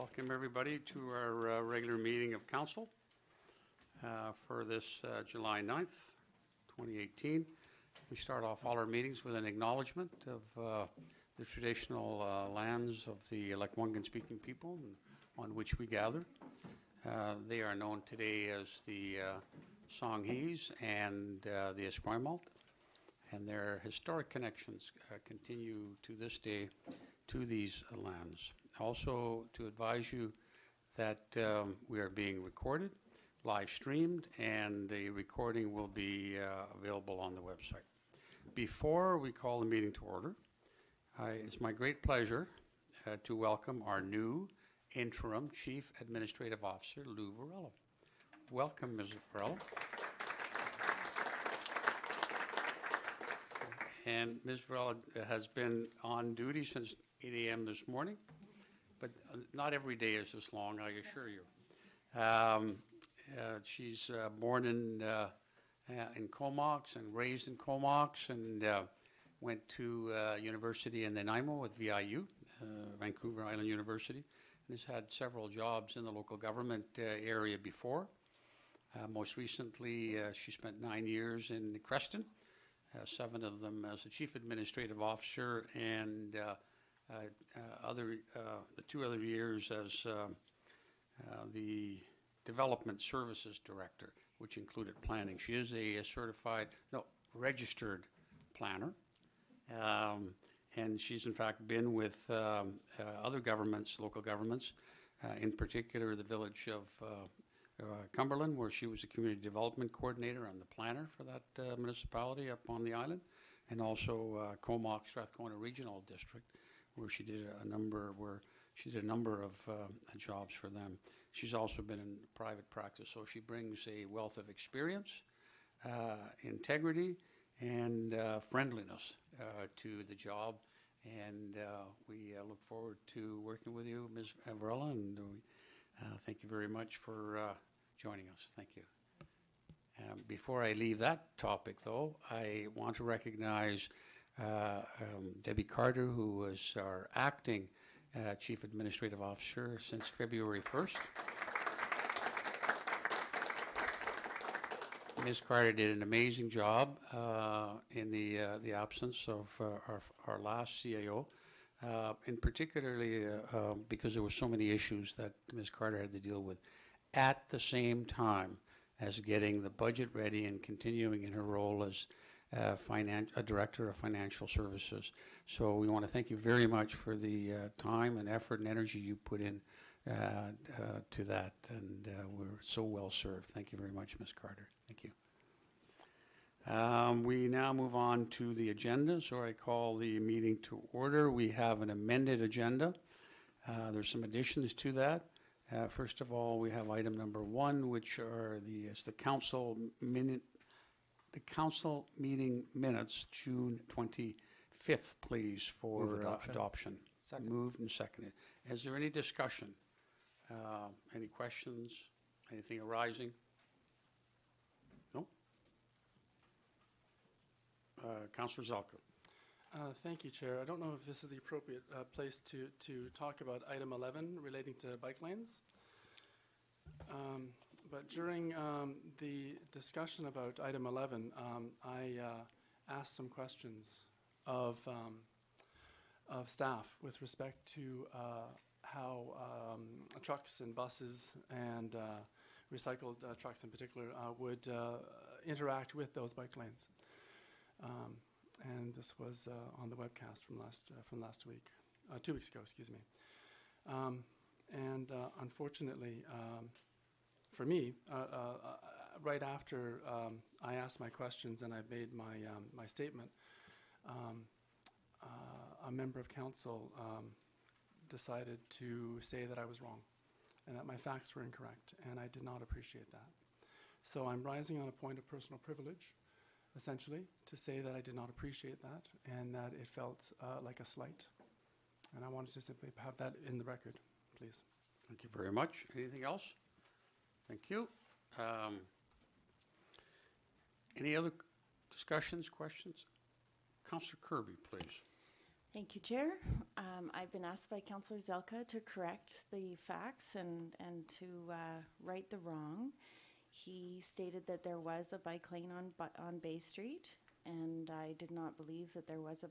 Welcome everybody to our regular meeting of council for this July 9th, 2018. We start off all our meetings with an acknowledgement of the traditional lands of the Lekwungen-speaking people on which we gather. They are known today as the Songhees and the Esquimalt, and their historic connections continue to this day to these lands. Also, to advise you that we are being recorded, live streamed, and the recording will be available on the website. Before we call the meeting to order, it's my great pleasure to welcome our new Interim Chief Administrative Officer, Lou Varela. Welcome, Ms. Varela. And Ms. Varela has been on duty since 8 a.m. this morning, but not every day is this long, I assure you. She's born in Comox and raised in Comox, and went to university in Nanaimo with VIU, Vancouver Island University, and has had several jobs in the local government area before. Most recently, she spent 9 years in Creston, 7 of them as the Chief Administrative Officer, and the 2 other years as the Development Services Director, which included planning. She is a registered planner, and she's in fact been with other governments, local governments, in particular the village of Cumberland, where she was a community development coordinator and the planner for that municipality up on the island, and also Comox Strathcona Regional District, where she did a number of jobs for them. She's also been in private practice, so she brings a wealth of experience, integrity, and friendliness to the job. And we look forward to working with you, Ms. Varela, and we thank you very much for joining us. Thank you. Before I leave that topic, though, I want to recognize Debbie Carter, who was our acting Chief Administrative Officer since February 1st. Ms. Carter did an amazing job in the absence of our last CAO, and particularly because there were so many issues that Ms. Carter had to deal with at the same time as getting the budget ready and continuing in her role as a Director of Financial Services. So we want to thank you very much for the time and effort and energy you put in to that, and we're so well served. Thank you very much, Ms. Carter. Thank you. We now move on to the agenda, so I call the meeting to order. We have an amended agenda. There's some additions to that. First of all, we have item number 1, which are the council meeting minutes, June 25th, please, for adoption. Second. Moved and seconded. Is there any discussion? Any questions? Anything arising? No? Councillor Zelka. Thank you, Chair. I don't know if this is the appropriate place to talk about item 11 relating to bike lanes. But during the discussion about item 11, I asked some questions of staff with respect to how trucks and buses and recycled trucks in particular would interact with those bike lanes. And this was on the webcast from last week, 2 weeks ago, excuse me. And unfortunately, for me, right after I asked my questions and I made my statement, a member of council decided to say that I was wrong and that my facts were incorrect, and I did not appreciate that. So I'm rising on a point of personal privilege, essentially, to say that I did not appreciate that and that it felt like a slight. And I wanted to simply have that in the record, please. Thank you very much. Anything else? Thank you. Any other discussions, questions? Councillor Kirby, please. Thank you, Chair. I've been asked by Councillor Zelka to correct the facts and to right the wrong. He stated that there was a bike lane on Bay Street, and I did not believe that there was a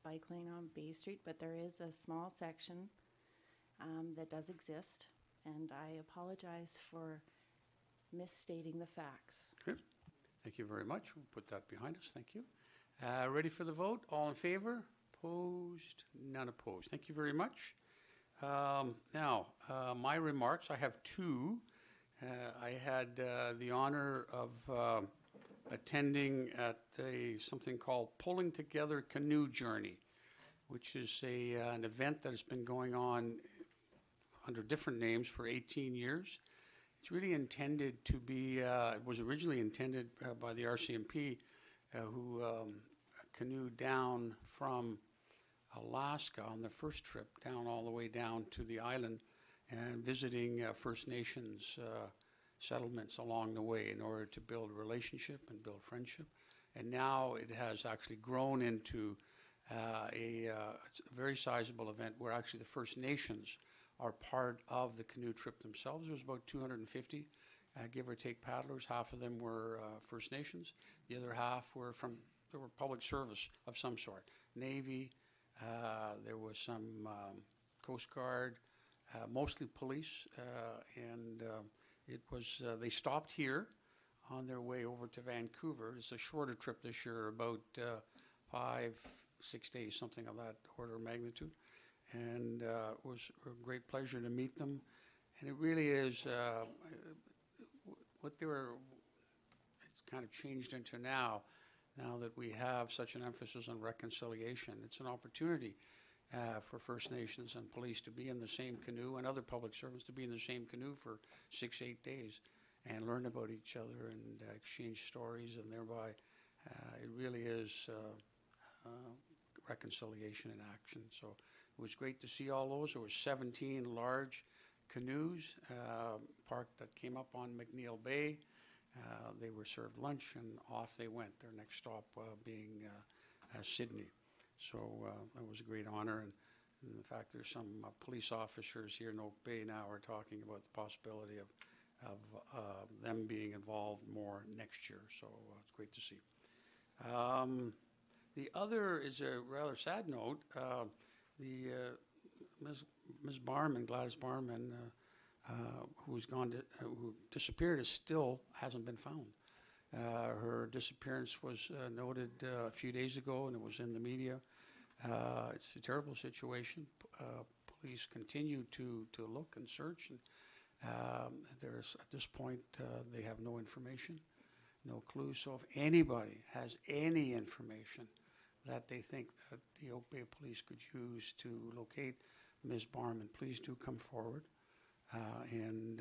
bike lane on Bay Street, but there is a small section that does exist, and I apologize for misstating the facts. Okay. Thank you very much. We'll put that behind us. Thank you. Ready for the vote? All in favor? Opposed? None opposed. Thank you very much. Now, my remarks, I have two. I had the honor of attending at something called Pulling Together Canoe Journey, which is an event that has been going on under different names for 18 years. It's really intended to be, it was originally intended by the RCMP, who canoed down from Alaska on the first trip, down all the way down to the island and visiting First Nations settlements along the way in order to build relationship and build friendship. And now it has actually grown into a very sizable event where actually the First Nations are part of the canoe trip themselves. There was about 250, give or take, paddlers. Half of them were First Nations. The other half were there were public service of some sort. Navy, there was some Coast Guard, mostly police, and it was, they stopped here on their way over to Vancouver. It's a shorter trip this year, about 5-6 days, something of that order of magnitude. And it was a great pleasure to meet them. And it really is what they were, it's kind of changed into now that we have such an emphasis on reconciliation. It's an opportunity for First Nations and police to be in the same canoe, and other public servants to be in the same canoe for 6-8 days and learn about each other and exchange stories, and thereby it really is reconciliation in action. So it was great to see all those. There were 17 large canoes parked that came up on McNeil Bay. They were served lunch and off they went, their next stop being Sidney. So that was a great honor. And in fact, there's some police officers here in Oak Bay now are talking about the possibility of them being involved more next year. So it's great to see. The other is a rather sad note. Ms. Barman, Gladys Barman, who disappeared, still hasn't been found. Her disappearance was noted a few days ago, and it was in the media. It's a terrible situation. Police continue to look and search, and there's at this point they have no information, no clue. So if anybody has any information that they think that the Oak Bay Police could use to locate Ms. Barman, please do come forward and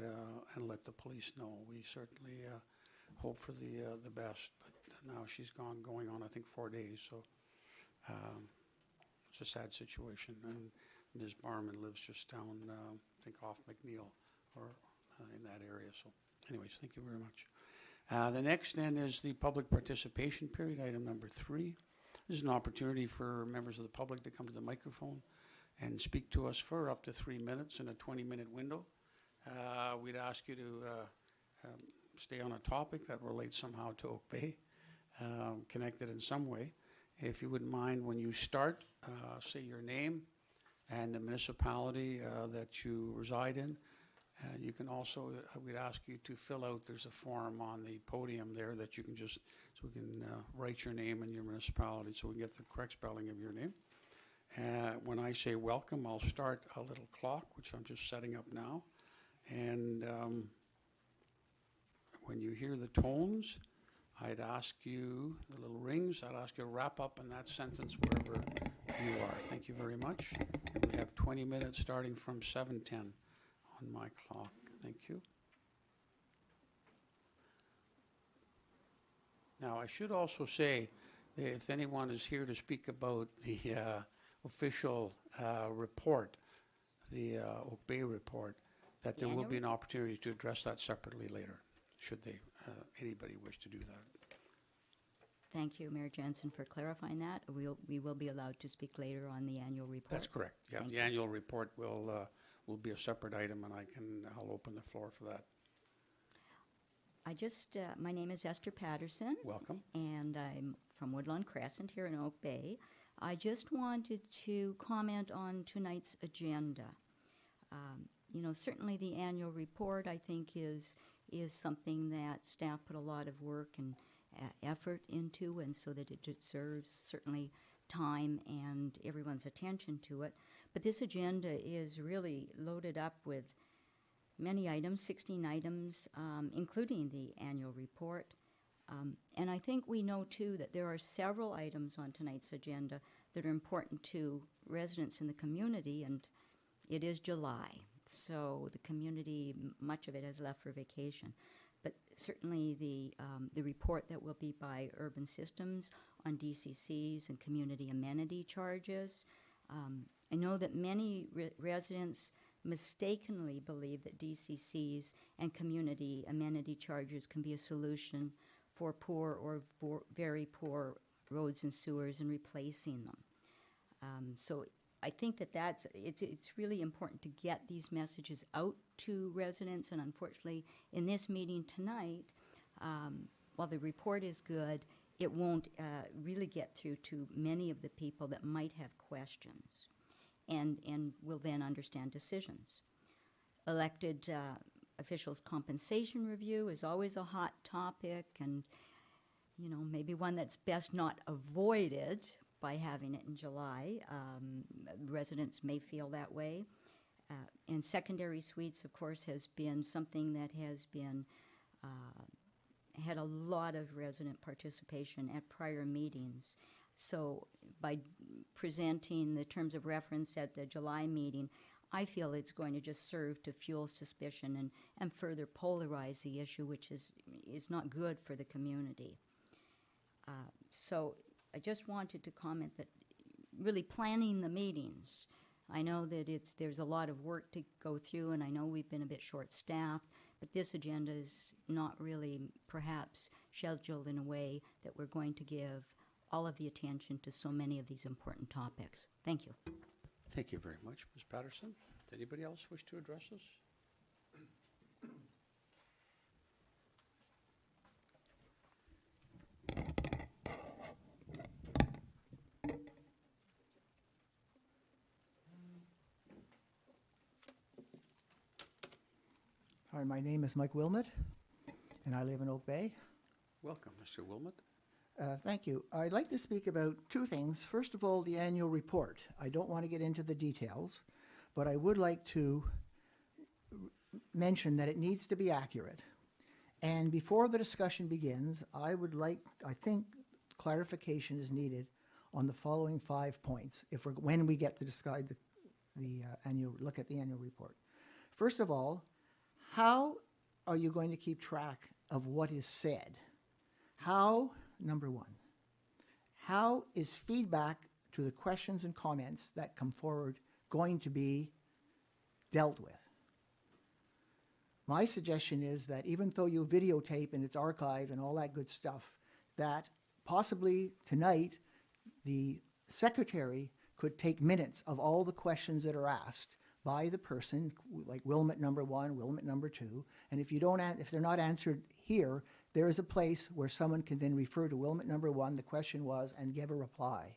let the police know. We certainly hope for the best, but now she's going on, I think, 4 days. So it's a sad situation. And Ms. Barman lives just down, I think, off McNeil or in that area. So anyways, thank you very much. The next then is the public participation period, item number 3. This is an opportunity for members of the public to come to the microphone and speak to us for up to 3 minutes in a 20-minute window. We'd ask you to stay on a topic that relates somehow to Oak Bay, connected in some way. If you wouldn't mind, when you start, say your name and the municipality that you reside in. You can also, we'd ask you to fill out, there's a form on the podium there that you can just, so we can write your name and your municipality so we can get the correct spelling of your name. When I say welcome, I'll start a little clock, which I'm just setting up now. And when you hear the tones, I'd ask you, the little rings, I'd ask you to wrap up in that sentence wherever you are. Thank you very much. And we have 20 minutes starting from 7:10 on my clock. Thank you. Now, I should also say that if anyone is here to speak about the official report, the Oak Bay report, that there will be an opportunity to address that separately later, should they, anybody wish to do that. Thank you, Mayor Jensen, for clarifying that. We will be allowed to speak later on the annual report. That's correct. Yeah, Thank the you. annual report will be a separate item, and I'll open the floor for that. My name is Esther Patterson. Welcome. And I'm from Woodlawn Crescent here in Oak Bay. I just wanted to comment on tonight's agenda. Certainly the annual report, I think, is something that staff put a lot of work and effort into, and so that it deserves certainly time and everyone's attention to it. But this agenda is really loaded up with many items, 16 items, including the annual report. And I think we know, too, that there are several items on tonight's agenda that are important to residents in the community, and it is July. So the community, much of it has left for vacation. But certainly the report that will be by Urban Systems on DCCs and community amenity charges. I know that many residents mistakenly believe that DCCs and community amenity charges can be a solution for poor or very poor roads and sewers and replacing them. So I think it's really important to get these messages out to residents, and unfortunately in this meeting tonight, while the report is good, it won't really get through to many of the people that might have questions and will then understand decisions. Elected officials' compensation review is always a hot topic, and maybe one that's best not avoided by having it in July. Residents may feel that way. And secondary suites, of course, has been something that has been had a lot of resident participation at prior meetings. So by presenting the terms of reference at the July meeting, I feel it's going to just serve to fuel suspicion and further polarize the issue, which is not good for the community. So I just wanted to comment that really planning the meetings, I know that there's a lot of work to go through, and I know we've been a bit short-staffed, but this agenda is not really perhaps scheduled in a way that we're going to give all of the attention to so many of these important topics. Thank you. Thank you very much, Ms. Patterson. Does anybody else wish to address us? Hi, my name is Mike Wilmot, and I live in Oak Bay. Welcome, Mr. Wilmot. Thank you. I'd like to speak about two things. First of all, the annual report. I don't want to get into the details, but I would like to mention that it needs to be accurate. And before the discussion begins, I think clarification is needed on the following 5 points when we get to decide look at the annual report. First of all, how are you going to keep track of what is said? How, number one, how is feedback to the questions and comments that come forward going to be dealt with? My suggestion is that even though you videotape and it's archived and all that good stuff, that possibly tonight the secretary could take minutes of all the questions that are asked by the person, like Wilmot number 1, Wilmot number 2, and if they're not answered here, there is a place where someone can then refer to Wilmot number 1, the question was, and give a reply.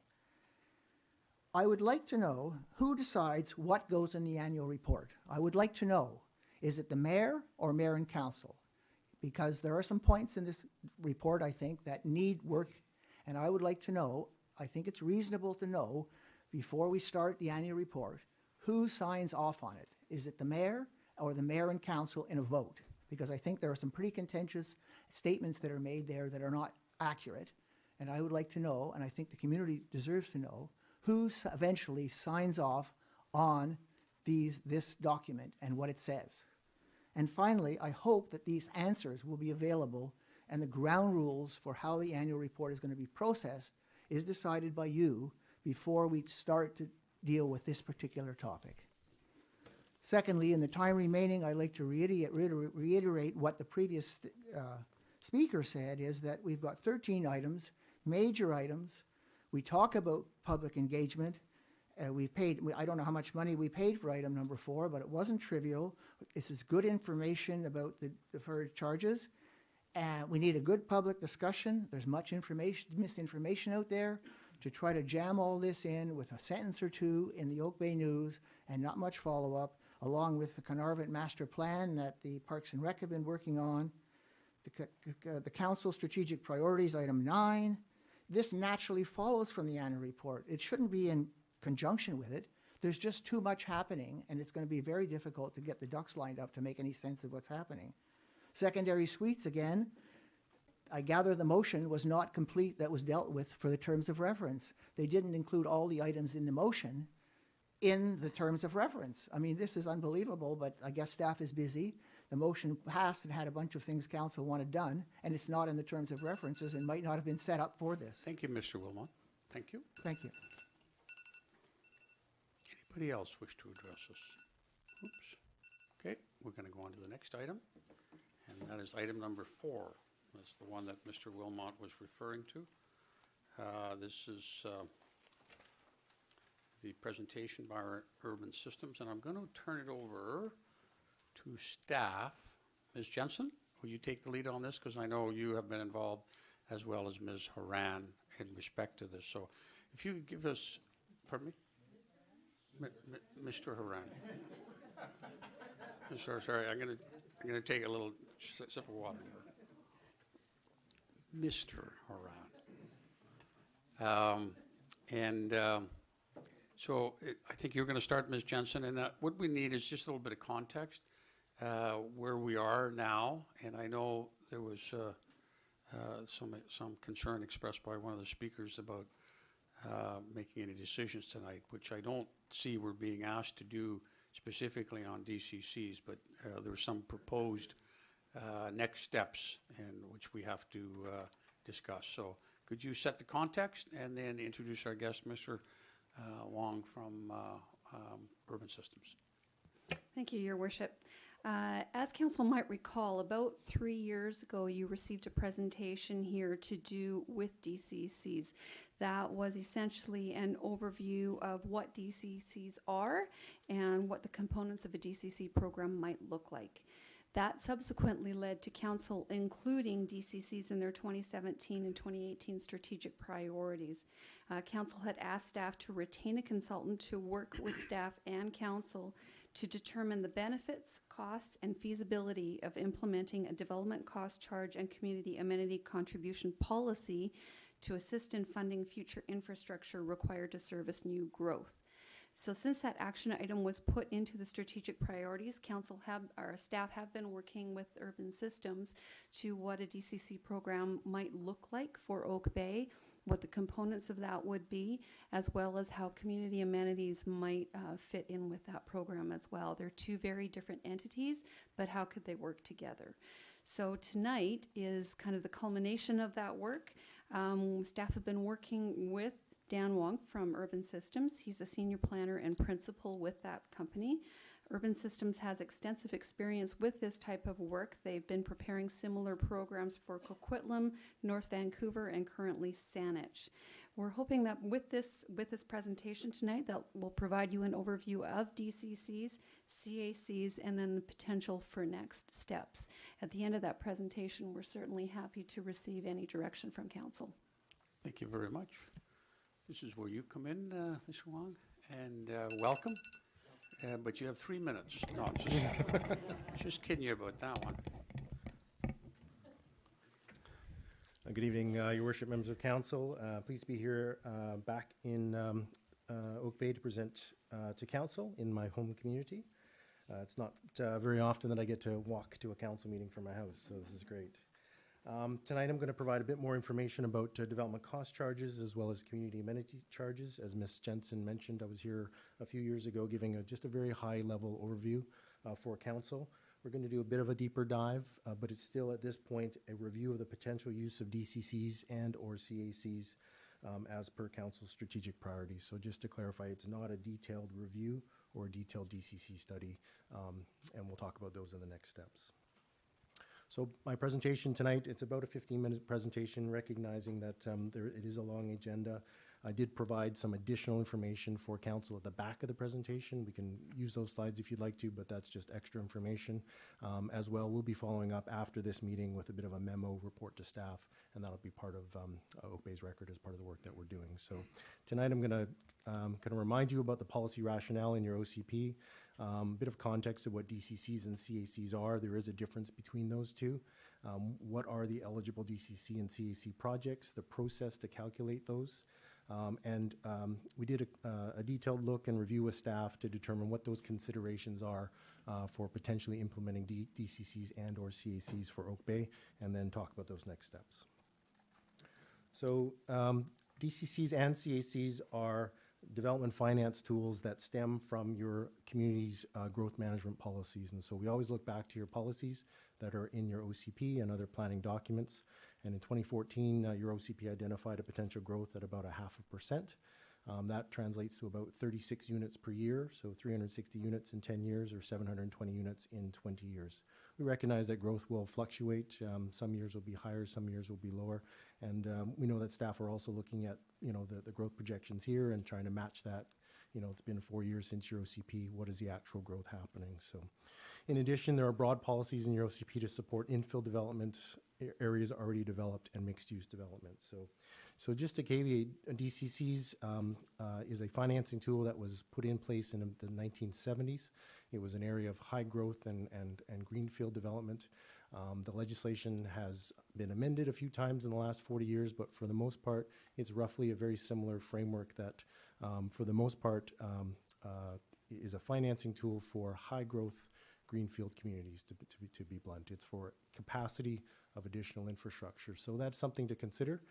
I would like to know who decides what goes in the annual report. I would like to know, is it the mayor or mayor and council? Because there are some points in this report, I think, that need work, and I would like to know, I think it's reasonable to know, before we start the annual report, who signs off on it? Is it the mayor or the mayor and council in a vote? Because I think there are some pretty contentious statements that are made there that are not accurate. And I would like to know, and I think the community deserves to know, who eventually signs off on this document and what it says. And finally, I hope that these answers will be available and the ground rules for how the annual report is going to be processed is decided by you before we start to deal with this particular topic. Secondly, in the time remaining, I'd like to reiterate what the previous speaker said, is that we've got 13 items major items. We talk about public engagement. I don't know how much money we paid for item number 4, but it wasn't trivial. This is good information about the deferred charges. We need a good public discussion. There's much misinformation out there. To try to jam all this in with a sentence or two in the Oak Bay News and not much follow-up, along with the Carnarvon Master Plan that the Parks and Rec have been working on, the Council Strategic Priorities, item 9. This naturally follows from the annual report. It shouldn't be in conjunction with it. There's just too much happening, and it's going to be very difficult to get the ducks lined up to make any sense of what's happening. Secondary suites, again, I gather the motion was not complete that was dealt with for the terms of reference. They didn't include all the items in the motion in the terms of reference. I mean, this is unbelievable, but I guess staff is busy. The motion passed and had a bunch of things council wanted done, and it's not in the terms of references and might not have been set up for this. Thank you, Mr. Wilmot. Thank you. Thank you. Anybody else wish to address us? Oops. Okay, we're going to go on to the next item, and that is item number 4. That's the one that Mr. Wilmot was referring to. This is the presentation by our urban systems, and I'm going to turn it over to staff. Ms. Jensen, will you take the lead on this? Because I know you have been involved as well as Ms. Horan in respect to this. So if you could give us, pardon me? Mr. Horan. Sorry, I'm going to take a little sip of water here. Mr. Horan. So I think you're going to start, Ms. Jensen, and what we need is just a little bit of context where we are now. And I know there was some concern expressed by one of the speakers about making any decisions tonight, which I don't see we're being asked to do specifically on DCCs, but there's some proposed next steps which we have to discuss. So could you set the context and then introduce our guest, Mr. Wong from Urban Systems. Thank you, Your Worship. As Council might recall, about 3 years ago, you received a presentation here to do with DCCs. That was essentially an overview of what DCCs are and what the components of a DCC program might look like. That subsequently led to Council including DCCs in their 2017 and 2018 strategic priorities. Council had asked staff to retain a consultant to work with staff and Council to determine the benefits, costs, and feasibility of implementing a development cost charge and community amenity contribution policy to assist in funding future infrastructure required to service new growth. So since that action item was put into the strategic priorities, our staff have been working with Urban Systems to what a DCC program might look like for Oak Bay, what the components of that would be, as well as how community amenities might fit in with that program as well. They're two very different entities, but how could they work together? So tonight is kind of the culmination of that work. Staff have been working with Dan Wong from Urban Systems. He's a senior planner and principal with that company. Urban Systems has extensive experience with this type of work. They've been preparing similar programs for Coquitlam, North Vancouver, and currently Saanich. We're hoping that with this presentation tonight, that will provide you an overview of DCCs, CACs, and then the potential for next steps. At the end of that presentation, we're certainly happy to receive any direction from Council. Thank you very much. This is where you come in, Mr. Wong, and welcome. But you have 3 minutes. No, just kidding you about that one. Good evening, Your Worship, members of Council. Pleased to be here back in Oak Bay to present to Council in my home community. It's not very often that I get to walk to a Council meeting from my house, so this is great. Tonight I'm going to provide a bit more information about development cost charges as well as community amenity charges. As Ms. Jensen mentioned, I was here a few years ago giving just a very high level overview for Council. We're going to do a bit of a deeper dive, but it's still at this point a review of the potential use of DCCs and or CACs as per Council's strategic priorities. So just to clarify, it's not a detailed review or a detailed DCC study, and we'll talk about those in the next steps. So my presentation tonight, it's about a 15-minute presentation, recognizing that it is a long agenda. I did provide some additional information for council at the back of the presentation. We can use those slides if you'd like to, but that's just extra information. As well, we'll be following up after this meeting with a bit of a memo report to staff, and that'll be part of Oak Bay's record as part of the work that we're doing. So tonight I'm going to remind you about the policy rationale in your OCP, bit of context of what DCCs and CACs are. There is a difference between those two. What are the eligible DCC and CAC projects, the process to calculate those. We did a detailed look and review with staff to determine what those considerations are for potentially implementing DCCs and or CACs for Oak Bay, and then talk about those next steps. So DCCs and CACs are development finance tools that stem from your community's growth management policies. And so we always look back to your policies that are in your OCP and other planning documents. And in 2014, your OCP identified a potential growth at about 0.5%. That translates to about 36 units per year, so 360 units in 10 years or 720 units in 20 years. We recognize that growth will fluctuate. Some years will be higher, some years will be lower. And we know that staff are also looking at, the growth projections here and trying to match that. It's been 4 years since your OCP. What is the actual growth happening? So in addition, there are broad policies in your OCP to support infill development, areas already developed, and mixed-use development. So just to caveat, DCCs is a financing tool that was put in place in the 1970s. It was an area of high growth and greenfield development. The legislation has been amended a few times in the last 40 years, but for the most part, it's roughly a very similar framework that, for the most part, is a financing tool for high growth greenfield communities, to be blunt. It's for capacity of additional infrastructure. So that's something to consider.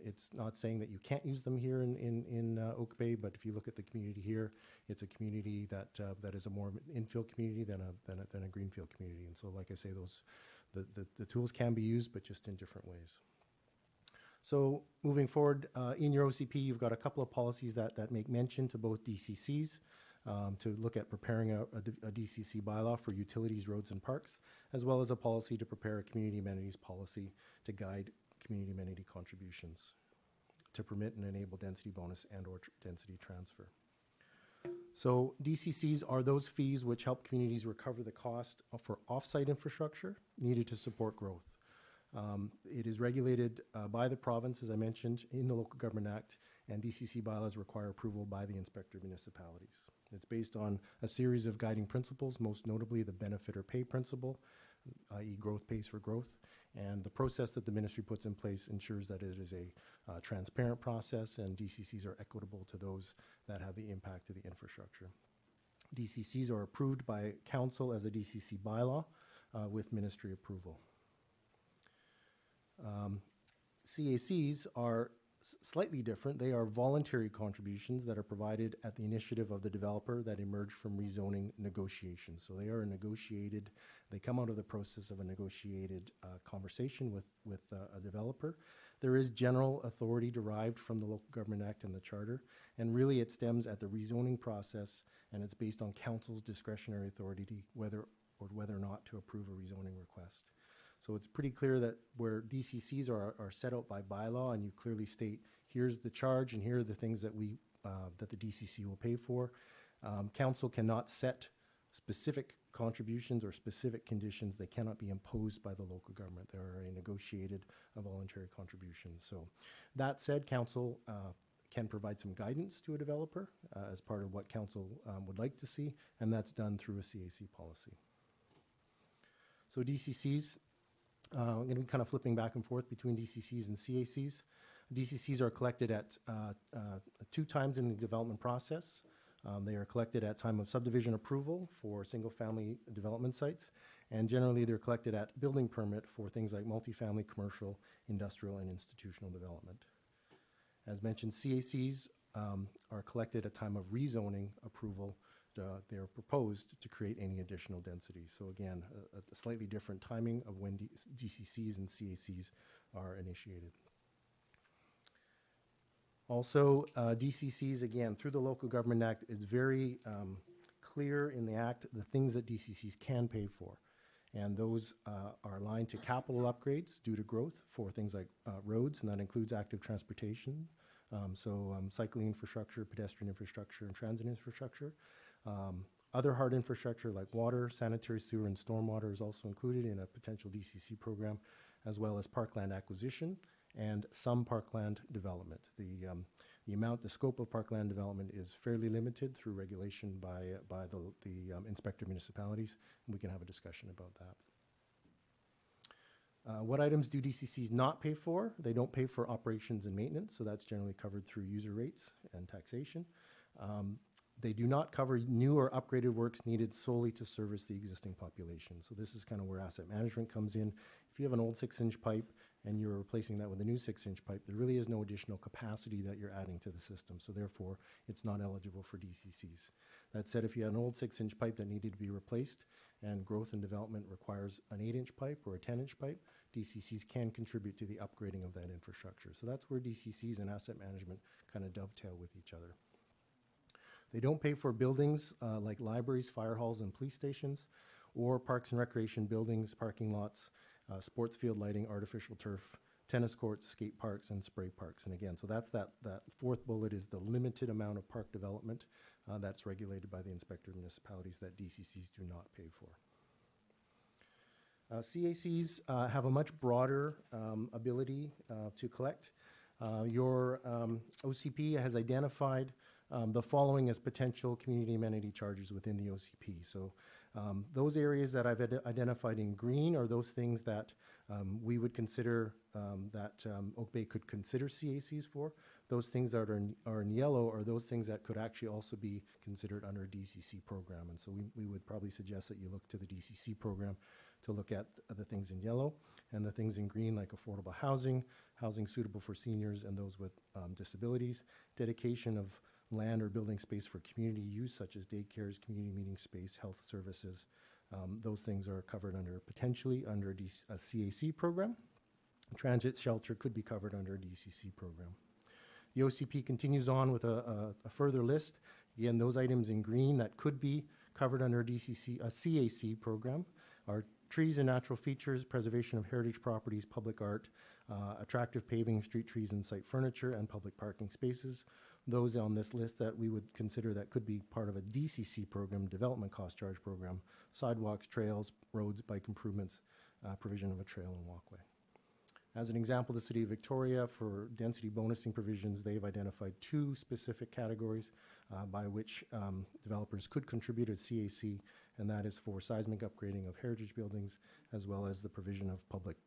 It's not saying that you can't use them here in Oak Bay, but if you look at the community here, it's a community that is a more infill community than a greenfield community. And so, like I say, the tools can be used, but just in different ways. So moving forward, in your OCP, you've got a couple of policies that make mention to both DCCs, to look at preparing a DCC bylaw for utilities, roads, and parks, as well as a policy to prepare a community amenities policy to guide community amenity contributions to permit and enable density bonus and or density transfer. So DCCs are those fees which help communities recover the cost for off-site infrastructure needed to support growth. It is regulated by the province, as I mentioned, in the Local Government Act, and DCC bylaws require approval by the Inspector of Municipalities. It's based on a series of guiding principles, most notably the benefit or pay principle, i.e. growth pays for growth, and the process that the ministry puts in place ensures that it is a transparent process and DCCs are equitable to those that have the impact of the infrastructure. DCCs are approved by council as a DCC bylaw with ministry approval. CACs are slightly different. They are voluntary contributions that are provided at the initiative of the developer that emerge from rezoning negotiations. So they are negotiated, they come out of the process of a negotiated conversation with a developer. There is general authority derived from the Local Government Act and the Charter, and really it stems at the rezoning process, and it's based on council's discretionary authority to whether or not to approve a rezoning request. So it's pretty clear that where DCCs are set out by bylaw, and you clearly state, here's the charge and here are the things that that the DCC will pay for. Council cannot set specific contributions or specific conditions. They cannot be imposed by the local government. They are a negotiated, voluntary contribution. So that said, council can provide some guidance to a developer as part of what council would like to see, and that's done through a CAC policy. So DCCs, I'm going to be kind of flipping back and forth between DCCs and CACs. DCCs are collected at 2 times in the development process. They are collected at time of subdivision approval for single-family development sites, and generally they're collected at building permit for things like multifamily, commercial, industrial, and institutional development. As mentioned, CACs are collected at time of rezoning approval. They are proposed to create any additional density. So again, a slightly different timing of when DCCs and CACs are initiated. Also, DCCs, again, through the Local Government Act, is very clear in the Act the things that DCCs can pay for. and those are aligned to capital upgrades due to growth for things like roads, and that includes active transportation, cycling infrastructure, pedestrian infrastructure, and transit infrastructure. Other hard infrastructure like water, sanitary sewer, and stormwater is also included in a potential DCC program, as well as parkland acquisition and some parkland development. The scope of parkland development is fairly limited through regulation by the inspector municipalities, and we can have a discussion about that. What items do DCCs not pay for? They don't pay for operations and maintenance, so that's generally covered through user rates and taxation. They do not cover new or upgraded works needed solely to service the existing population. So this is kind of where asset management comes in. If you have an old 6-inch pipe and you're replacing that with a new 6-inch pipe, there really is no additional capacity that you're adding to the system. So therefore, it's not eligible for DCCs. That said, if you had an old 6-inch pipe that needed to be replaced and growth and development requires an 8-inch pipe or a 10-inch pipe, DCCs can contribute to the upgrading of that infrastructure. So that's where DCCs and asset management kind of dovetail with each other. They don't pay for buildings like libraries, fire halls, and police stations, or parks and recreation buildings, parking lots, sports field lighting, artificial turf, tennis courts, skate parks, and spray parks. And again, so that's that fourth bullet is the limited amount of park development that's regulated by the inspector of municipalities that DCCs do not pay for. CACs have a much broader ability to collect. Your OCP has identified the following as potential community amenity charges within the OCP. So those areas that I've identified in green are those things that we would consider that Oak Bay could consider CACs for. Those things that are in yellow are those things that could actually also be considered under a DCC program. And so we would probably suggest that you look to the DCC program to look at the things in yellow, and the things in green like affordable housing, housing suitable for seniors and those with disabilities, dedication of land or building space for community use such as daycares, community meeting space, health services. Those things are covered potentially under a CAC program. Transit shelter could be covered under a DCC program. The OCP continues on with a further list. Again, those items in green that could be covered under a CAC program are trees and natural features, preservation of heritage properties, public art, attractive paving, street trees and site furniture, and public parking spaces. Those on this list that we would consider that could be part of a DCC program, development cost charge program, sidewalks, trails, roads, bike improvements, provision of a trail and walkway. As an example, the City of Victoria, for density bonusing provisions, they've identified 2 specific categories by which developers could contribute to CAC, and that is for seismic upgrading of heritage buildings, as well as the provision of public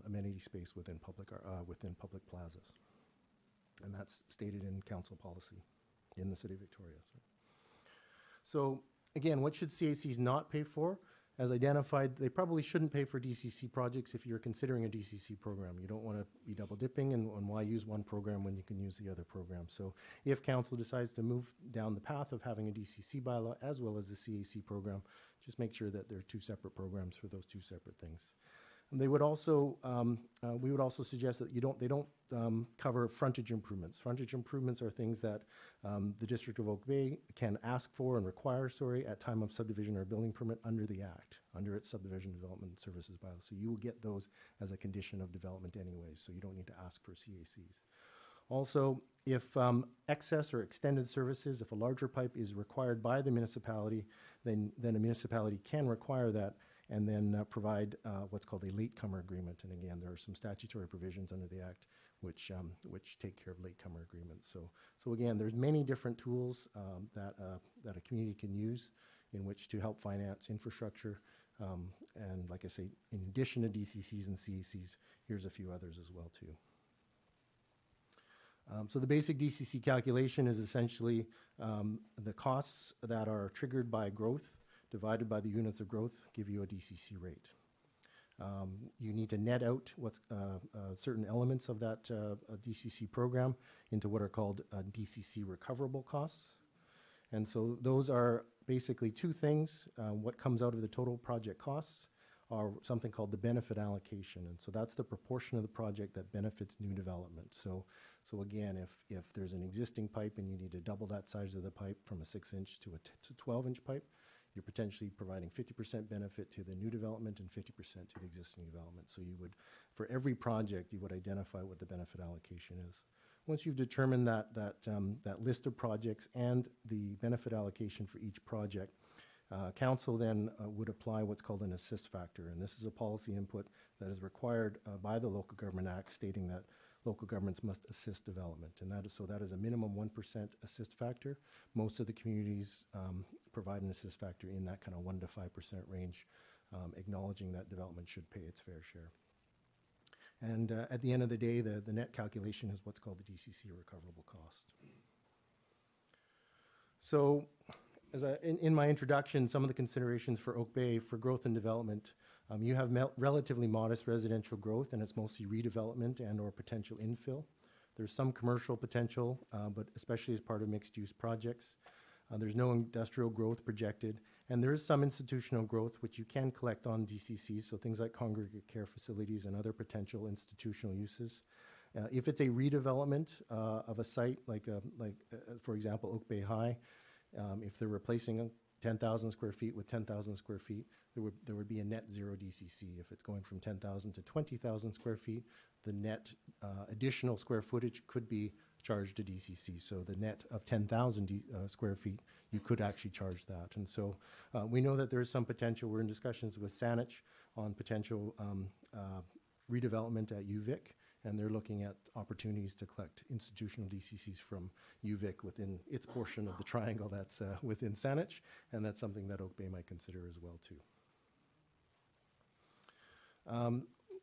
amenity space within public plazas. And that's stated in council policy in the City of Victoria. So again, what should CACs not pay for? As identified, they probably shouldn't pay for DCC projects if you're considering a DCC program. You don't want to be double dipping, and why use one program when you can use the other program. So if council decides to move down the path of having a DCC bylaw as well as a CAC program, just make sure that there are 2 separate programs for those 2 separate things. And they would also, we would also suggest that they don't cover frontage improvements. Frontage improvements are things that the District of Oak Bay can ask for and require, at time of subdivision or building permit under the Act, under its Subdivision Development Services bylaw. So you will get those as a condition of development anyways, so you don't need to ask for CACs. Also, if excess or extended services, if a larger pipe is required by the municipality, then a municipality can require that and then provide what's called a latecomer agreement. And again, there are some statutory provisions under the Act which take care of latecomer agreements. So again, there's many different tools that a community can use in which to help finance infrastructure. And like I say, in addition to DCCs and CACs, here's a few others as well too. So the basic DCC calculation is essentially the costs that are triggered by growth divided by the units of growth give you a DCC rate. You need to net out what's certain elements of that DCC program into what are called DCC recoverable costs. And so those are basically 2 things. What comes out of the total project costs are something called the benefit allocation. And so that's the proportion of the project that benefits new development. So again, if there's an existing pipe and you need to double that size of the pipe from a 6-inch to a 12-inch pipe, you're potentially providing 50% benefit to the new development and 50% to the existing development. So you would, for every project, you would identify what the benefit allocation is. Once you've determined that list of projects and the benefit allocation for each project, council then would apply what's called an assist factor, and this is a policy input that is required by the Local Government Act, stating that local governments must assist development, and that is a minimum 1% assist factor. Most of the communities provide an assist factor in that kind of 1 to 5% range, acknowledging that development should pay its fair share. And at the end of the day, the net calculation is what's called the DCC recoverable cost. So, in my introduction, some of the considerations for Oak Bay for growth and development, you have relatively modest residential growth, and it's mostly redevelopment and or potential infill. There's some commercial potential, but especially as part of mixed-use projects. There's no industrial growth projected, and there is some institutional growth, which you can collect on DCCs, so things like congregate care facilities and other potential institutional uses. If it's a redevelopment of a site, for example, Oak Bay High, if they're replacing 10,000 square feet with 10,000 square feet, there would be a net zero DCC. If it's going from 10,000 to 20,000 square feet, the net additional square footage could be charged to DCC. So the net of 10,000 square feet, you could actually charge that. And so we know that there is some potential. We're in discussions with Saanich on potential redevelopment at UVic, and they're looking at opportunities to collect institutional DCCs from UVic within its portion of the triangle that's within Saanich, and that's something that Oak Bay might consider as well too.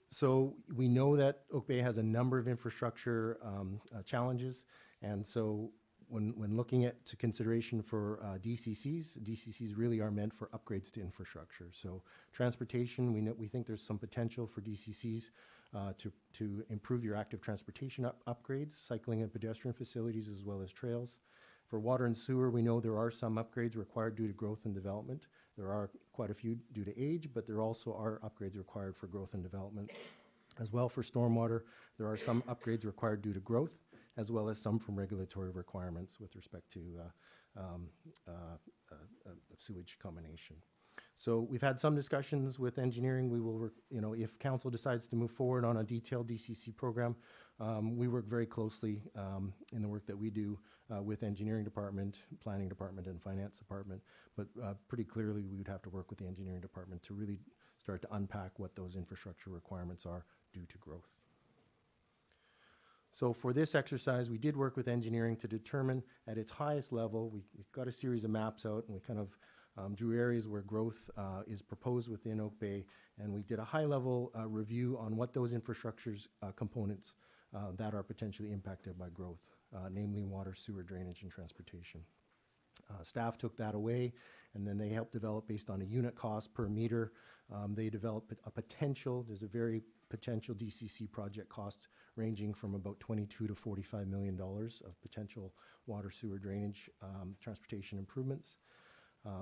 So we know that Oak Bay has a number of infrastructure challenges, and so when looking at to consideration for DCCs really are meant for upgrades to infrastructure. So transportation, we think there's some potential for DCCs to improve your active transportation upgrades, cycling and pedestrian facilities, as well as trails. For water and sewer, we know there are some upgrades required due to growth and development. There are quite a few due to age, but there also are upgrades required for growth and development. As well, for stormwater, there are some upgrades required due to growth, as well as some from regulatory requirements with respect to sewage combination. So we've had some discussions with engineering. We will, if council decides to move forward on a detailed DCC program, we work very closely in the work that we do with engineering department, planning department, and finance department. But pretty clearly, we would have to work with the engineering department to really start to unpack what those infrastructure requirements are due to growth. So for this exercise, we did work with engineering to determine at its highest level, we've got a series of maps out, and we kind of drew areas where growth is proposed within Oak Bay, and we did a high-level review on what those infrastructures components that are potentially impacted by growth, namely water, sewer, drainage, and transportation. Staff took that away, and then they helped develop based on a unit cost per meter. They developed a potential, there's a very potential DCC project cost ranging from about $22 to $45 million of potential water, sewer, drainage, transportation improvements.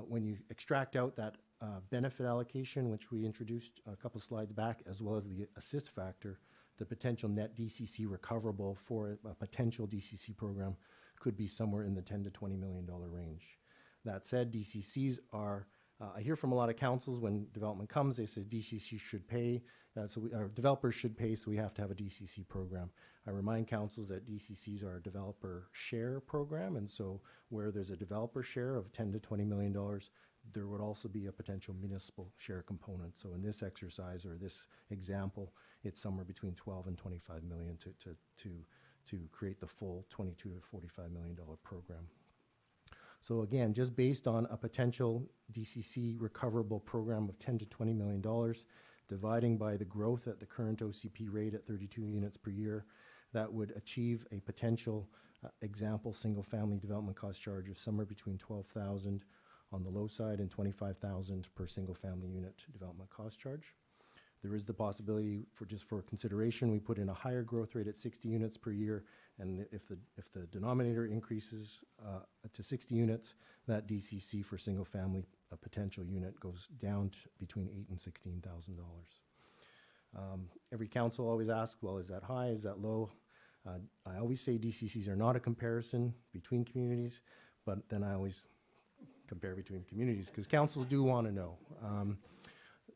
When you extract out that benefit allocation, which we introduced a couple slides back, as well as the assist factor, the potential net DCC recoverable for a potential DCC program could be somewhere in the $10 to $20 million range. That said, DCCs are, I hear from a lot of councils when development comes, they say DCC should pay, our developers should pay, so we have to have a DCC program. I remind councils that DCCs are a developer share program, and so where there's a developer share of $10 to $20 million, there would also be a potential municipal share component. So in this exercise or this example, it's somewhere between 12 and 25 million to create the full $22 to $45 million program. So again, just based on a potential DCC recoverable program of $10 to $20 million, dividing by the growth at the current OCP rate at 32 units per year, that would achieve a potential example single-family development cost charge of somewhere between $12,000 on the low side and $25,000 per single-family unit development cost charge. There is the possibility for, just for consideration, we put in a higher growth rate at 60 units per year, and if the denominator increases to 60 units, that DCC for single family potential unit goes down to between $8,000 and $16,000. Every council always asks, well, is that high, is that low? I always say DCCs are not a comparison between communities, but then I always compare between communities, because councils do want to know.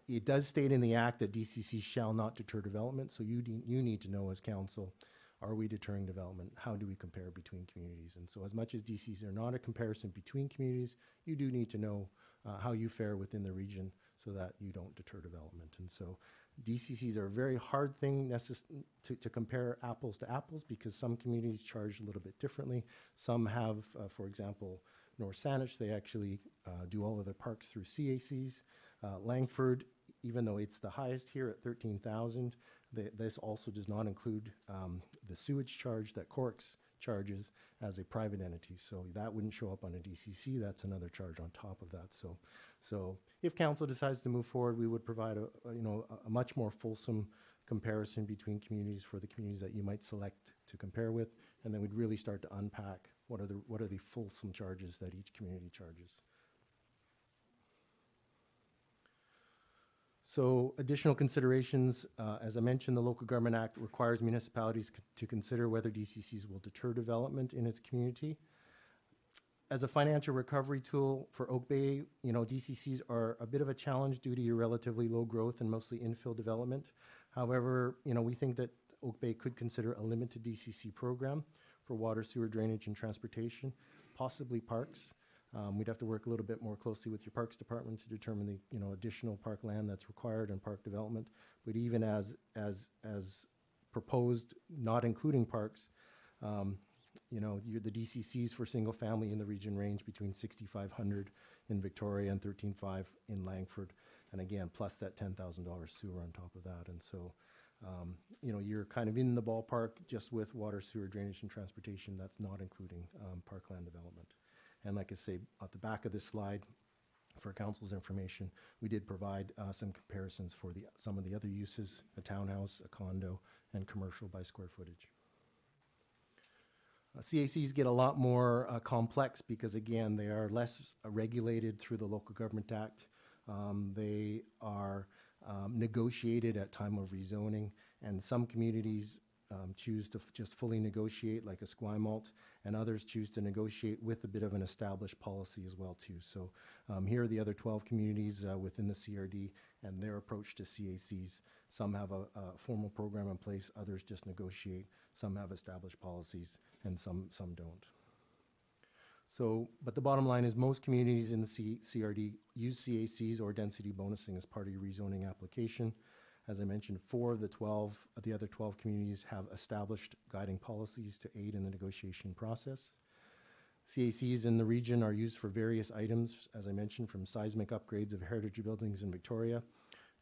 It does state in the act that DCC shall not deter development, so you need to know as council, are we deterring development? How do we compare between communities? And so as much as DCCs are not a comparison between communities, you do need to know how you fare within the region so that you don't deter development. And so DCCs are a very hard thing to compare apples to apples, because some communities charge a little bit differently. Some have, for example, North Saanich, they actually do all of their parks through CACs. Langford, even though it's the highest here at 13,000, this also does not include the sewage charge that Corks charges as a private entity. So that wouldn't show up on a DCC. That's another charge on top of that. So if council decides to move forward, we would provide a much more fulsome comparison between communities for the communities that you might select to compare with, and then we'd really start to unpack what are the fulsome charges that each community charges. So additional considerations, as I mentioned, the Local Government Act requires municipalities to consider whether DCCs will deter development in its community. As a financial recovery tool for Oak Bay, DCCs are a bit of a challenge due to your relatively low growth and mostly infill development. However, we think that Oak Bay could consider a limited DCC program for water, sewer, drainage, and transportation, possibly parks. We'd have to work a little bit more closely with your Parks Department to determine the additional park land that's required in park development. But even as proposed, not including parks, the DCCs for single family in the region range between 6,500 in Victoria and 13,500 in Langford, and again plus that $10,000 sewer on top of that. And so you're kind of in the ballpark just with water, sewer, drainage, and transportation. That's not including parkland development. And like I say, at the back of this slide, for council's information, we did provide some comparisons for some of the other uses: a townhouse, a condo, and commercial by square footage. CACs get a lot more complex because, again, they are less regulated through the Local Government Act. They are negotiated at time of rezoning, and some communities choose to just fully negotiate, like a Esquimalt, and others choose to negotiate with a bit of an established policy as well too. So here are the other 12 communities within the CRD and their approach to CACs. Some have a formal program in place, others just negotiate, some have established policies, and some don't. So, but the bottom line is most communities in the CRD use CACs or density bonusing as part of your rezoning application. As I mentioned, 4 of the other 12 communities have established guiding policies to aid in the negotiation process. CACs in the region are used for various items, as I mentioned, from seismic upgrades of heritage buildings in Victoria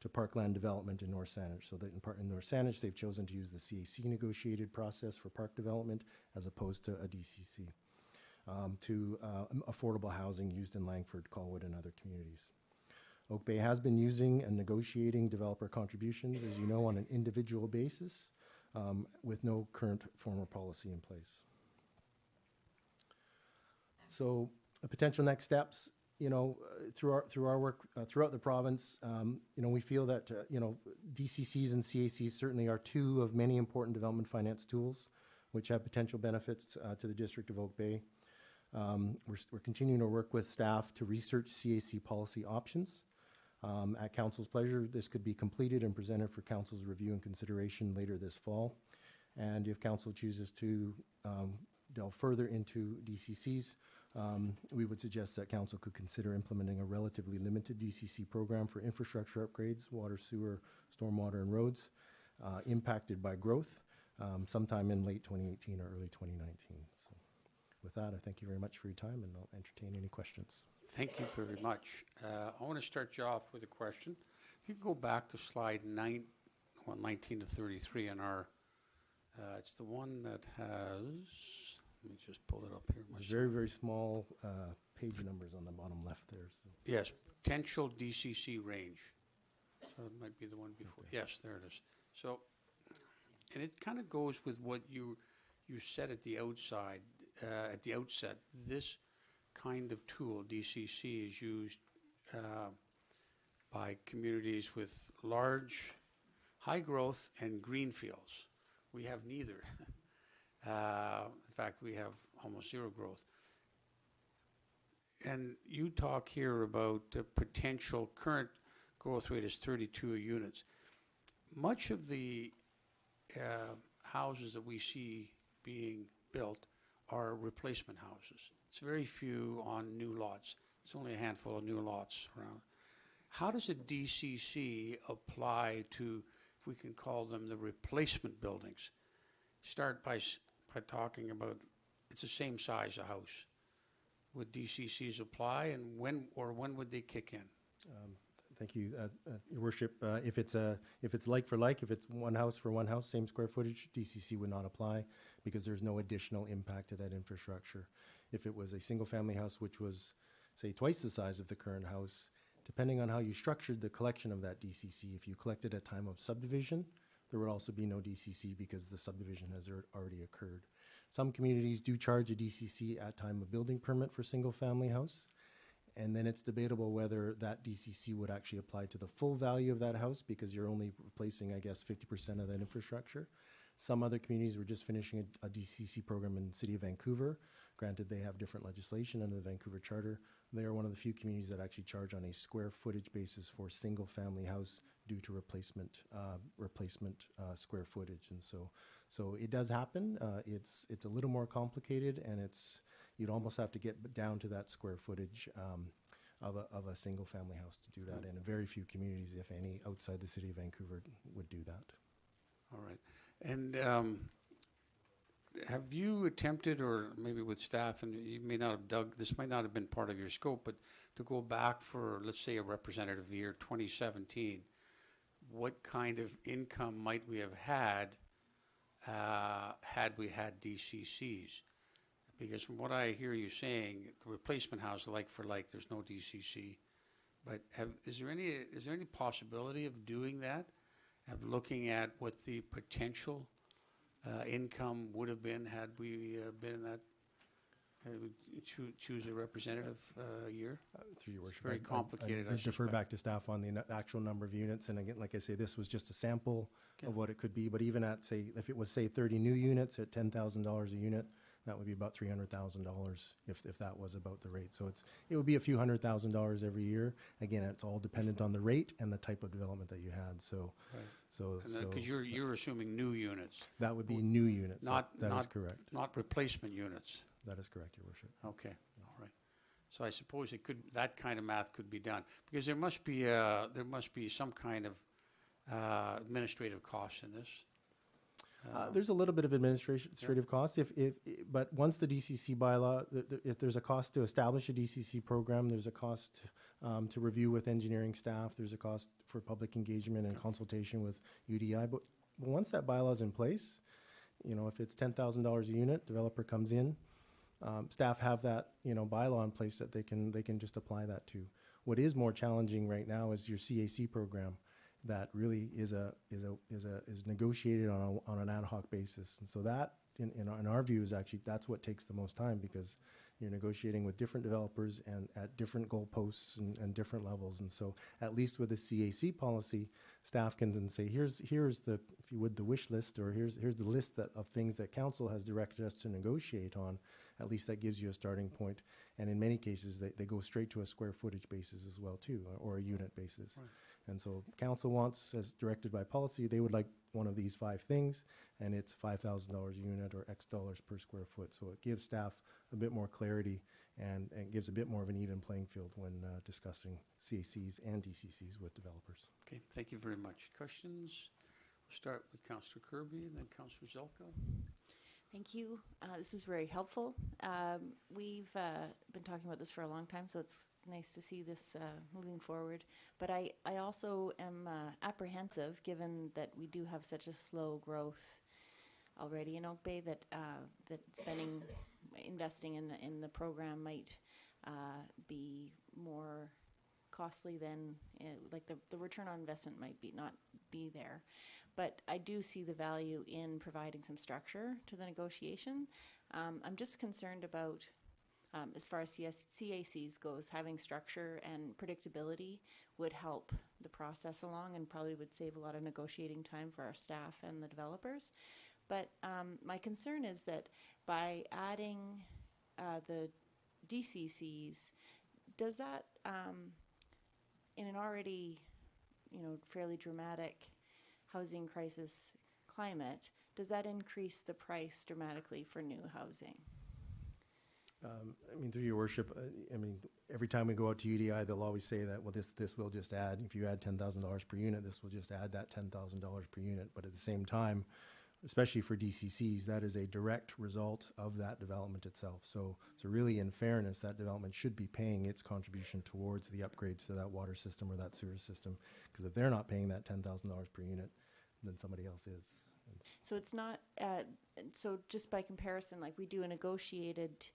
to parkland development in North Saanich. So that in North Saanich, they've chosen to use the CAC negotiated process for park development as opposed to a DCC. To affordable housing used in Langford, Colwood, and other communities. Oak Bay has been using and negotiating developer contributions, as you know, on an individual basis with no current formal policy in place. So potential next steps, through our work throughout the province, we feel that, DCCs and CACs certainly are 2 of many important development finance tools which have potential benefits to the District of Oak Bay. We're continuing to work with staff to research CAC policy options. At Council's pleasure, this could be completed and presented for Council's review and consideration later this fall. And if Council chooses to delve further into DCCs, we would suggest that Council could consider implementing a relatively limited DCC program for infrastructure upgrades, water, sewer, stormwater, and roads impacted by growth sometime in late 2018 or early 2019. So with that, I thank you very much for your time, and I'll entertain any questions. Thank you very much. I want to start you off with a question. If you could go back to slide 19 to 33 in our, it's the one that has, let me just pull it up here myself. Very, very small page numbers on the bottom left there. So. Yes, potential DCC range. So it might be the one before. Okay. Yes, there it is. So, and it kind of goes with what you said at the outset. This kind of tool, DCC, is used by communities with large, high growth and green fields. We have neither. In fact, we have almost zero growth. And you talk here about the potential current growth rate is 32 units. Much of the houses that we see being built are replacement houses. It's very few on new lots. It's only a handful of new lots around. How does a DCC apply to, if we can call them the replacement buildings? Start by talking about, it's the same size a house. Would DCCs apply, and when would they kick in? Thank you, Your Worship. If it's like for like, if it's one house for one house, same square footage, DCC would not apply because there's no additional impact to that infrastructure. If it was a single-family house, which was, say, twice the size of the current house, depending on how you structured the collection of that DCC, if you collected at time of subdivision, there would also be no DCC because the subdivision has already occurred. Some communities do charge a DCC at time of building permit for single-family house. And then it's debatable whether that DCC would actually apply to the full value of that house because you're only replacing, I guess, 50% of that infrastructure. Some other communities were just finishing a DCC program in the city of Vancouver. Granted, they have different legislation under the Vancouver Charter. They are one of the few communities that actually charge on a square footage basis for single-family house due to replacement square footage. And so it does happen. It's a little more complicated, and you'd almost have to get down to that square footage of a single-family house to do that. And very few communities, if any, outside the city of Vancouver would do that. All right. And have you attempted, or maybe with staff, and you may not have dug, this might not have been part of your scope, but to go back for, let's say, a representative year, 2017, what kind of income might we have had we had DCCs? Because from what I hear you saying, the replacement house, like for like, there's no DCC. But is there any possibility of doing that, of looking at what the potential income would have been had we been in that, choose a representative year? Through your worship. Very complicated, I I defer suspect. back to staff on the actual number of units. And again, like I say, this was just a sample of what it could be. But even at, say, if it was, say, 30 new units at $10,000 a unit, that would be about $300,000 if that was about the rate. So it would be a few $100,000 every year. Again, it's all dependent on the rate and the type of development that you had. So, Right. Because you're assuming new units, that would be new units. not That is not correct. not replacement units. That is correct, Your Worship. Okay, all right. So I suppose that kind of math could be done, because there must be some kind of administrative cost in this. There's a little bit of administrative costs, but once the DCC bylaw, if there's a cost to establish a DCC program, there's a cost to review with engineering staff, there's a cost for public engagement and consultation with UDI. But once that bylaw is in place, if it's $10,000 a unit, developer comes in, staff have that bylaw in place that they can just apply that to. What is more challenging right now is your CAC program. That really is negotiated on an ad hoc basis, and so that, in our view, is actually that's what takes the most time, because you're negotiating with different developers and at different goalposts and different levels. And so, at least with the CAC policy, staff can then say, here's the, if you would, the wish list, or here's the list of things that council has directed us to negotiate on. At least that gives you a starting point. And in many cases, they go straight to a square footage basis as well too, or a unit basis. Right. And so council wants, as directed by policy, they would like one of these 5 things, and it's $5,000 a unit or X dollars per square foot. So it gives staff a bit more clarity and gives a bit more of an even playing field when discussing CACs and DCCs with developers. Okay, thank you very much. Questions? We'll start with Councillor Kirby and then Councillor Zelka. Thank you. This is very helpful. We've been talking about this for a long time, so it's nice to see this moving forward. But I also am apprehensive, given that we do have such a slow growth already in Oak Bay, that investing in the program might be more costly than, like the return on investment might not be there. But I do see the value in providing some structure to the negotiation. I'm just concerned about, as far as CACs goes, having structure and predictability would help the process along and probably would save a lot of negotiating time for our staff and the developers. But my concern is that by adding the DCCs, Does that, in an already, fairly dramatic housing crisis climate, does that increase the price dramatically for new housing? Through your worship, every time we go out to UDI, they'll always say that, well, this will just add, if you add $10,000 per unit, this will just add that $10,000 per unit. But at the same time, especially for DCCs, that is a direct result of that development itself. So really, in fairness, that development should be paying its contribution towards the upgrades to that water system or that sewer system. Because if they're not paying that $10,000 per unit, then somebody else is. So it's not, so just by comparison, like we do a negotiated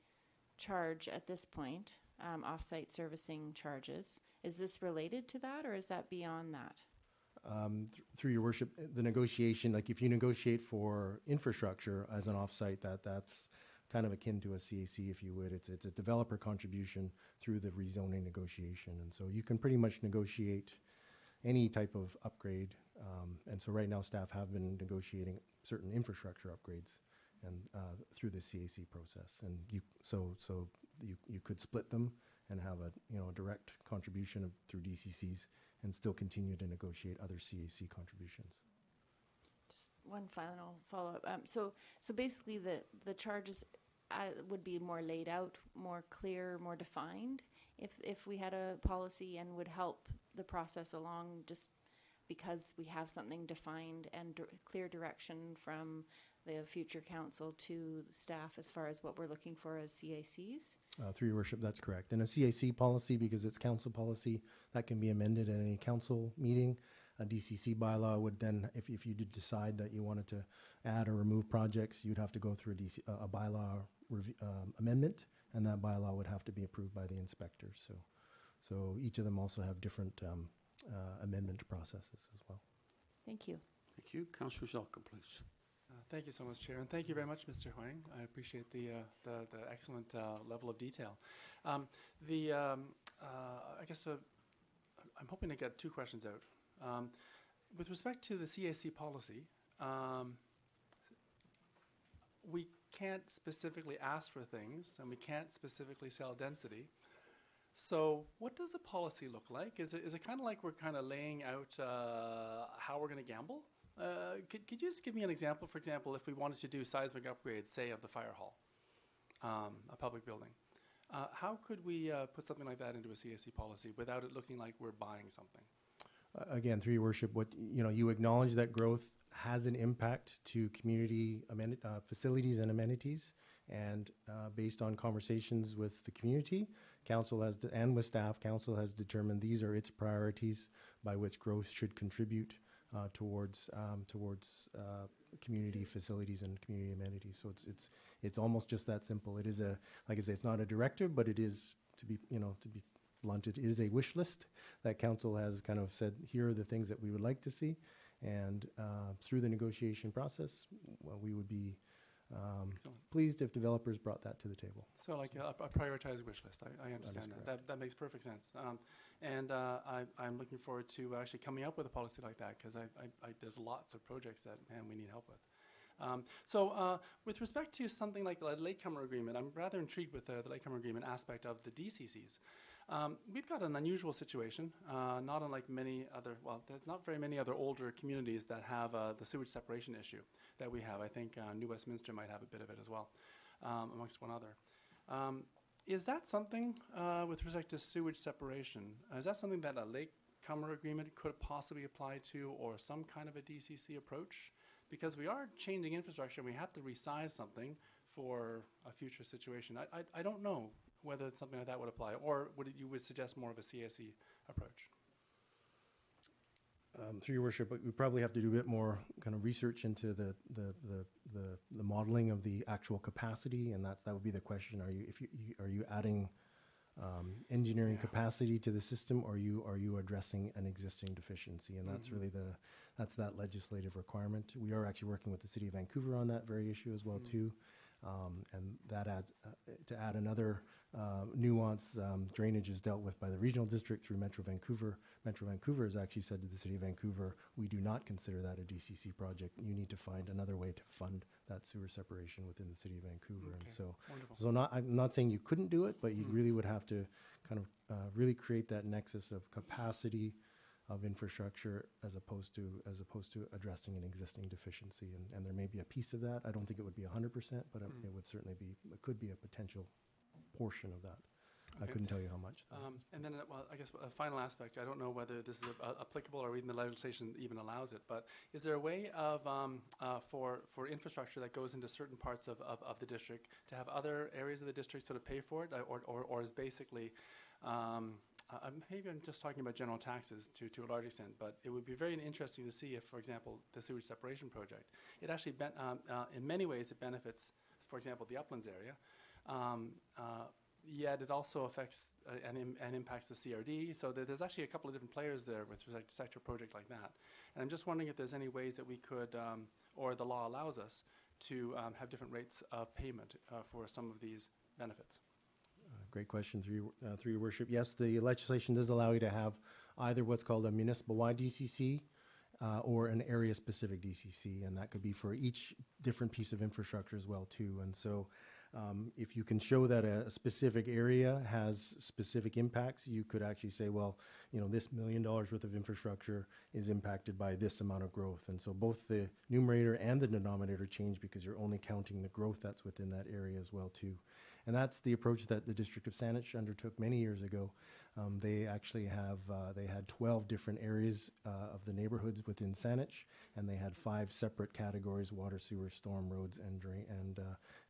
charge at this point, off-site servicing charges. Is this related to that, or is that beyond that? Through your worship, the negotiation, like if you negotiate for infrastructure as an off-site, that's kind of akin to a CAC, if you would. It's a developer contribution through the rezoning negotiation. And so you can pretty much negotiate any type of upgrade. And so right now, staff have been negotiating certain infrastructure upgrades and through the CAC process. And you could split them and have a direct contribution through DCCs and still continue to negotiate other CAC contributions. Just one final follow-up. So basically the charges would be more laid out, more clear, more defined if we had a policy, and would help the process along just because we have something defined and clear direction from the future council to staff as far as what we're looking for as CACs? Through your worship, that's correct. And a CAC policy, because it's council policy, that can be amended at any council meeting. A DCC bylaw would then, if you did decide that you wanted to add or remove projects, you'd have to go through a bylaw amendment, and that bylaw would have to be approved by the inspector. So each of them also have different amendment processes as well. Thank you. Thank you. Councillor Zelka, please. Thank you so much, Chair, and thank you very much, Mr. Huang. I appreciate the excellent level of detail. I guess I'm hoping to get two questions out. With respect to the CAC policy, we can't specifically ask for things, and we can't specifically sell density. So what does the policy look like? Is it kind of like we're kind of laying out how we're going to gamble? Could you just give me an example? For example, if we wanted to do seismic upgrades, say, of the fire hall, a public building, how could we put something like that into a CAC policy without it looking like we're buying something? Again, through your worship, you acknowledge that growth has an impact to community facilities and amenities, and based on conversations with the community, council has and with staff, council has determined these are its priorities by which growth should contribute towards community facilities and community amenities. So it's almost just that simple. It is like I say, it's not a directive, but it is, to be blunt, it is a wish list that council has kind of said, here are the things that we would like to see, and through the negotiation process, we would be pleased if developers brought that to the table. So like a prioritized wish list. I understand that. That makes perfect sense. I'm looking forward to actually coming up with a policy like that, because there's lots of projects that, man, we need help with. With respect to something like the latecomer agreement, I'm rather intrigued with the latecomer agreement aspect of the DCCs. We've got an unusual situation, not unlike many other, well, there's not very many other older communities that have the sewage separation issue that we have. I think New Westminster might have a bit of it as well, amongst one other. Is that something, with respect to sewage separation, is that something that a latecomer agreement could possibly apply to, or some kind of a DCC approach? Because we are changing infrastructure, and we have to resize something for a future situation. I don't know whether something like that would apply, or you would suggest more of a CSE approach? Through your worship, we probably have to do a bit more kind of research into the modeling of the actual capacity, and that would be the question. Are you adding engineering capacity to the system, or are you addressing an existing deficiency? And that's really that legislative requirement. We are actually working with the City of Vancouver on that very issue as well too. And that adds, to add another nuance, drainage is dealt with by the regional district through Metro Vancouver. Metro Vancouver has actually said to the City of Vancouver, we do not consider that a DCC project. You need to find another way to fund that sewer separation within the City of Vancouver. And Okay, so, wonderful. I'm not saying you couldn't do it, but you really would have to kind of really create that nexus of capacity of infrastructure as opposed to addressing an existing deficiency. And there may be a piece of that. I don't think it would be 100%, but it would certainly be, it could be a potential portion of that. I Okay. couldn't tell you how much. though. And then, well, I guess a final aspect, I don't know whether this is applicable or even the legislation even allows it, but is there a way of, for infrastructure that goes into certain parts of the district to have other areas of the district sort of pay for it, or is basically, maybe I'm just talking about general taxes to a large extent, but it would be very interesting to see if, for example, the sewage separation project, it actually, in many ways, it benefits, for example, the uplands area, yet it also affects and impacts the CRD. So there's actually a couple of different players there with respect to sector project like that. And I'm just wondering if there's any ways that we could, or the law allows us to have different rates of payment for some of these benefits. Great question, through your worship. Yes, the legislation does allow you to have either what's called a municipal-wide DCC or an area-specific DCC, and that could be for each different piece of infrastructure as well too. And so if you can show that a specific area has specific impacts, you could actually say, well, this $1 million worth of infrastructure is impacted by this amount of growth. And so both the numerator and the denominator change because you're only counting the growth that's within that area as well too. And that's the approach that the District of Saanich undertook many years ago. They actually they had 12 different areas of the neighborhoods within Saanich, and they had 5 separate categories: water, sewer, storm, roads, and drain,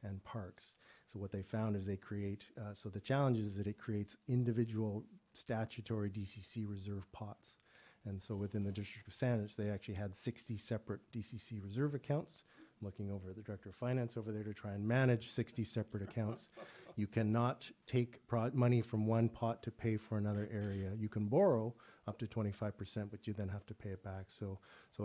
and parks. So what they found is they create, so the challenge is that it creates individual statutory DCC reserve pots. And so within the District of Saanich, they actually had 60 separate DCC reserve accounts. I'm looking over at the Director of Finance over there to try and manage 60 separate accounts. You cannot take money from one pot to pay for another area. You can borrow up to 25%, but you then have to pay it back. So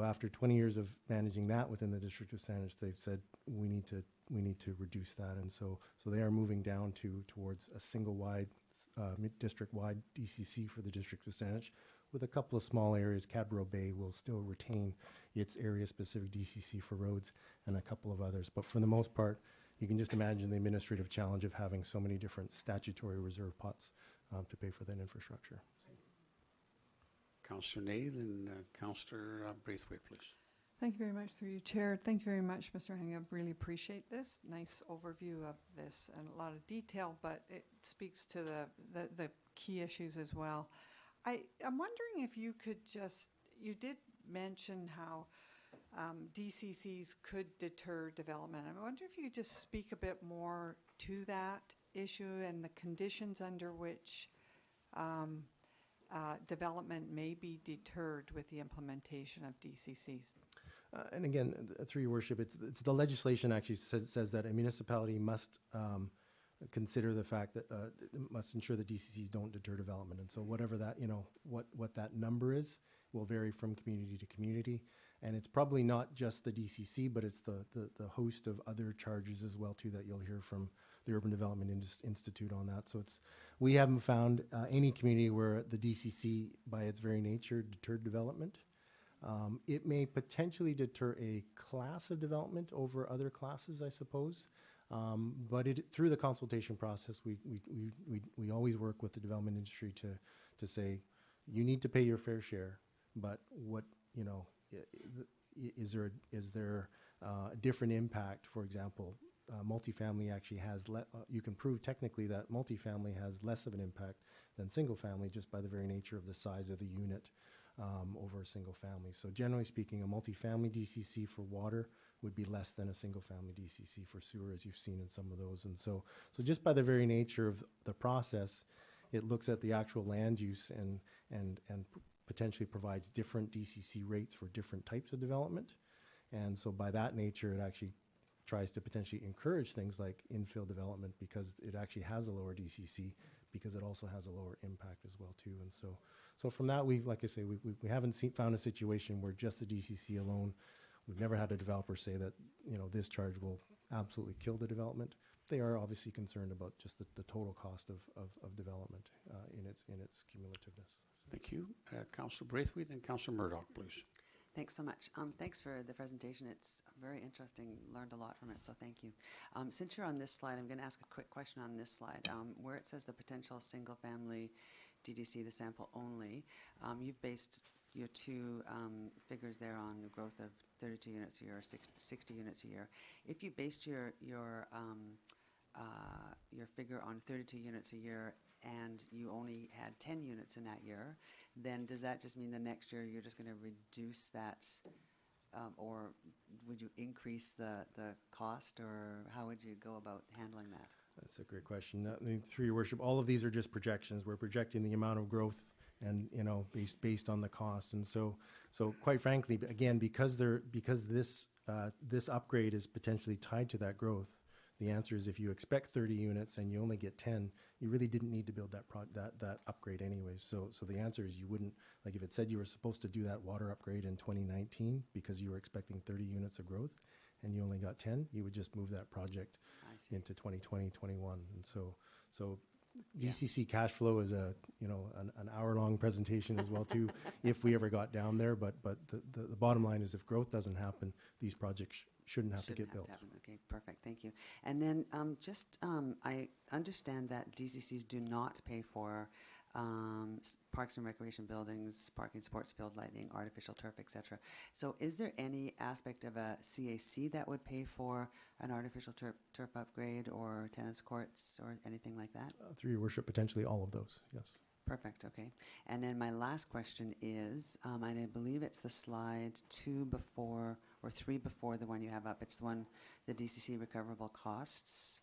after 20 years of managing that within the District of Saanich, they've said we need to reduce that, and so they are moving down towards a single wide district-wide DCC for the District of Saanich, with a couple of small areas. Cadborough Bay will still retain its area-specific DCC for roads and a couple of others. But for the most part, you can just imagine the administrative challenge of having so many different statutory reserve pots to pay for that infrastructure. Councillor Ney, then Councillor Braithwaite, please. Thank you very much, through you, Chair. Thank you very much, Mr. Hang. I really appreciate this. Nice overview of this and a lot of detail, but it speaks to the key issues as well. I'm wondering if you could you did mention how DCCs could deter development. I wonder if you could just speak a bit more to that issue and the conditions under which development may be deterred with the implementation of DCCs. And again, through your worship, it's the legislation actually says that a municipality must consider the fact that must ensure that DCCs don't deter development. And so whatever that, what that number is will vary from community to community. And it's probably not just the DCC, but it's the host of other charges as well too that you'll hear from the Urban Development Institute on that. So we haven't found any community where the DCC by its very nature deterred development. It may potentially deter a class of development over other classes, I suppose. But through the consultation process, we always work with the development industry to say, you need to pay your fair share, but is there a different impact? For example, multifamily actually has, you can prove technically that multifamily has less of an impact than single family just by the very nature of the size of the unit over a single family. So generally speaking, a multifamily DCC for water would be less than a single family DCC for sewer, as you've seen in some of those. And so just by the very nature of the process, it looks at the actual land use and potentially provides different DCC rates for different types of development. And so by that nature, it actually tries to potentially encourage things like infill development because it actually has a lower DCC because it also has a lower impact as well too. And so from that, like I say, we haven't found a situation where just the DCC alone. We've never had a developer say that this charge will absolutely kill the development. They are obviously concerned about just the total cost of development in its cumulativeness. Thank you. Councillor Braithwaite and Councillor Murdoch, please. Thanks so much. Thanks for the presentation. It's very interesting. Learned a lot from it, so thank you. Since you're on this slide, I'm going to ask a quick question on this slide. Where it says the potential single-family DDC, the sample only, you've based your two figures there on the growth of 32 units a year or 60 units a year. If you based your figure on 32 units a year and you only had 10 units in that year, then does that just mean the next year you're just going to reduce that, or would you increase the cost, or how would you go about handling that? That's a great question. I mean, through your worship, all of these are just projections. We're projecting the amount of growth and, you know, based on the cost. And so quite frankly, again, because this upgrade is potentially tied to that growth, the answer is if you expect 30 units and you only get 10, you really didn't need to build that upgrade anyways. So the answer is you wouldn't, like if it said you were supposed to do that water upgrade in 2019 because you were expecting 30 units of growth and you only got 10, you would just move that project into 2020, 21. And so DCC cash flow is an hour-long presentation as well too, if we ever got down there. But the bottom line is if growth doesn't happen, these projects shouldn't have to get built. Okay, perfect, thank you. And then I understand that DCCs do not pay for parks and recreation buildings, parking, sports field lighting, artificial turf, etc. So is there any aspect of a CAC that would pay for an artificial turf upgrade or tennis courts or anything like that? Through your worship, potentially all of those, yes. Perfect, okay. And then my last question is, and I believe it's the slide 2 before or 3 before the one you have up. It's the one, the DCC recoverable costs.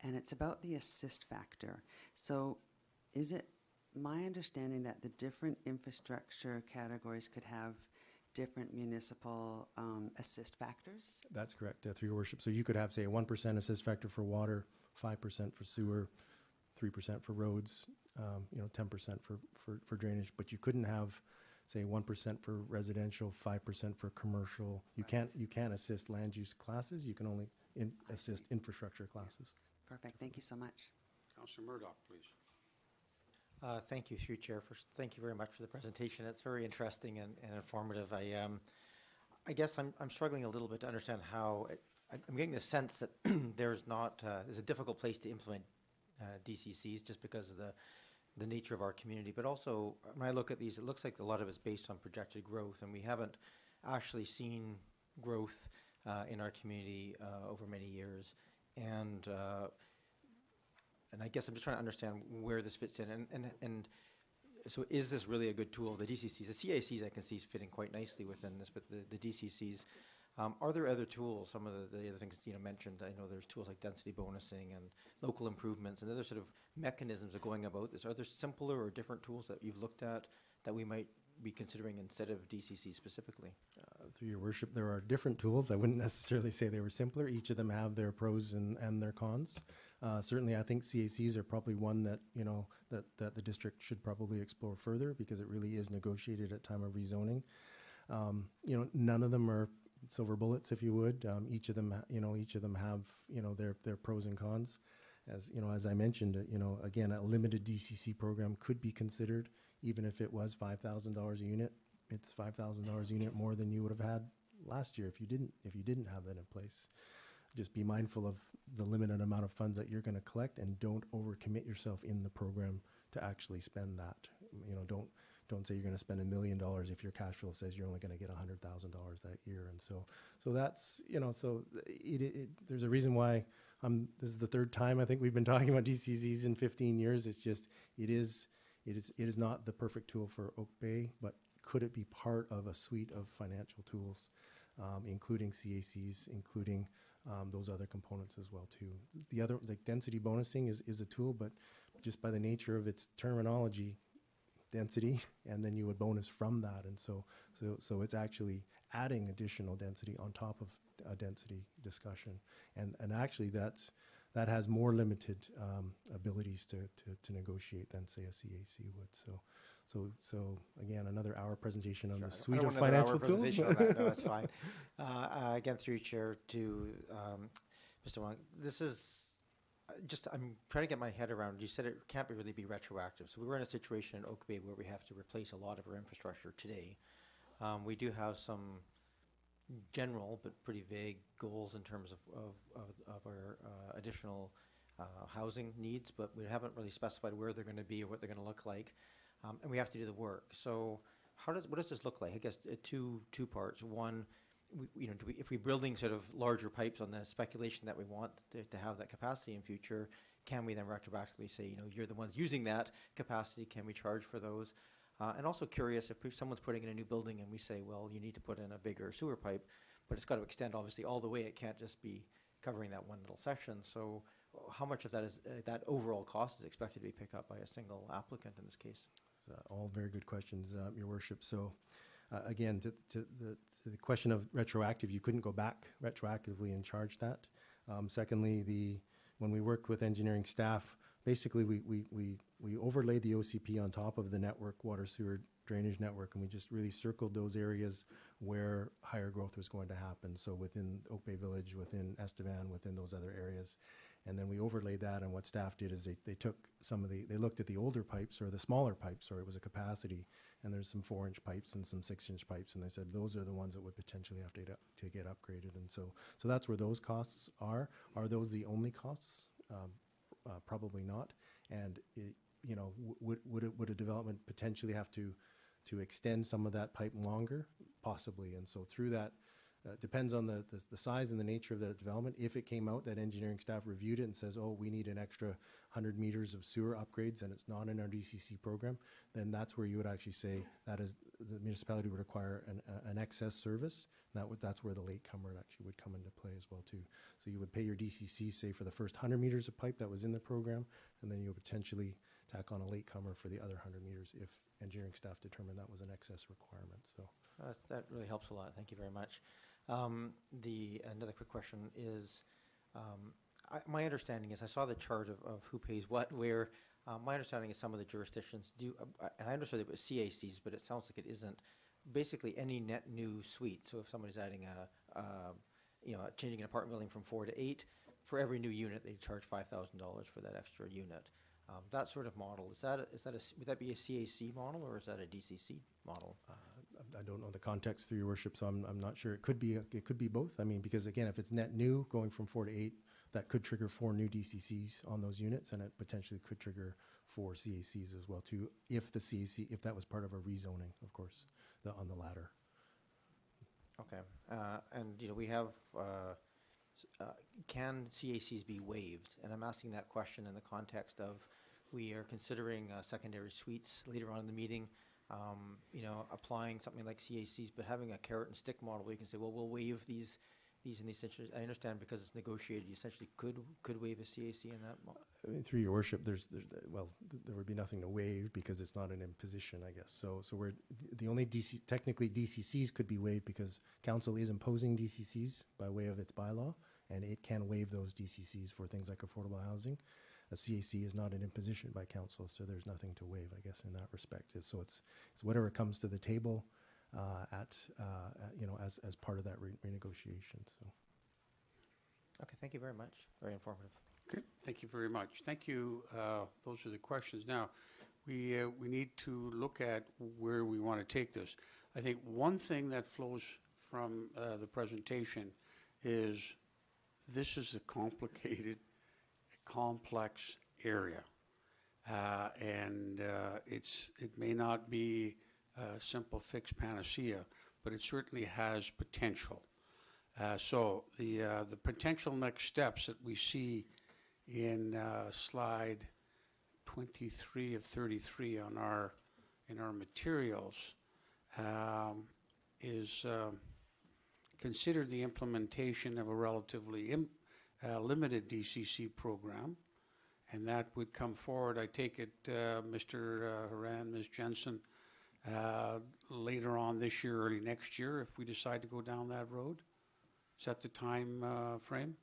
And it's about the assist factor. So is it my understanding that the different infrastructure categories could have different municipal assist factors? That's correct, through your worship. So you could have, say, a 1% assist factor for water, 5% for sewer, 3% for roads, 10% for drainage, but you couldn't have, say, 1% for residential, 5% for commercial. You can't assist land use classes. You can only assist infrastructure classes. Perfect. Thank you so much. Councillor Murdoch, please. Thank you, through Chair. First, thank you very much for the presentation. It's very interesting and informative. I guess I'm struggling a little bit to understand how. I'm getting the sense that there's a difficult place to implement DCCs just because of the nature of our community. But also, when I look at these, it looks like a lot of it's based on projected growth, and we haven't actually seen growth in our community over many years. And I guess I'm just trying to understand where this fits in. And so is this really a good tool? The DCCs, the CACs I can see fitting quite nicely within this, but the DCCs, are there other tools? Some of the other things mentioned, I know there's tools like density bonusing and local improvements and other sort of mechanisms of going about this. Are there simpler or different tools that you've looked at that we might be considering instead of DCC specifically? Through your worship, there are different tools. I wouldn't necessarily say they were simpler. Each of them have their pros and their cons. Certainly, I think CACs are probably one that that the district should probably explore further because it really is negotiated at time of rezoning. None of them are silver bullets, if you would. Each of them have their pros and cons. As I mentioned, again, a limited DCC program could be considered, even if it was $5,000 a unit. It's $5,000 a unit more than you would have had last year if you didn't have that in place. Just be mindful of the limited amount of funds that you're going to collect, and don't overcommit yourself in the program to actually spend that. Don't say you're going to spend $1 million if your cash flow says you're only going to get $100,000 that year. And so that's there's a reason why this is the third time I think we've been talking about DCCs in 15 years. It's just it is not the perfect tool for Oak Bay, but could it be part of a suite of financial tools, including CACs, including those other components as well too. The other, like density bonusing, is a tool, but just by the nature of its terminology, density, and then you would bonus from that, and so it's actually adding additional density on top of a density discussion, and actually that has more limited abilities to negotiate than say a CAC would. So again, another hour presentation on the suite of financial tools. No, that's fine. Again, through Chair, to Mr. Wong, this is I'm trying to get my head around, you said it can't really be retroactive. So we were in a situation in Oak Bay where we have to replace a lot of our infrastructure today. We do have some general but pretty vague goals in terms of our additional housing needs, but we haven't really specified where they're going to be or what they're going to look like, and we have to do the work. So what does this look like? I guess two parts. One, if we're building sort of larger pipes on the speculation that we want to have that capacity in future, can we then retroactively say, you're the ones using that capacity, can we charge for those? And also curious, if someone's putting in a new building and we say, well, you need to put in a bigger sewer pipe, but it's got to extend obviously all the way, it can't just be covering that one little section. So how much of that is that overall cost is expected to be picked up by a single applicant in this case? All very good questions, Your Worship. So again, to the question of retroactive, you couldn't go back retroactively and charge that. Secondly, when we worked with engineering staff, basically we overlaid the OCP on top of the network, water sewer drainage network, and we just really circled those areas where higher growth was going to happen. So within Oak Bay Village, within Estevan, within those other areas. And then we overlaid that, and what staff did is they took they looked at the older pipes, or the smaller pipes, or it was a capacity, and there's some 4-inch pipes and some 6-inch pipes, and they said those are the ones that would potentially have to get upgraded. And so that's where those costs are. Are those the only costs? Probably not. And would a development potentially have to extend some of that pipe longer? Possibly. And so through that, depends on the size and the nature of the development. If it came out that engineering staff reviewed it and says, oh, we need an extra 100 meters of sewer upgrades and it's not in our DCC program, then that's where you would actually say that is the municipality would require an excess service. That's where the latecomer actually would come into play as well too. So you would pay your DCC, say, for the first 100 meters of pipe that was in the program, and then you would potentially tack on a latecomer for the other 100 meters if engineering staff determined that was an excess requirement. So that really helps a lot. Thank you very much. Another quick question is, my understanding is, I saw the chart of who pays what, where. My understanding is some of the jurisdictions do, and I understood it was CACs, but it sounds like it isn't. Basically, any net new suite. So if somebody's adding changing an apartment building from 4 to 8, for every new unit, they charge $5,000 for that extra unit. That sort of model, would that be a CAC model, or is that a DCC model? I don't know the context, through Your Worship, so I'm not sure. It could be both. I mean, because again, if it's net new going from 4 to 8, that could trigger 4 new DCCs on those units, and it potentially could trigger 4 CACs as well too, if that was part of a rezoning, of course, on the latter. Okay, and we have. Can CACs be waived? And I'm asking that question in the context of we are considering secondary suites later on in the meeting. Applying something like CACs, but having a carrot and stick model where you can say, well, we'll waive these in these situations. I understand because it's negotiated, you essentially could waive a CAC in that model. I mean, through Your Worship, there would be nothing to waive because it's not an imposition, I guess. So we're the only technically DCCs could be waived because council is imposing DCCs by way of its bylaw, and it can waive those DCCs for things like affordable housing. A CAC is not an imposition by council, so there's nothing to waive, I guess, in that respect. So it's whatever comes to the table as part of that renegotiation. So. Okay, thank you very much. Very informative. Okay, thank you very much. Thank you. Those are the questions. Now, we need to look at where we want to take this. I think one thing that flows from the presentation is this is a complicated, complex area, and it may not be a simple fixed panacea, but it certainly has potential. So the potential next steps that we see in slide 23 of 33 in our materials is consider the implementation of a relatively limited DCC program, and that would come forward, I take it, Mr. Horan, Ms. Jensen, later on this year, early next year, if we decide to go down that road? Is that the time frame?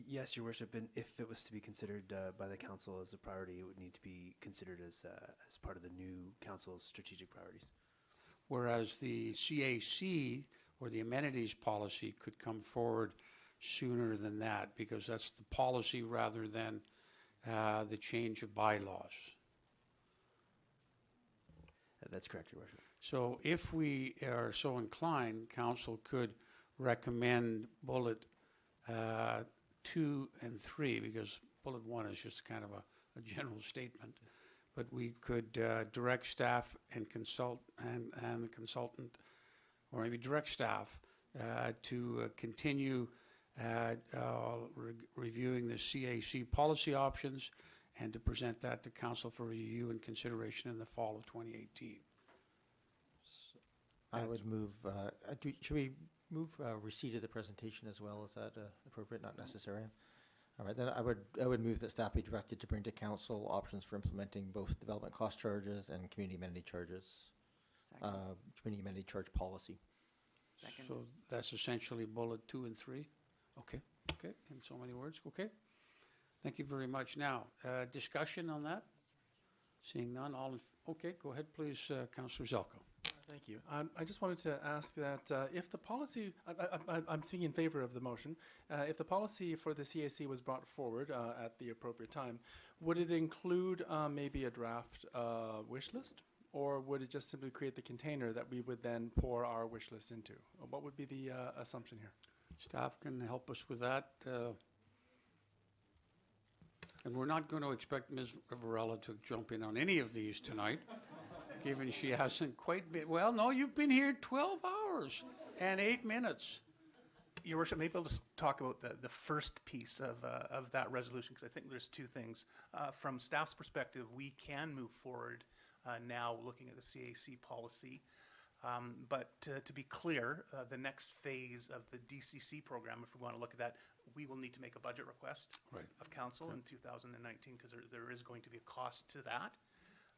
Yes, Your Worship, and if it was to be considered by the council as a priority, it would need to be considered as part of the new council's strategic priorities. Whereas the CAC, or the amenities policy, could come forward sooner than that, because that's the policy rather than the change of bylaws. That's correct, Your Worship. So if we are so inclined, council could recommend bullet 2 and 3, because bullet 1 is just kind of a general statement. But we could direct staff and and the consultant, or maybe direct staff to continue reviewing the CAC policy options and to present that to council for review and consideration in the fall of 2018. I would move, should we move receipt of the presentation as well? Is that appropriate, not necessary? All right, then I would move that staff be directed to bring to council options for implementing both development cost charges and community amenity charges, community amenity charge policy. Second. So that's essentially bullet 2 and 3? Okay, okay, in so many words, okay. Thank you very much. Now, discussion on that? Seeing none, okay, go ahead, please, Councillor Zelko. Thank you. I just wanted to ask that if the policy, I'm speaking in favor of the motion, if the policy for the CAC was brought forward at the appropriate time, would it include maybe a draft wish list? Or would it just simply create the container that we would then pour our wish list into? What would be the assumption here? Staff can help us with that. And we're not going to expect Ms. Varela to jump in on any of these tonight, given she hasn't quite been, well, no, you've been here 12 hours and 8 minutes. Your Worship, maybe I'll just talk about the first piece of that resolution, because I think there's two things. From staff's perspective, we can move forward now looking at the CAC policy. But to be clear, the next phase of the DCC program, if we want to look at that, we will need to make a budget request of council in 2019, because there is going to be a cost to that.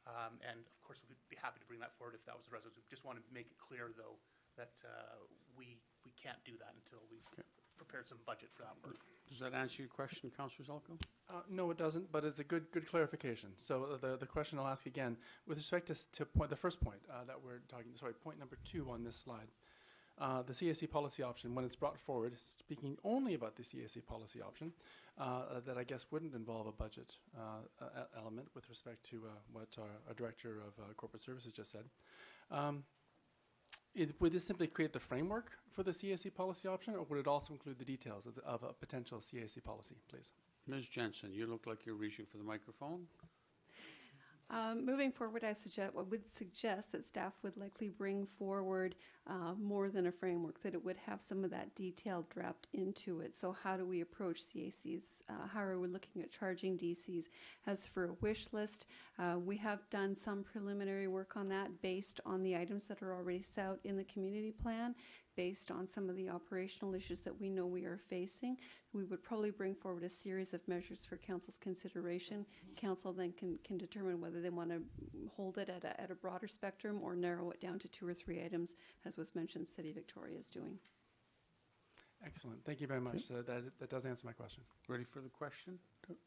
And of course, we'd be happy to bring that forward if that was the resolution. Just want to make it clear, though, that we can't do that until we've prepared some budget for that work. Does that answer your question, Councillor Zelko? No, it doesn't, but it's a good clarification. So the question I'll ask again, with respect to the first point that we're talking, sorry, point number 2 on this slide, the CAC policy option, when it's brought forward, speaking only about the CAC policy option, that I guess wouldn't involve a budget element with respect to what our Director of Corporate Services just said. Would this simply create the framework for the CAC policy option, or would it also include the details of a potential CAC policy, please? Ms. Jensen, you look like you're reaching for the microphone. Moving forward, I would suggest that staff would likely bring forward more than a framework, that it would have some of that detail dropped into it. So how do we approach CACs? How are we looking at charging DCs? As for a wish list, we have done some preliminary work on that based on the items that are already set out in the community plan, based on some of the operational issues that we know we are facing. We would probably bring forward a series of measures for council's consideration. Council then can determine whether they want to hold it at a broader spectrum or narrow it down to 2 or 3 items, as was mentioned City of Victoria is doing. Excellent. Thank you very much. That does answer my question. Ready for the question?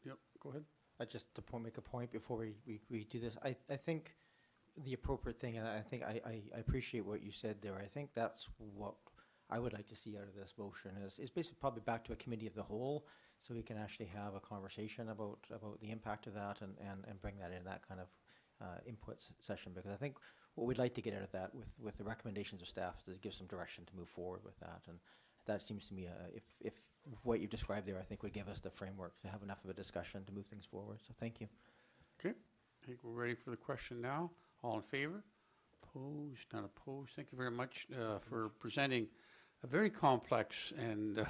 Yep, go ahead. Just to make a point before we do this, I think the appropriate thing, and I think I appreciate what you said there. I think that's what I would like to see out of this motion is basically probably back to a committee of the whole, so we can actually have a conversation about the impact of that and bring that in, that kind of input session, because I think what we'd like to get out of that with the recommendations of staff is to give some direction to move forward with that. And that seems to me, if what you've described there, I think would give us the framework to have enough of a discussion to move things forward. So thank you. Okay, I think we're ready for the question now. All in favor? Opposed? Not opposed. Thank you very much for presenting a very complex and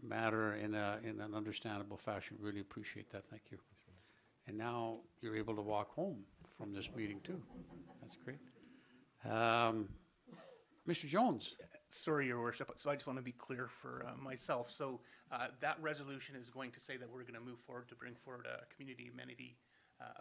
matter in an understandable fashion. Really appreciate that. Thank you. And now you're able to walk home from this meeting too. That's great. Mr. Jones. Sorry, Your Worship. So I just want to be clear for myself. So that resolution is going to say that we're going to move forward to bring forward a community amenity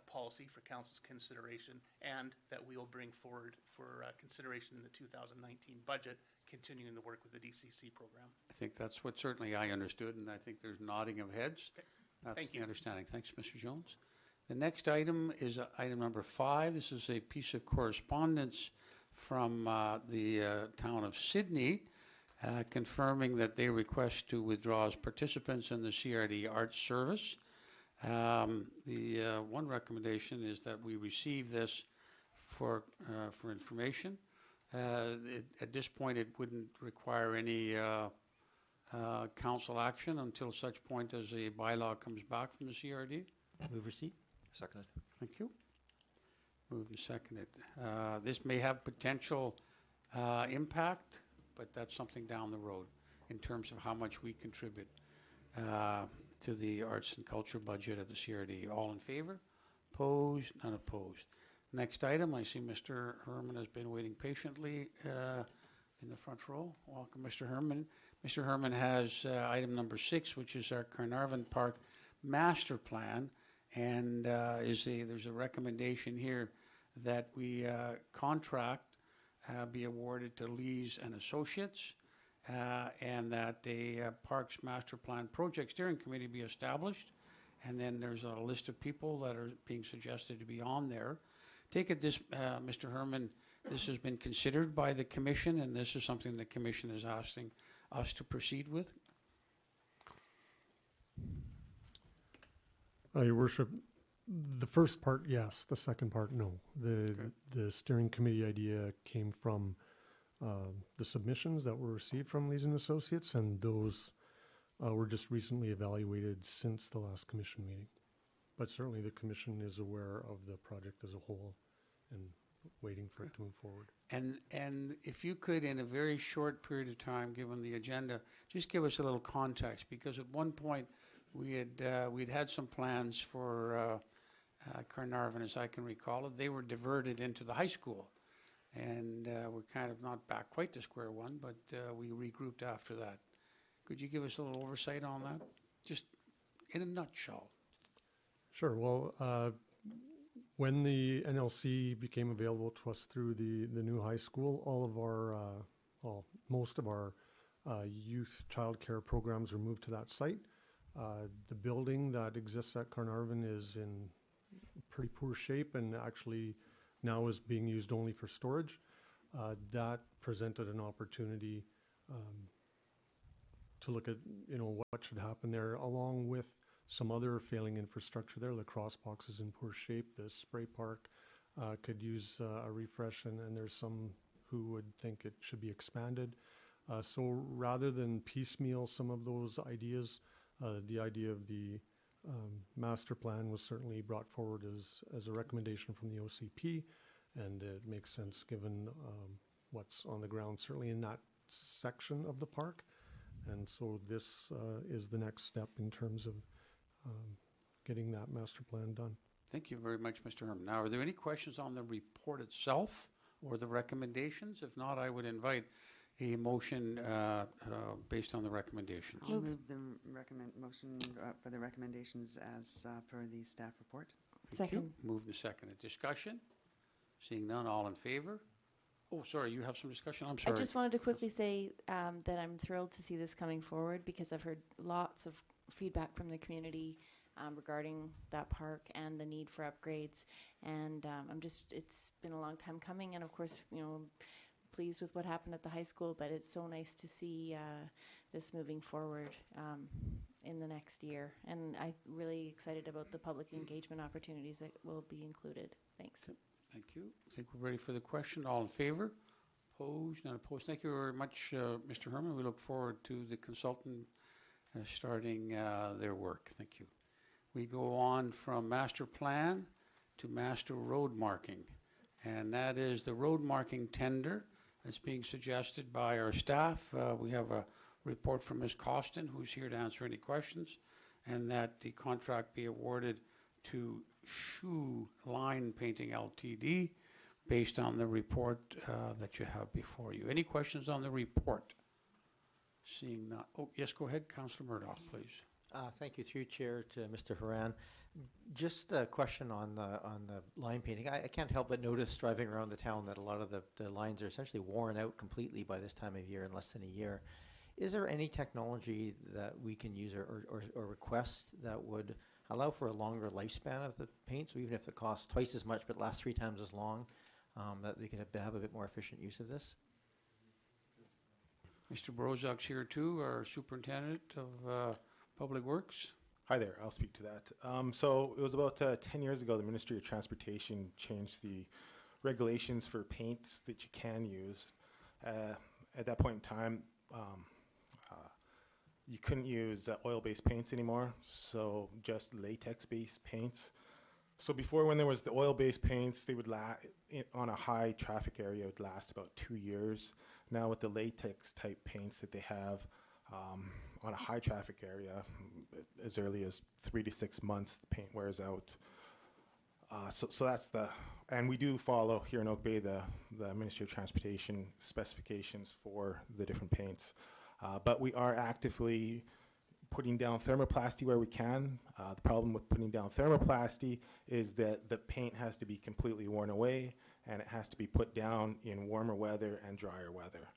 policy for council's consideration, and that we'll bring forward for consideration in the 2019 budget, continuing the work with the DCC program. I think that's what certainly I understood, and I think there's nodding of heads. Okay. That's Thank the you. understanding. Thanks, Mr. Jones. The next item is item number 5. This is a piece of correspondence from the town of Sidney, confirming that they request to withdraw as participants in the CRD Arts Service. The one recommendation is that we receive this for information. At this point, it wouldn't require any council action until such point as a bylaw comes back from the CRD. Move receipt. Seconded. Thank you. Moved and seconded. This may have potential impact, but that's something down the road in terms of how much we contribute to the arts and culture budget of the CRD. All in favor? Opposed? None opposed. Next item, I see Mr. Herman has been waiting patiently in the front row. Welcome, Mr. Herman. Mr. Herman has item number 6, which is our Carnarvon Park Master Plan, and there's a recommendation here that we contract be awarded to Lees and Associates, and that a Parks Master Plan Project Steering Committee be established. And then there's a list of people that are being suggested to be on there. Take it this, Mr. Herman, this has been considered by the Commission, and this is something the Commission is asking us to proceed with. Your Worship, the first part, yes. The second part, no. The steering committee idea came from the submissions that were received from Lees and Associates, and those were just recently evaluated since the last commission meeting. But certainly the commission is aware of the project as a whole and waiting for it to move forward. And if you could, in a very short period of time, given the agenda, just give us a little context, because at one point we'd had some plans for Carnarvon, as I can recall it. They were diverted into the high school, and we're kind of not back quite to square one, but we regrouped after that. Could you give us a little oversight on that, just in a nutshell? Sure. Well, when the NLC became available to us through the new high school, all of our, most of our youth childcare programs were moved to that site. The building that exists at Carnarvon is in pretty poor shape and actually now is being used only for storage. That presented an opportunity to look at, what should happen there, along with some other failing infrastructure there. The cross box is in poor shape. The spray park could use a refresh, and there's some who would think it should be expanded. So rather than piecemeal some of those ideas, the idea of the master plan was certainly brought forward as a recommendation from the OCP, and it makes sense given what's on the ground, certainly in that section of the park. And so this is the next step in terms of getting that master plan done. Thank you very much, Mr. Herman. Now, are there any questions on the report itself or the recommendations? If not, I would invite a motion based on the recommendations. I'll move the motion for the recommendations as per the staff report. Thank Second. you. Moved and seconded. Discussion? Seeing none, all in favor? Oh, sorry, you have some discussion? I'm sorry. I just wanted to quickly say that I'm thrilled to see this coming forward, because I've heard lots of feedback from the community regarding that park and the need for upgrades. And it's been a long time coming, and of course, pleased with what happened at the high school, but it's so nice to see this moving forward in the next year. And I'm really excited about the public engagement opportunities that will be included. Thanks. Okay. Thank you. I think we're ready for the question. All in favor? Opposed? Not opposed. Thank you very much, Mr. Herman. We look forward to the consultant starting their work. Thank you. We go on from master plan to master road marking, and that is the road marking tender that's being suggested by our staff. We have a report from Ms. Costin, who's here to answer any questions, and that the contract be awarded to Shoe Line Painting Ltd. based on the report that you have before you. Any questions on the report? Seeing none. Oh, yes, go ahead, Councillor Murdoch, please. Thank you, through Chair, to Mr. Haran. Just a question on the line painting. I can't help but notice driving around the town that a lot of the lines are essentially worn out completely by this time of year, in less than a year. Is there any technology that we can use or request that would allow for a longer lifespan of the paint? So even if it costs twice as much but lasts 3 times as long, that we can have a bit more efficient use of this? Mr. Brozak's here too, our Superintendent of Public Works. Hi there, I'll speak to that. So it was about 10 years ago, the Ministry of Transportation changed the regulations for paints that you can use. At that point in time, you couldn't use oil-based paints anymore, so just latex-based paints. So before, when there was the oil-based paints, they would on a high traffic area, it would last about 2 years. Now with the latex-type paints that they have, on a high traffic area, as early as 3 to 6 months, the paint wears out. So that's and we do follow here in Oak Bay the Ministry of Transportation specifications for the different paints. But we are actively putting down thermoplasty where we can. The problem with putting down thermoplasty is that the paint has to be completely worn away, and it has to be put down in warmer weather and drier weather.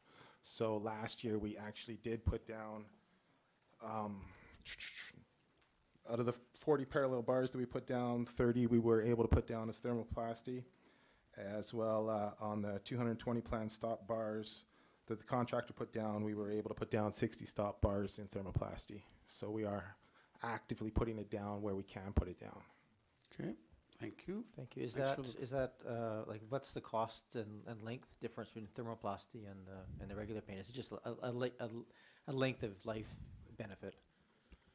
So last year we actually did put down, out of the 40 parallel bars that we put down, 30 we were able to put down as thermoplasty, as well on the 220 plan stop bars that the contractor put down, we were able to put down 60 stop bars in thermoplasty. So we are actively putting it down where we can put it down. Okay, thank you. Thank you. Is Thanks that like what's the cost and length difference between thermoplasty and the regular paint? Is it just a length of life benefit?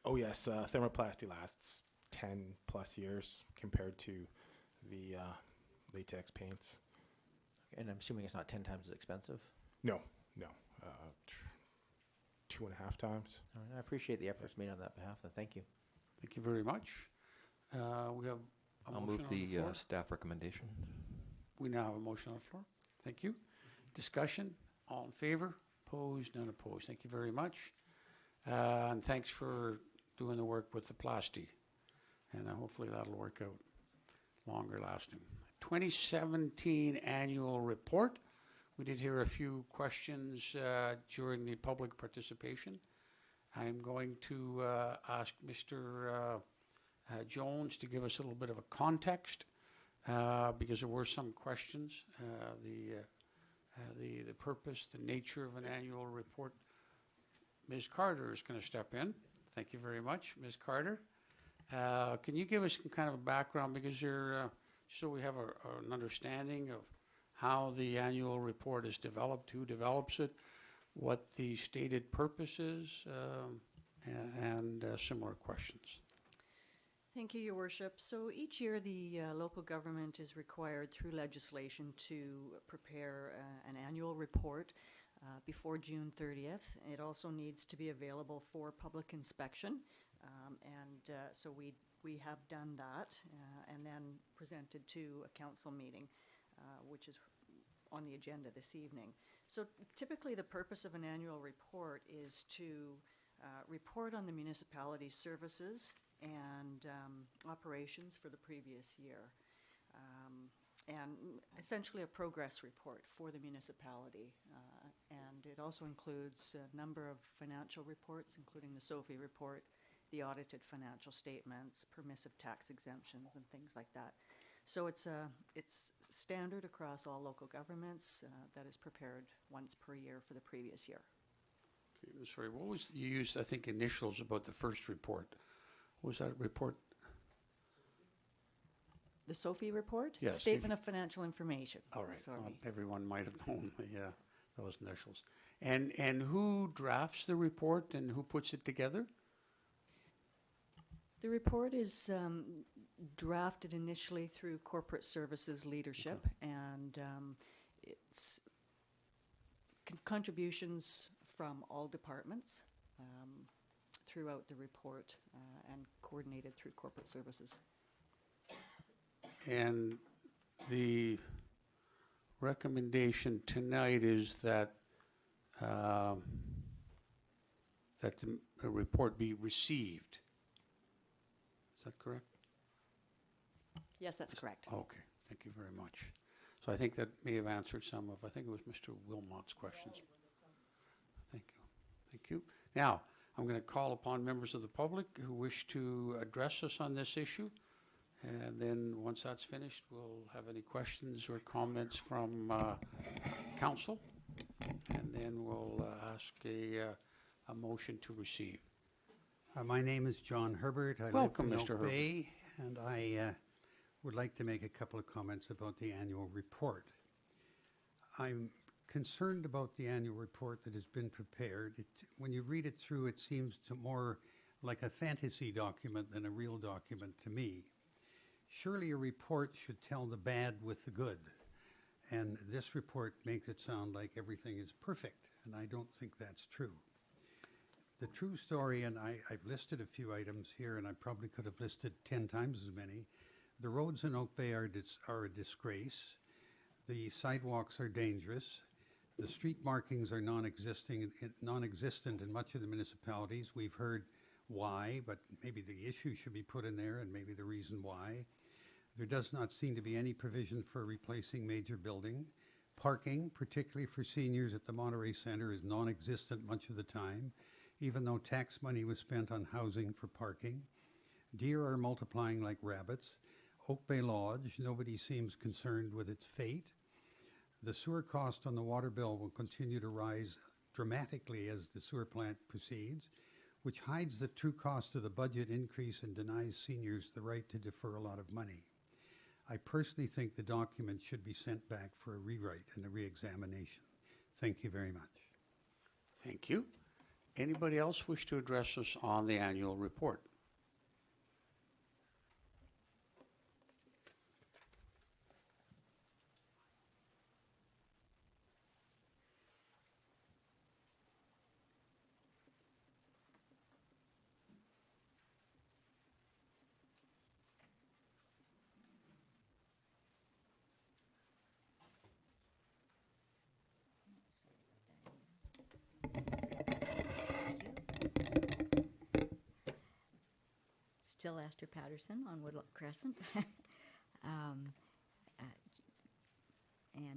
Oh yes, thermoplasty lasts 10 plus years compared to the latex paints. And I'm assuming it's not 10 times as expensive? No, 2.5 times. All right, I appreciate the efforts made on that behalf, then thank you. Thank you very much. We have a I'll motion move on the the floor. staff recommendation. We now have a motion on the floor. Thank you. Discussion, all in favor? Opposed, none opposed. Thank you very much. And thanks for doing the work with the plasty. And hopefully that'll work out longer lasting. 2017 annual report. We did hear a few questions during the public participation. I'm going to ask Mr. Jones to give us a little bit of a context because there were some questions. The purpose, the nature of an annual report. Ms. Carter is going to step in. Thank you very much, Ms. Carter. Can you give us some kind of a background because you're, so we have an understanding of how the annual report is developed, who develops it, what the stated purpose is, and similar questions. Thank you, Your Worship. So each year the local government is required through legislation to prepare an annual report before June 30th. It also needs to be available for public inspection. So we have done that and then presented to a council meeting, which is on the agenda this evening. So typically the purpose of an annual report is to report on the municipality's services and operations for the previous year. And essentially a progress report for the municipality. And it also includes a number of financial reports, including the SOFI report, the audited financial statements, permissive tax exemptions, and things like that. So it's standard across all local governments that is prepared once per year for the previous year. Okay, sorry, what was, you used, I think, initials about the first report. What was that report? The SOFI report? Yes. Statement of Financial Information. All right, Sorry. well, everyone might have known those initials. And who drafts the report and who puts it together? The report is drafted initially through corporate services leadership, and it's contributions from all departments throughout the report and coordinated through corporate services. And the recommendation tonight is that that the report be received. Is that correct? Yes, that's correct. Okay, thank you very much. So I think that may have answered some of, I think it was Mr. Wilmot's questions. Thank you. Thank you. Now, I'm going to call upon members of the public who wish to address us on this issue. And then once that's finished, we'll have any questions or comments from council. And then we'll ask a motion to receive. My name is John Herbert. I Welcome, live in Mr. Oak Herbert. Bay, and I would like to make a couple of comments about the annual report. I'm concerned about the annual report that has been prepared. When you read it through, it seems to more like a fantasy document than a real document to me. Surely a report should tell the bad with the good, and this report makes it sound like everything is perfect, and I don't think that's true. The true story, and I've listed a few items here, and I probably could have listed 10 times as many. The roads in Oak Bay are a disgrace. The sidewalks are dangerous. The street markings are non-existent in much of the municipalities. We've heard why, but maybe the issue should be put in there and maybe the reason why. There does not seem to be any provision for replacing major building. Parking, particularly for seniors at the Monterey Center, is non-existent much of the time, even though tax money was spent on housing for parking. Deer are multiplying like rabbits. Oak Bay Lodge, nobody seems concerned with its fate. The sewer cost on the water bill will continue to rise dramatically as the sewer plant proceeds, which hides the true cost of the budget increase and denies seniors the right to defer a lot of money. I personally think the document should be sent back for a rewrite and a re-examination. Thank you very much. Thank you. Anybody else wish to address us on the annual report? Still Esther Patterson on Woodlock Crescent. And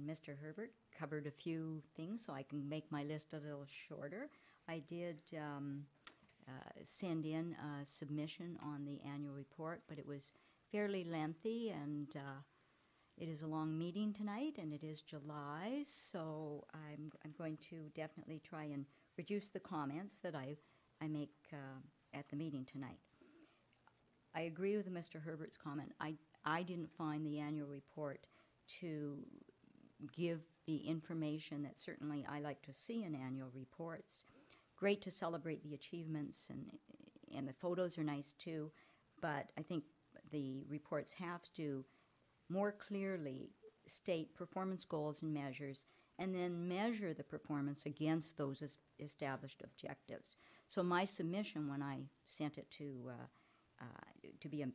Mr. Herbert covered a few things, so I can make my list a little shorter. I did send in a submission on the annual report, but it was fairly lengthy, and it is a long meeting tonight, and it is July, so I'm going to definitely try and reduce the comments that I make at the meeting tonight. I agree with Mr. Herbert's comment. I didn't find the annual report to give the information that certainly I like to see in annual reports. Great to celebrate the achievements, and the photos are nice too, but I think the reports have to more clearly state performance goals and measures, and then measure the performance against those established objectives. So my submission, when I sent it to be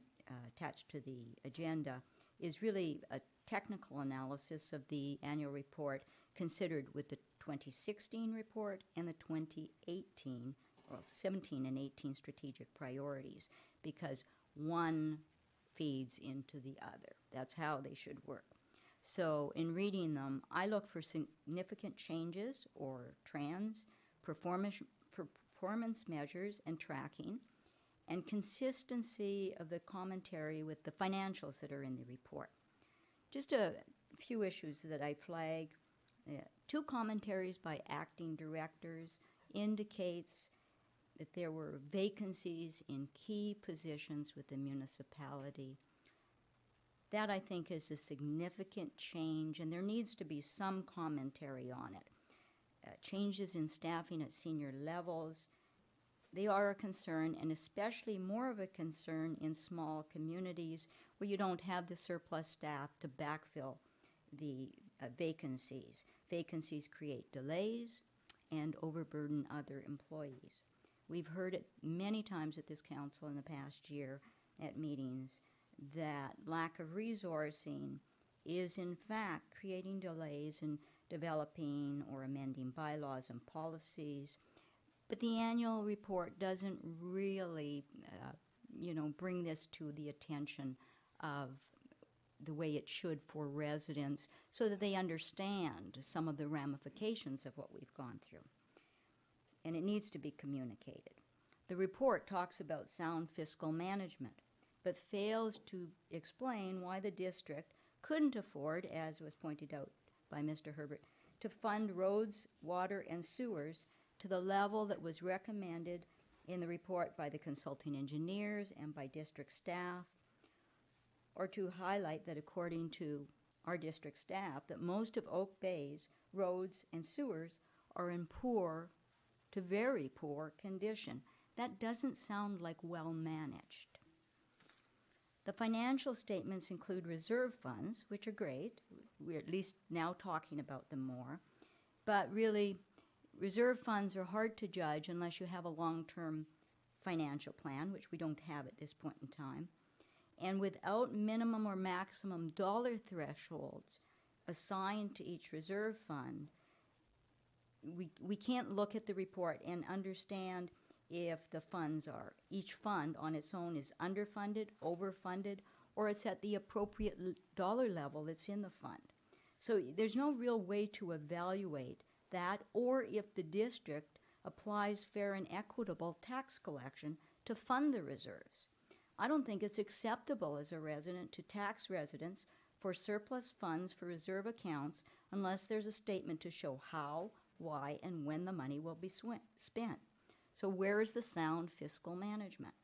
attached to the agenda, is really a technical analysis of the annual report considered with the 2016 report and the 2018, well, 17 and 18 strategic priorities, because one feeds into the other. That's how they should work. So in reading them, I look for significant changes or trends, performance measures and tracking, and consistency of the commentary with the financials that are in the report. Just a few issues that I flag. 2 commentaries by acting directors indicates that there were vacancies in key positions with the municipality. That, I think, is a significant change, and there needs to be some commentary on it. Changes in staffing at senior levels, they are a concern, and especially more of a concern in small communities where you don't have the surplus staff to backfill the vacancies. Vacancies create delays and overburden other employees. We've heard it many times at this council in the past year at meetings that lack of resourcing is in fact creating delays in developing or amending bylaws and policies. But the annual report doesn't really, bring this to the attention of the way it should for residents so that they understand some of the ramifications of what we've gone through. And it needs to be communicated. The report talks about sound fiscal management, but fails to explain why the district couldn't afford, as was pointed out by Mr. Herbert, to fund roads, water, and sewers to the level that was recommended in the report by the consulting engineers and by district staff, or to highlight that according to our district staff, that most of Oak Bay's roads and sewers are in poor to very poor condition. That doesn't sound like well managed. The financial statements include reserve funds, which are great. We're at least now talking about them more. But really, reserve funds are hard to judge unless you have a long-term financial plan, which we don't have at this point in time. And without minimum or maximum dollar thresholds assigned to each reserve fund, we can't look at the report and understand if the funds are, each fund on its own is underfunded, overfunded, or it's at the appropriate dollar level that's in the fund. So there's no real way to evaluate that, or if the district applies fair and equitable tax collection to fund the reserves. I don't think it's acceptable as a resident to tax residents for surplus funds for reserve accounts unless there's a statement to show how, why, and when the money will be spent. So where is the sound fiscal management?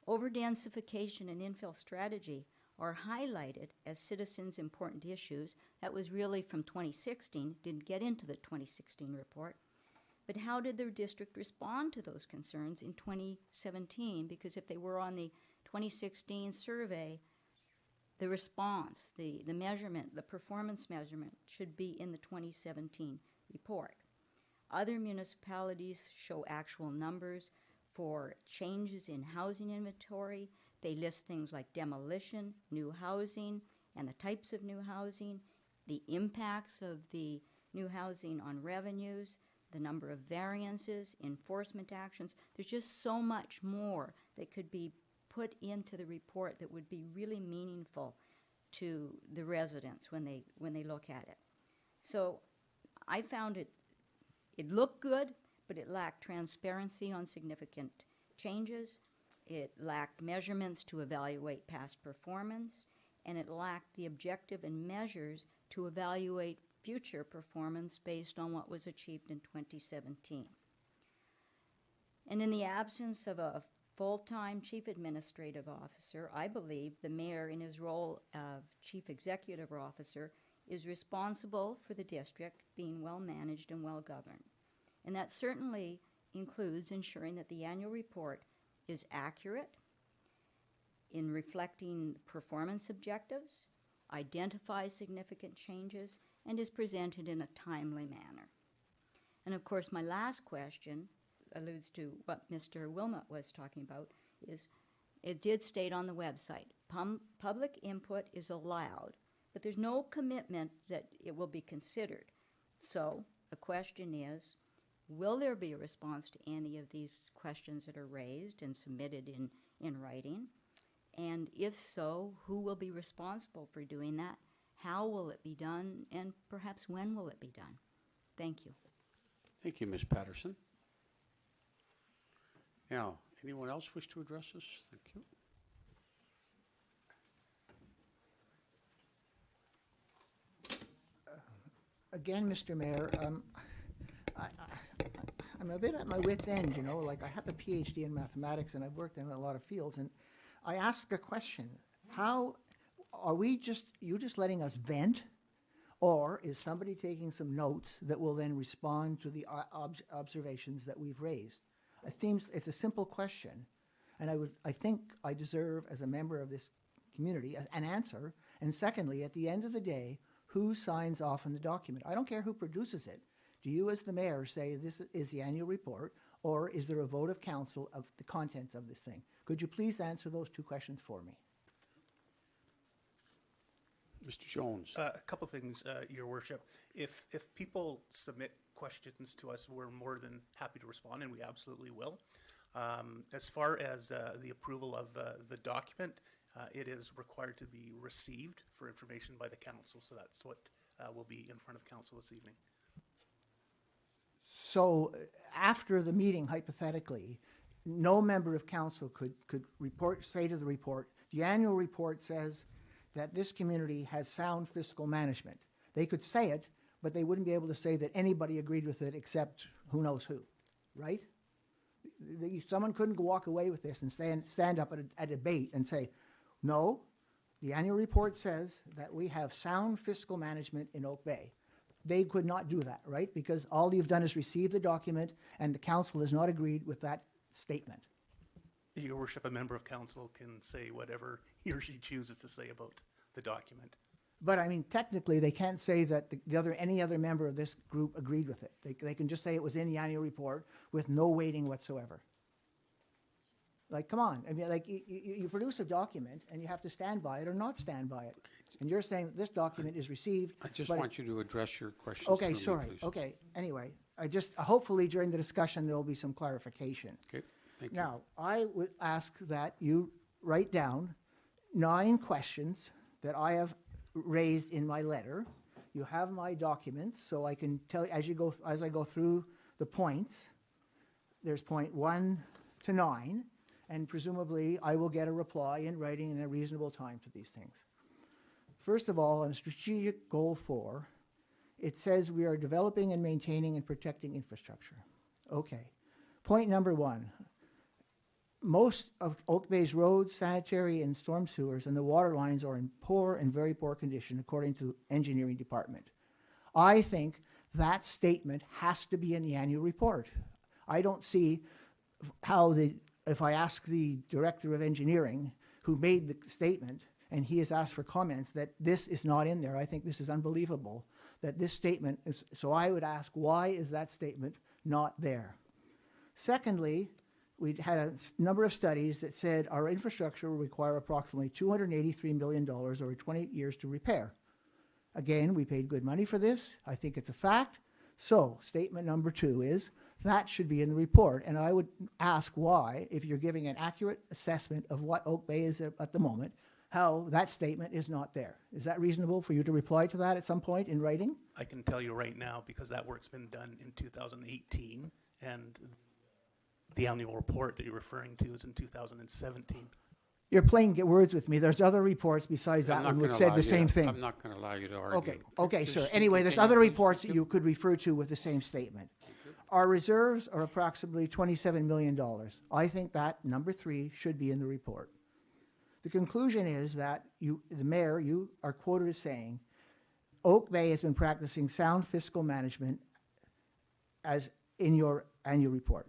Overdensification and infill strategy are highlighted as citizens' important issues. That was really from 2016, didn't get into the 2016 report. But how did their district respond to those concerns in 2017? Because if they were on the 2016 survey, the response, the measurement, the performance measurement should be in the 2017 report. Other municipalities show actual numbers for changes in housing inventory. They list things like demolition, new housing, and the types of new housing, the impacts of the new housing on revenues, the number of variances, enforcement actions. There's just so much more that could be put into the report that would be really meaningful to the residents when they look at it. So I found it looked good, but it lacked transparency on significant changes. It lacked measurements to evaluate past performance, and it lacked the objective and measures to evaluate future performance based on what was achieved in 2017. And in the absence of a full-time chief administrative officer, I believe the mayor, in his role of chief executive officer, is responsible for the district being well managed and well governed. And that certainly includes ensuring that the annual report is accurate in reflecting performance objectives, identifies significant changes, and is presented in a timely manner. And of course, my last question alludes to what Mr. Wilmot was talking about, is it did state on the website, public input is allowed, but there's no commitment that it will be considered. So the question is, will there be a response to any of these questions that are raised and submitted in writing? And if so, who will be responsible for doing that? How will it be done? And perhaps when will it be done? Thank you. Thank you, Ms. Patterson. Now, anyone else wish to address us? Thank you. Again, Mr. Mayor, I'm a bit at my wit's end, you know, like I have a PhD in mathematics and I've worked in a lot of fields, and I ask a question, how are you just letting us vent, or is somebody taking some notes that will then respond to the observations that we've raised? It's a simple question, and I think I deserve, as a member of this community, an answer. And secondly, at the end of the day, who signs off on the document? I don't care who produces it. Do you, as the mayor, say this is the annual report, or is there a vote of council of the contents of this thing? Could you please answer those two questions for me? Mr. Jones. A couple things, Your Worship. If people submit questions to us, we're more than happy to respond, and we absolutely will. As far as the approval of the document, it is required to be received for information by the council, so that's what will be in front of council this evening. So after the meeting, hypothetically, no member of council could say to the report, the annual report says that this community has sound fiscal management. They could say it, but they wouldn't be able to say that anybody agreed with it except who knows who, right? Someone couldn't walk away with this and stand up at a debate and say, no, the annual report says that we have sound fiscal management in Oak Bay. They could not do that, right? Because all you've done is receive the document, and the council has not agreed with that statement. Your worship, a member of council can say whatever he or she chooses to say about the document. But I mean, technically, they can't say that any other member of this group agreed with it. They can just say it was in the annual report with no weighting whatsoever. Like, come on. I mean, like, you produce a document and you have to stand by it or not stand by it. And you're saying that this document is received. I just want you to address your questions. Okay, through me, sorry. please. Okay, anyway, hopefully during the discussion, there will be some clarification. Okay, thank you. Now, I would ask that you write down 9 questions that I have raised in my letter. You have my documents, so I can tell you as I go through the points. There's point 1 to 9, and presumably I will get a reply in writing in a reasonable time to these things. First of all, on strategic goal 4, it says we are developing and maintaining and protecting infrastructure. Okay. Point number 1. Most of Oak Bay's roads, sanitary, and storm sewers and the water lines are in poor and very poor condition, according to engineering department. I think that statement has to be in the annual report. I don't see how if I ask the director of engineering who made the statement and he has asked for comments, that this is not in there. I think this is unbelievable that this statement is, so I would ask, why is that statement not there? Secondly, we had a number of studies that said our infrastructure will require approximately $283 million over 28 years to repair. Again, we paid good money for this. I think it's a fact. So statement number 2 is that should be in the report. And I would ask why, if you're giving an accurate assessment of what Oak Bay is at the moment, how that statement is not there. Is that reasonable for you to reply to that at some point in writing? I can tell you right now, because that work's been done in 2018, and the annual report that you're referring to is in 2017. You're playing words with me. There's other reports besides that one which said the same thing. I'm not going to allow you to argue. Okay, Just sir. Anyway, there's continue, other please. reports that you could refer to with the same statement. Our reserves are approximately $27 million. I think that number 3 should be in the report. The conclusion is that the mayor, you are quoted as saying, Oak Bay has been practicing sound fiscal management as in your annual report.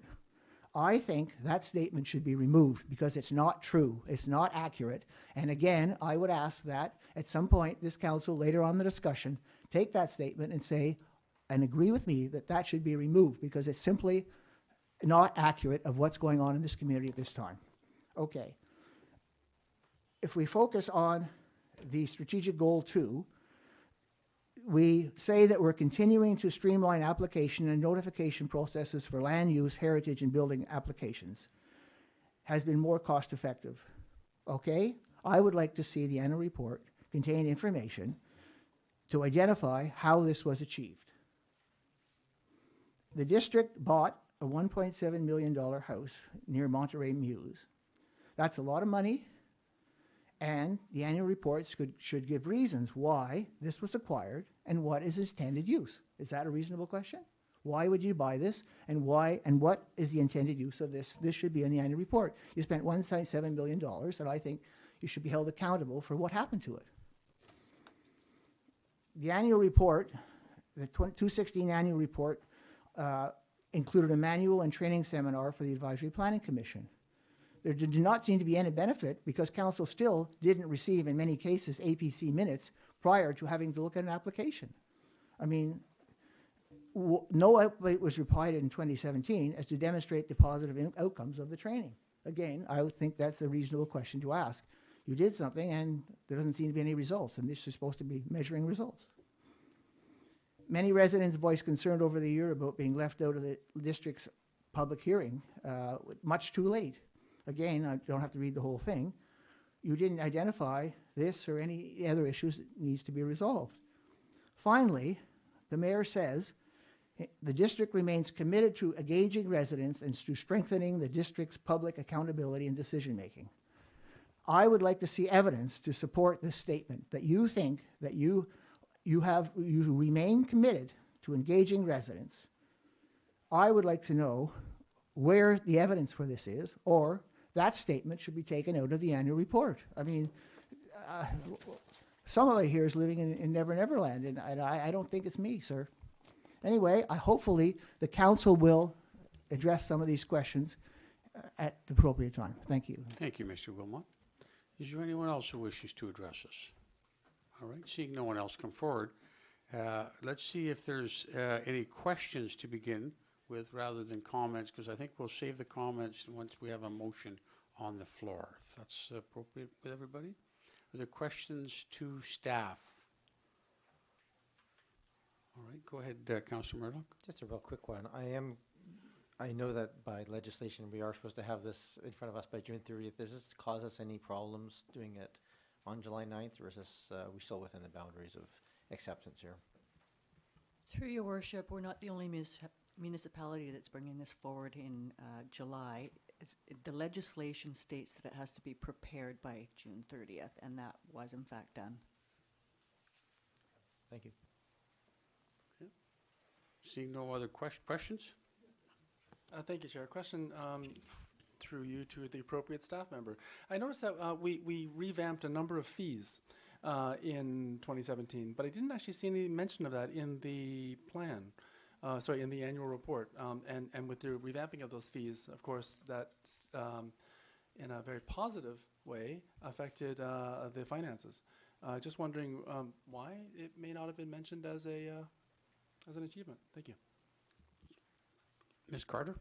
I think that statement should be removed because it's not true. It's not accurate. And again, I would ask that at some point this council later on in the discussion take that statement and say and agree with me that that should be removed because it's simply not accurate of what's going on in this community at this time. Okay. If we focus on the strategic goal 2, we say that we're continuing to streamline application and notification processes for land use, heritage, and building applications. Has been more cost effective. Okay? I would like to see the annual report contain information to identify how this was achieved. The district bought a $1.7 million house near Monterey Mews. That's a lot of money. And the annual reports should give reasons why this was acquired and what is its intended use. Is that a reasonable question? Why would you buy this and why and what is the intended use of this? This should be in the annual report. You spent $1.7 million and I think you should be held accountable for what happened to it. The annual report, the 2016 annual report included a manual and training seminar for the Advisory Planning Commission. There did not seem to be any benefit because council still didn't receive, in many cases, APC minutes prior to having to look at an application. I mean, no update was provided in 2017 as to demonstrate the positive outcomes of the training. Again, I would think that's a reasonable question to ask. You did something and there doesn't seem to be any results, and this is supposed to be measuring results. Many residents voiced concern over the year about being left out of the district's public hearing, much too late. Again, I don't have to read the whole thing. You didn't identify this or any other issues that needs to be resolved. Finally, the mayor says the district remains committed to engaging residents and to strengthening the district's public accountability and decision-making. I would like to see evidence to support this statement that you think that you you remain committed to engaging residents, I would like to know where the evidence for this is, or that statement should be taken out of the annual report. I mean, some of it here is living in Never Never Land, and I don't think it's me, sir. Anyway, hopefully the council will address some of these questions at the appropriate time. Thank you. Thank you, Mr. Wilmot. Is there anyone else who wishes to address us? All right, seeing no one else come forward, let's see if there's any questions to begin with rather than comments, because I think we'll save the comments once we have a motion on the floor, if that's appropriate with everybody. Are there questions to staff? All right, go ahead, Councillor Murdoch. Just a real quick one. I know that by legislation, we are supposed to have this in front of us by June 30th. Does this cause us any problems doing it on July 9th, or is this, we still within the boundaries of acceptance here? Through your worship, we're not the only municipality that's bringing this forward in July. The legislation states that it has to be prepared by June 30th, and that was in fact done. Thank you. Okay. Seeing no other questions? Thank you, Chair. Question through you to the appropriate staff member. I noticed that we revamped a number of fees in 2017, but I didn't actually see any mention of that in the plan. In the annual report. And with the revamping of those fees, of course, that's in a very positive way affected the finances. Just wondering why it may not have been mentioned as an achievement. Thank you. Ms. Carter?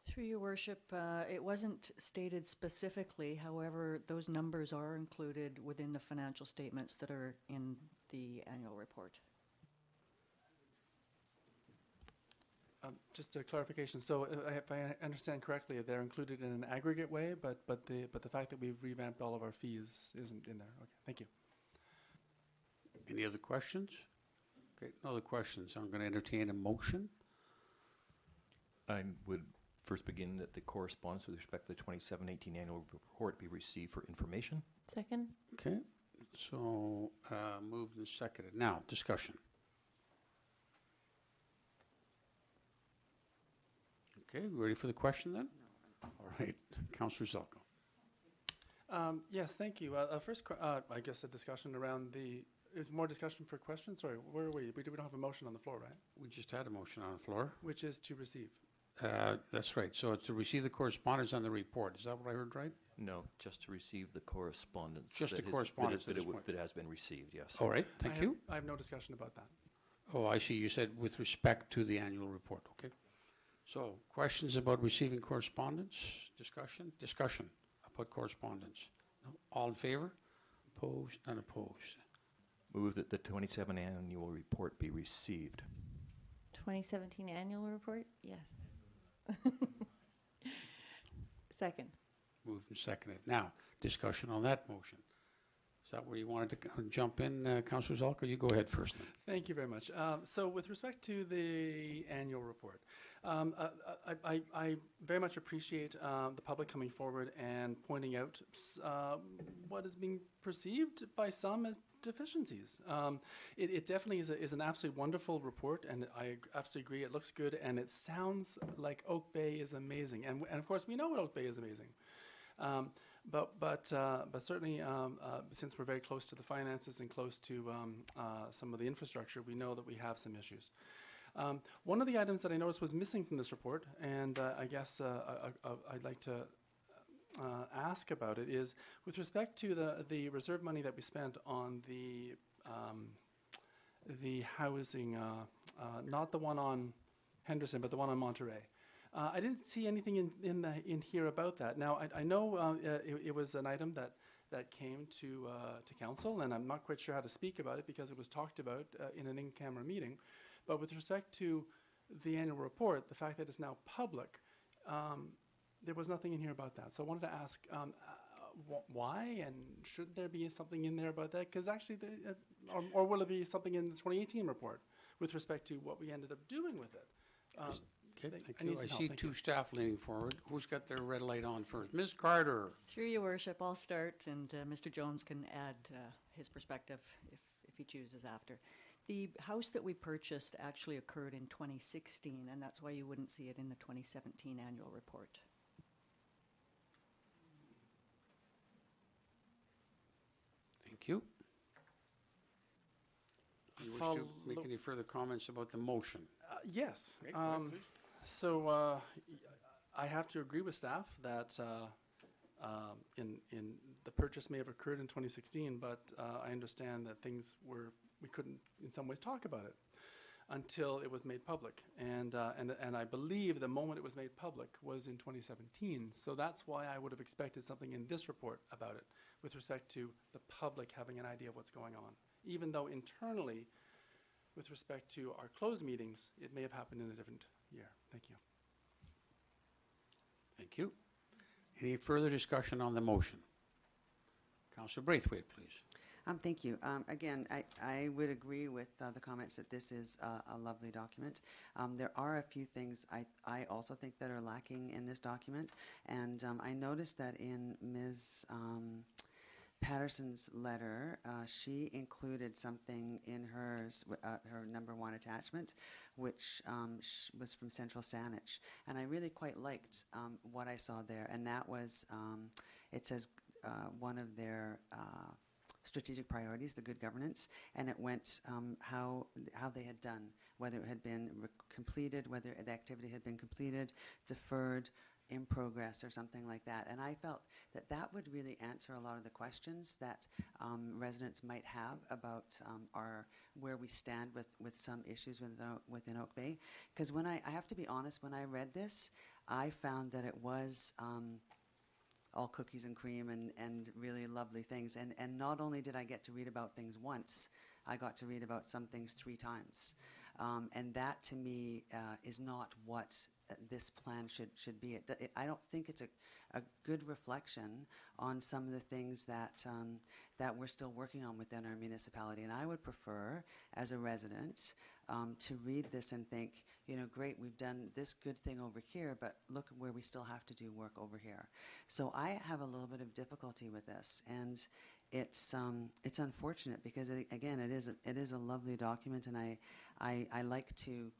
Through your worship, it wasn't stated specifically. However, those numbers are included within the financial statements that are in the annual report. Just a clarification. So, if I understand correctly, they're included in an aggregate way, but the fact that we've revamped all of our fees isn't in there. Okay, thank you. Any other questions? Okay, no other questions. I'm going to entertain a motion. I would first begin that the correspondence with respect to the 2017-18 annual report be received for information. Second. Okay, so moved and seconded. Now, discussion. Okay, ready for the question then? No. All right, Councillor Zelko. Yes, thank you. First, I guess a discussion around is more discussion for questions? Sorry, where are we? We don't have a motion on the floor, right? We just had a motion on the floor. Which is to receive. That's right. So it's to receive the correspondence on the report. Is that what I heard right? No, just to receive the correspondence. Just the correspondence that has been received, yes. All right, thank you. I have no discussion about that. Oh, I see. You said with respect to the annual report. Okay. So, questions about receiving correspondence? Discussion? Discussion about correspondence. No? All in favor? Opposed? Unopposed. Move that the 27 annual report be received. 2017 annual report? Yes. Second. Moved and seconded. Now, discussion on that motion. Is that where you wanted to jump in, Councillor Zalka? You go ahead first then. Thank you very much. So with respect to the annual report, I very much appreciate the public coming forward and pointing out what is being perceived by some as deficiencies. It definitely is an absolutely wonderful report, and I absolutely agree. It looks good, and it sounds like Oak Bay is amazing. And of course, we know what Oak Bay is amazing. But certainly, since we're very close to the finances and close to some of the infrastructure, we know that we have some issues. One of the items that I noticed was missing from this report, and I guess I'd like to ask about it, is with respect to the reserve money that we spent on the housing, not the one on Henderson, but the one on Monterey. I didn't see anything in here about that. Now, I know it was an item that came to council, and I'm not quite sure how to speak about it because it was talked about in an in-camera meeting. But with respect to the annual report, the fact that it's now public, there was nothing in here about that. So I wanted to ask why, and should there be something in there about that? Because actually, or will it be something in the 2018 report with respect to what we ended up doing with it? Okay, thank you. I see two staff leaning forward. Who's got their red light on first? Ms. Carter. Through your worship, I'll start, and Mr. Jones can add his perspective if if he chooses after. The house that we purchased actually occurred in 2016, and that's why you wouldn't see it in the 2017 annual report. Thank you. Do you wish to make any further comments about the motion? Yes. Okay, go ahead, please. So I have to agree with staff that in the purchase may have occurred in 2016, but I understand that we couldn't in some ways talk about it until it was made public. And I believe the moment it was made public was in 2017. So that's why I would have expected something in this report about it with respect to the public having an idea of what's going on. Even though internally, with respect to our closed meetings, it may have happened in a different year. Thank you. Thank you. Any further discussion on the motion? Councillor Braithwaite, please. Thank you. Again, I would agree with the comments that this is a lovely document. There are a few things I also think that are lacking in this document, and I noticed that in Ms. Patterson's letter, she included something in hers, her #1 attachment, which was from Central Saanich, and I really quite liked what I saw there, and that was, it says one of their strategic priorities, the good governance, and it went how they had done, whether it had been completed, whether the activity had been completed, deferred, in progress, or something like that. And I felt that that would really answer a lot of the questions that residents might have about where we stand with some issues within Oak Bay. Because when I have to be honest, when I read this, I found that it was all cookies and cream and really lovely things. And not only did I get to read about things once, I got to read about some things 3 times. And that, to me, is not what this plan should be. I don't think it's a good reflection on some of the things that we're still working on within our municipality. And I would prefer, as a resident, to read this and think, you know, great, we've done this good thing over here, but look where we still have to do work over here. So I have a little bit of difficulty with this, and it's unfortunate because again, it is a lovely document, and I like to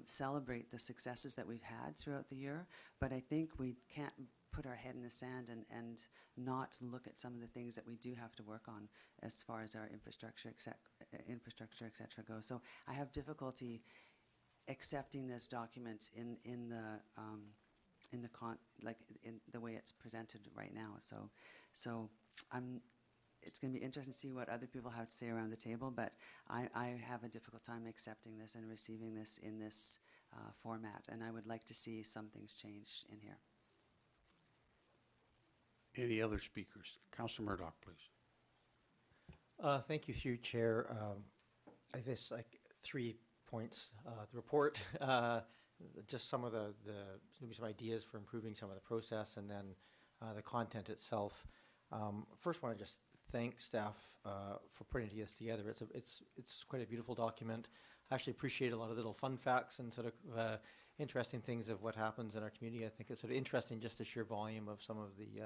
celebrate the successes that we've had throughout the year, but I think we can't put our head in the sand and not look at some of the things that we do have to work on as far as our infrastructure, et cetera, goes. So I have difficulty accepting this document in the way it's presented right now. So it's going to be interesting to see what other people have to say around the table, but I have a difficult time accepting this and receiving this in this format, and I would like to see some things changed in here. Any other speakers? Councillor Murdoch, please. Thank you, through Chair. I guess like 3 points. The report, just some of maybe some ideas for improving some of the process, and then the content itself. First, want to just thank staff for putting this together. It's quite a beautiful document. I actually appreciate a lot of little fun facts and sort of interesting things of what happens in our community. I think it's sort of interesting just the sheer volume of some of the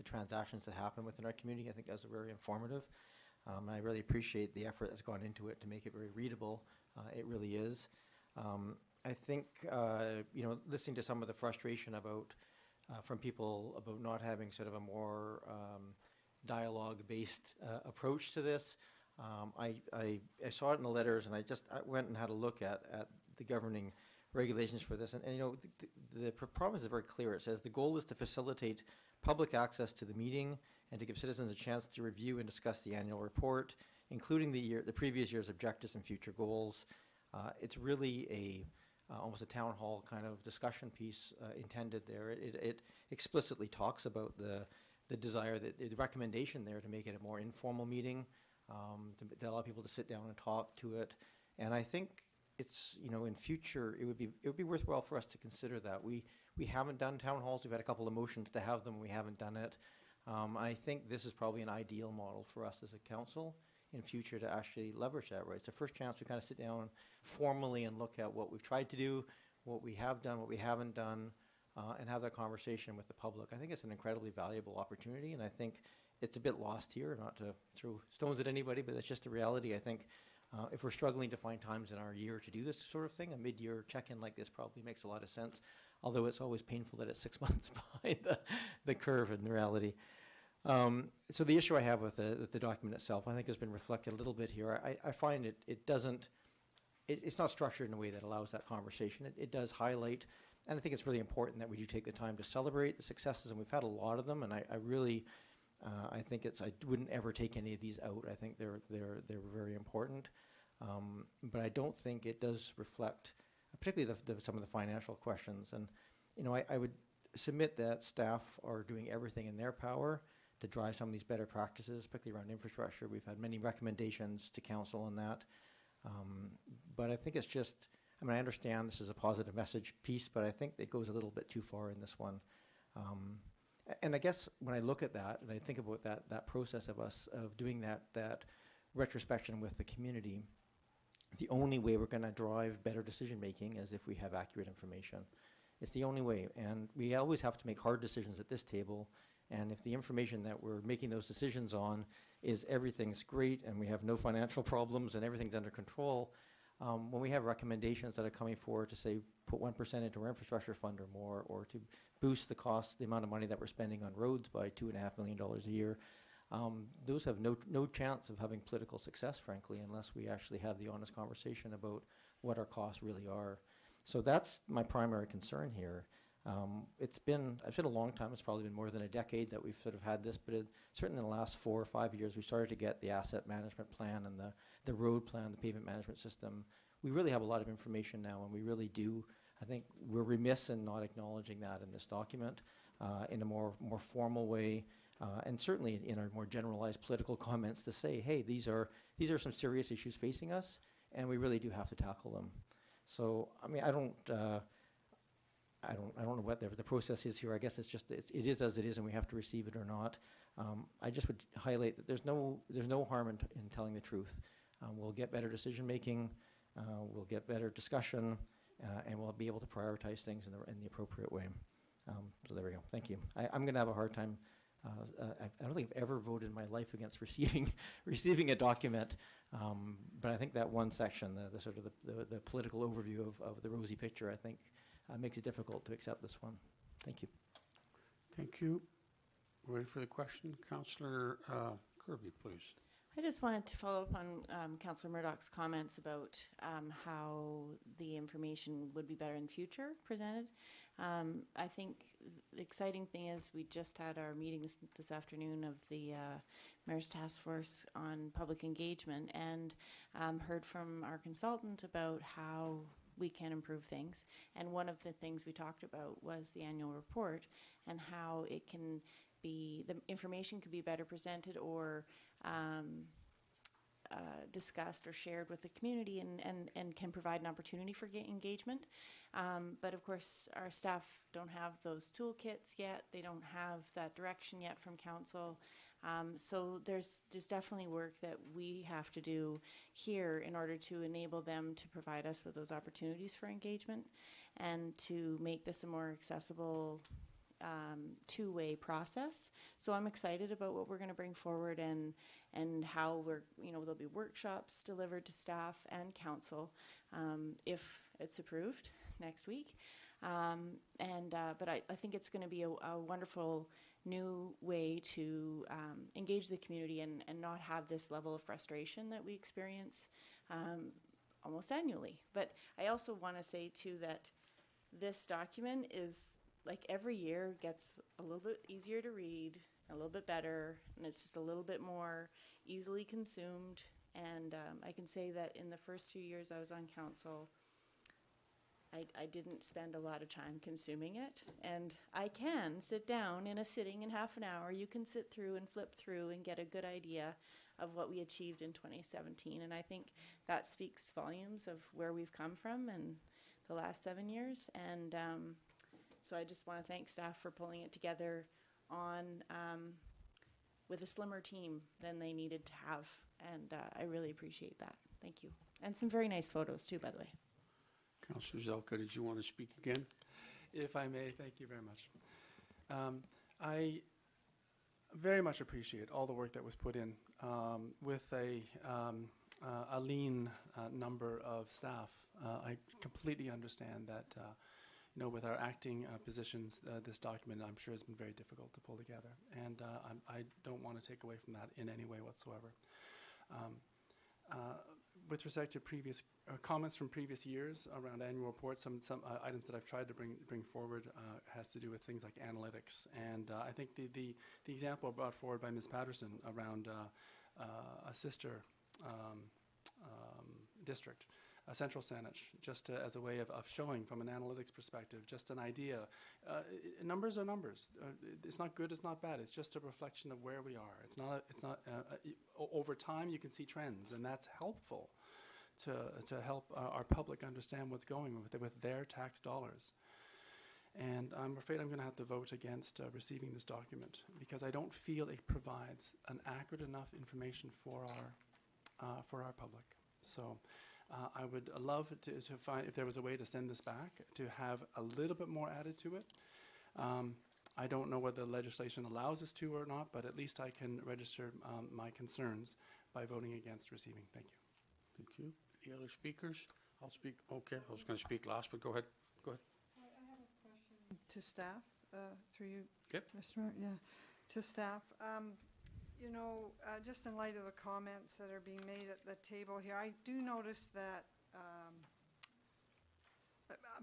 transactions that happen within our community. I think that's very informative. I really appreciate the effort that's gone into it to make it very readable. It really is. I think you know, listening to some of the frustration about from people about not having sort of a more dialogue-based approach to this. I saw it in the letters, and I went and had a look at the governing regulations for this. And you know, the promise is very clear. It says the goal is to facilitate public access to the meeting and to give citizens a chance to review and discuss the annual report, including the previous year's objectives and future goals. It's really almost a town hall kind of discussion piece intended there. It explicitly talks about the desire, the recommendation there to make it a more informal meeting, to allow people to sit down and talk to it. And I think it's, you know, in future, it would be worthwhile for us to consider that. We haven't done town halls. We've had a couple of motions to have them. We haven't done it. I think this is probably an ideal model for us as a council in future to actually leverage that, right? It's the first chance we kind of sit down formally and look at what we've tried to do, what we have done, what we haven't done, and have that conversation with the public. I think it's an incredibly valuable opportunity, and I think it's a bit lost here, not to throw stones at anybody, but it's just a reality. I think if we're struggling to find times in our year to do this sort of thing, a mid-year check-in like this probably makes a lot of sense, although it's always painful that it's 6 months behind the curve in reality. So the issue I have with the document itself, I think, has been reflected a little bit here. I find it's not structured in a way that allows that conversation. It does highlight, and I think it's really important that we do take the time to celebrate the successes, and we've had a lot of them, and I really, I think I wouldn't ever take any of these out. I think they're very important, but I don't think it does reflect, particularly some of the financial questions. And I would submit that staff are doing everything in their power to drive some of these better practices, particularly around infrastructure. We've had many recommendations to council on that. But I think it's just, I understand this is a positive message piece, but I think it goes a little bit too far in this one. And I guess when I look at that, and I think about that process of doing that retrospection with the community, the only way we're going to drive better decision-making is if we have accurate information. It's the only way, and we always have to make hard decisions at this table, and if the information that we're making those decisions on is everything's great and we have no financial problems and everything's under control, when we have recommendations that are coming forward to say put 1% into our infrastructure fund or more, or to boost the cost, the amount of money that we're spending on roads by $2.5 million a year, those have no chance of having political success, frankly, unless we actually have the honest conversation about what our costs really are. So that's my primary concern here. It's been a long time. It's probably been more than a decade that we've sort of had this, but certainly in the last 4 or 5 years, we started to get the asset management plan and the road plan, the pavement management system. We really have a lot of information now, and we really do. I think we're remiss in not acknowledging that in this document in a more formal way, and certainly in our more generalized political comments to say, hey, these are some serious issues facing us, and we really do have to tackle them. So, I don't know what the process is here. I guess it is as it is, and we have to receive it or not. I just would highlight that there's no harm in telling the truth. We'll get better decision making, we'll get better discussion, and we'll be able to prioritize things in the appropriate way. So there we go. Thank you. I'm going to have a hard time. I don't think I've ever voted in my life against receiving a document, but I think that one section, the sort of the political overview of the rosy picture, I think makes it difficult to accept this one. Thank you. Thank you. Ready for the question? Councillor Kirby, please. I just wanted to follow up on Councillor Murdoch's comments about how the information would be better in the future presented. I think the exciting thing is we just had our meeting this afternoon of the Mayor's Task Force on Public Engagement, and heard from our consultant about how we can improve things. And one of the things we talked about was the annual report and how it can be, the information could be better presented or discussed or shared with the community and can provide an opportunity for engagement. But of course, our staff don't have those toolkits yet. They don't have that direction yet from council. So there's definitely work that we have to do here in order to enable them to provide us with those opportunities for engagement and to make this a more accessible two-way process. So I'm excited about what we're going to bring forward and how there'll be workshops delivered to staff and council if it's approved next week. But I think it's going to be a wonderful new way to engage the community and not have this level of frustration that we experience almost annually. But I also want to say too that this document is, like, every year gets a little bit easier to read, a little bit better, and it's just a little bit more easily consumed. And I can say that in the first few years I was on council, I didn't spend a lot of time consuming it, and I can sit down in a sitting in half an hour. You can sit through and flip through and get a good idea of what we achieved in 2017, and I think that speaks volumes of where we've come from in the last 7 years. And so I just want to thank staff for pulling it together on with a slimmer team than they needed to have, and I really appreciate that. Thank you. And some very nice photos too, by the way. Councillor Zelka, did you want to speak again? If I may, thank you very much. very much appreciate all the work that was put in with a lean number of staff. I completely understand that, with our acting positions, this document, I'm sure, has been very difficult to pull together. And I don't want to take away from that in any way whatsoever. With respect to previous comments from previous years around annual reports, some items that I've tried to bring forward has to do with things like analytics. And I think the example brought forward by Ms. Patterson around a sister district, a central Saanich, just as a way of showing from an analytics perspective, just an idea. Numbers are numbers. It's not good, it's not bad. It's just a reflection of where we are. It's not. Over time, you can see trends, and that's helpful to help our public understand what's going with their tax dollars. And I'm afraid I'm going to have to vote against receiving this document because I don't feel it provides an accurate enough information for our public. So I would love to find if there was a way to send this back to have a little bit more added to it. I don't know whether legislation allows us to or not, but at least I can register my concerns by voting against receiving. Thank you. Thank you. Any other speakers? I'll speak. Okay, I was going to speak last, but go ahead. Go ahead. I have a question to staff, through you, Yep. Mr. Mayor. Yeah, to staff. Just in light of the comments that are being made at the table here, I do notice that,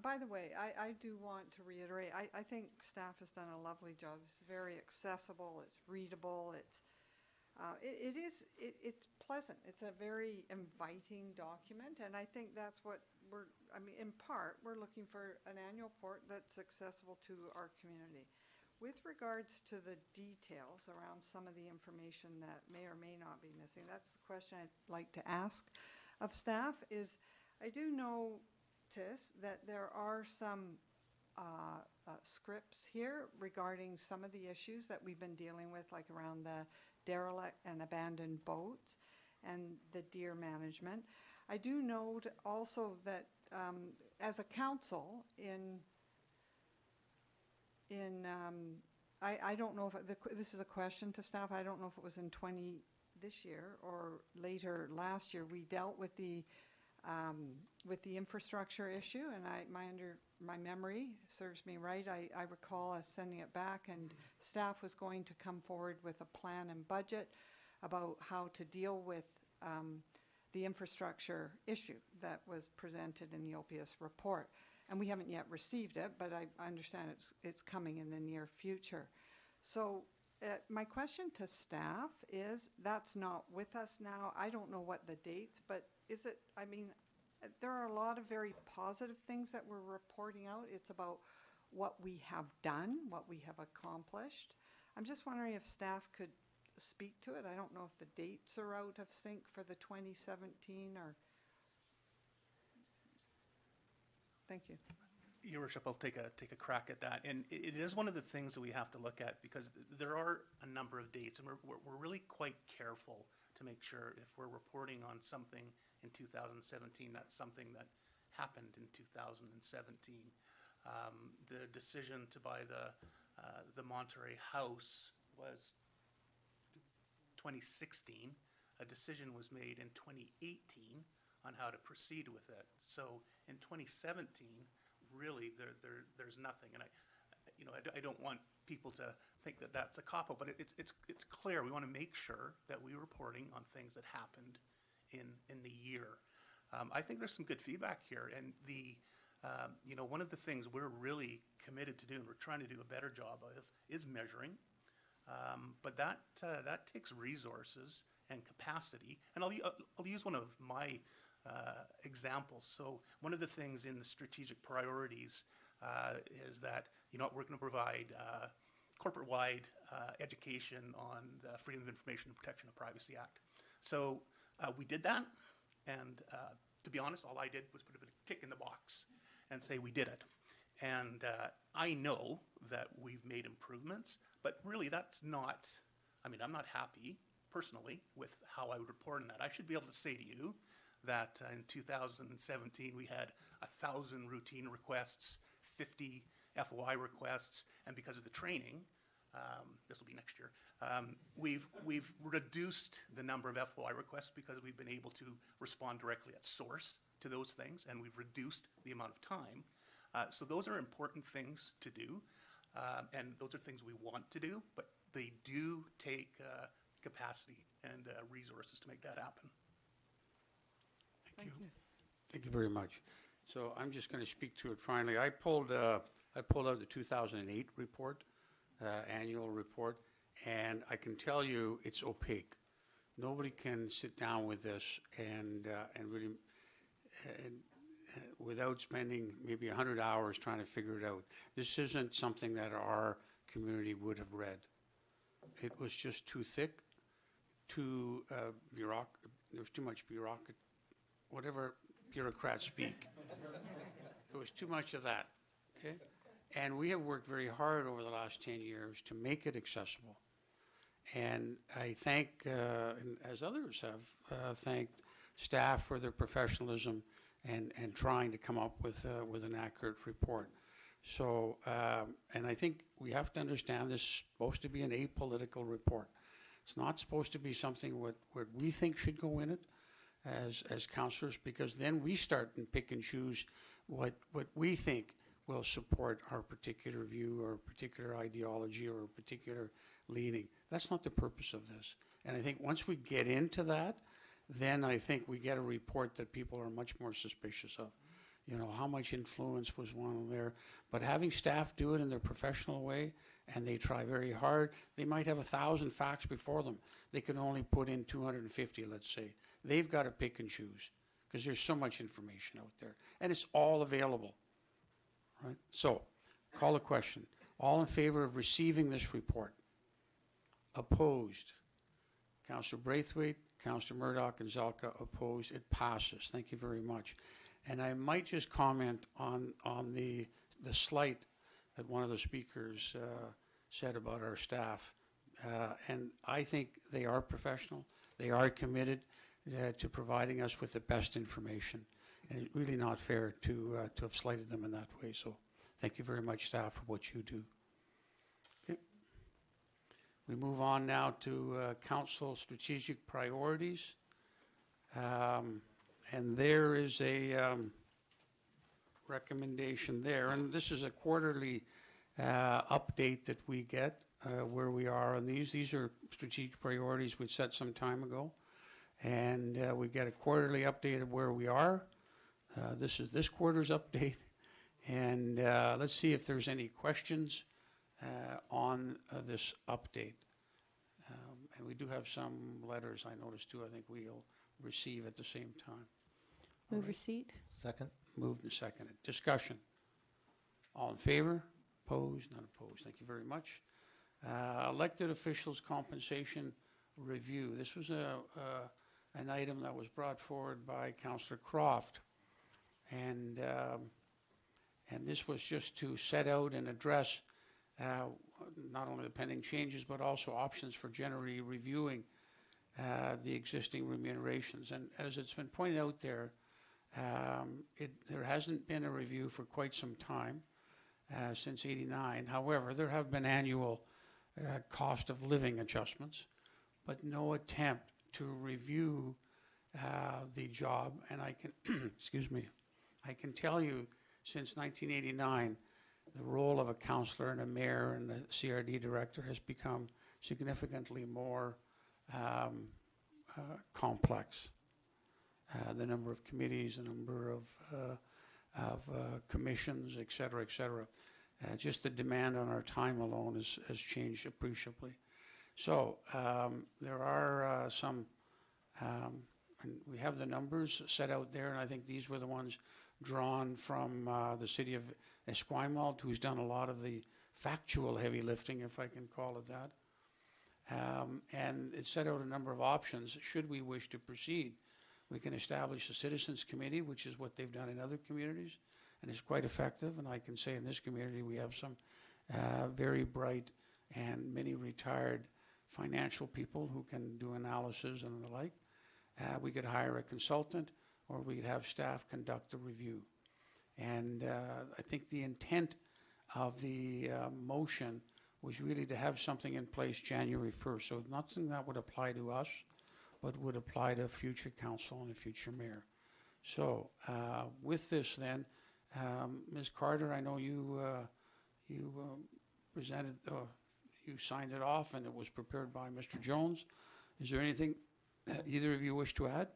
by the way, I do want to reiterate, I think staff has done a lovely job. This is very accessible, it's readable, it's pleasant. It's a very inviting document, and I think that's what in part, we're looking for an annual report that's accessible to our community. With regards to the details around some of the information that may or may not be missing, that's the question I'd like to ask of staff is, I do notice that there are some scripts here regarding some of the issues that we've been dealing with, like around the derelict and abandoned boats and the deer management. I do note also that as a council I don't know if this is a question to staff. I don't know if it was in this year or later last year. We dealt with the infrastructure issue, and my memory serves me right. I recall us sending it back, and staff was going to come forward with a plan and budget about how to deal with the infrastructure issue that was presented in the OPS report. And we haven't yet received it, but I understand it's coming in the near future. So my question to staff is, that's not with us now. I don't know what the dates, but is it, there are a lot of very positive things that we're reporting out. It's about what we have done, what we have accomplished. I'm just wondering if staff could speak to it. I don't know if the dates are out of sync for the 2017 or... Thank you. Your Worship, I'll take a crack at that. And it is one of the things that we have to look at because there are a number of dates, and we're really quite careful to make sure if we're reporting on something in 2017, that's something that happened in 2017. The decision to buy the Monterey House was 2016. A decision was made in 2018 on how to proceed with it. So in 2017, really, there's nothing. And I don't want people to think that that's a cop-out, but it's clear. We want to make sure that we're reporting on things that happened in the year. I think there's some good feedback here, and one of the things we're really committed to do, and we're trying to do a better job of, is measuring. But that takes resources and capacity. And I'll use one of my examples. So one of the things in the strategic priorities is that we're going to provide corporate-wide education on the Freedom of Information and Protection of Privacy Act. So we did that, and to be honest, all I did was put a tick in the box and say we did it. And I know that we've made improvements, but really that's not, I'm not happy personally with how I would report on that. I should be able to say to you that in 2017 we had 1,000 routine requests, 50 FOI requests, and because of the training, this will be next year, we've reduced the number of FOI requests because we've been able to respond directly at source to those things, and we've reduced the amount of time. So those are important things to do, and those are things we want to do, but they do take capacity and resources to make that happen. Thank you. Thank you very much. So I'm just going to speak to it finally. I pulled out the 2008 report, annual report, and I can tell you it's opaque. Nobody can sit down with this and really, without spending maybe 100 hours trying to figure it out. This isn't something that our community would have read. It was just too thick, too there was too much whatever bureaucrats speak. There was too much of that, okay? And we have worked very hard over the last 10 years to make it accessible. And I thank, as others have, thanked staff for their professionalism and trying to come up with an accurate report. So, and I think we have to understand this is supposed to be an apolitical report. It's not supposed to be something what we think should go in it as councillors, because then we start and pick and choose what we think will support our particular view or particular ideology or a particular leaning. That's not the purpose of this. And I think once we get into that, then I think we get a report that people are much more suspicious of. You know, how much influence was one there? But having staff do it in their professional way, and they try very hard, they might have 1,000 facts before them. They can only put in 250, let's say. They've got to pick and choose because there's so much information out there, and it's all available, right? So, call a question. All in favor of receiving this report? Opposed? Councillor Braithwaite, Councillor Murdoch, and Zelka opposed. It passes. Thank you very much. And I might just comment on the slight that one of the speakers said about our staff. And I think they are professional. They are committed to providing us with the best information. And it's really not fair to have slighted them in that way. So thank you very much, staff, for what you do. Okay. We move on now to council strategic priorities. And there is a recommendation there. And this is a quarterly update that we get where we are on these. These are strategic priorities we set some time ago. And we get a quarterly update of where we are. This is this quarter's update. And let's see if there's any questions on this update. And we do have some letters I noticed too. I think we'll receive at the same time. Move receipt. Second. Moved and seconded. Discussion. All in favor? Opposed? None opposed. Thank you very much. Elected officials compensation review. This was an item that was brought forward by Councillor Croft. And this was just to set out and address not only the pending changes, but also options for generally reviewing the existing remunerations. And as it's been pointed out there, there hasn't been a review for quite some time, since '89. However, there have been annual cost of living adjustments, but no attempt to review the job. And I can, excuse me, I can tell you since 1989, the role of a councillor and a mayor and a CRD director has become significantly more complex. The number of committees, the number of commissions, et cetera, et cetera. Just the demand on our time alone has changed appreciably. So there are some, and we have the numbers set out there, and I think these were the ones drawn from the city of Esquimalt, who's done a lot of the factual heavy lifting, if I can call it that. And it set out a number of options should we wish to proceed. We can establish a citizens committee, which is what they've done in other communities, and it's quite effective. And I can say in this community we have some very bright and many retired financial people who can do analysis and the like. We could hire a consultant, or we could have staff conduct a review. And I think the intent of the motion was really to have something in place January 1st. So nothing that would apply to us, but would apply to future council and a future mayor. So with this then, Ms. Carter, I know you presented, you signed it off and it was prepared by Mr. Jones. Is there anything either of you wish to add?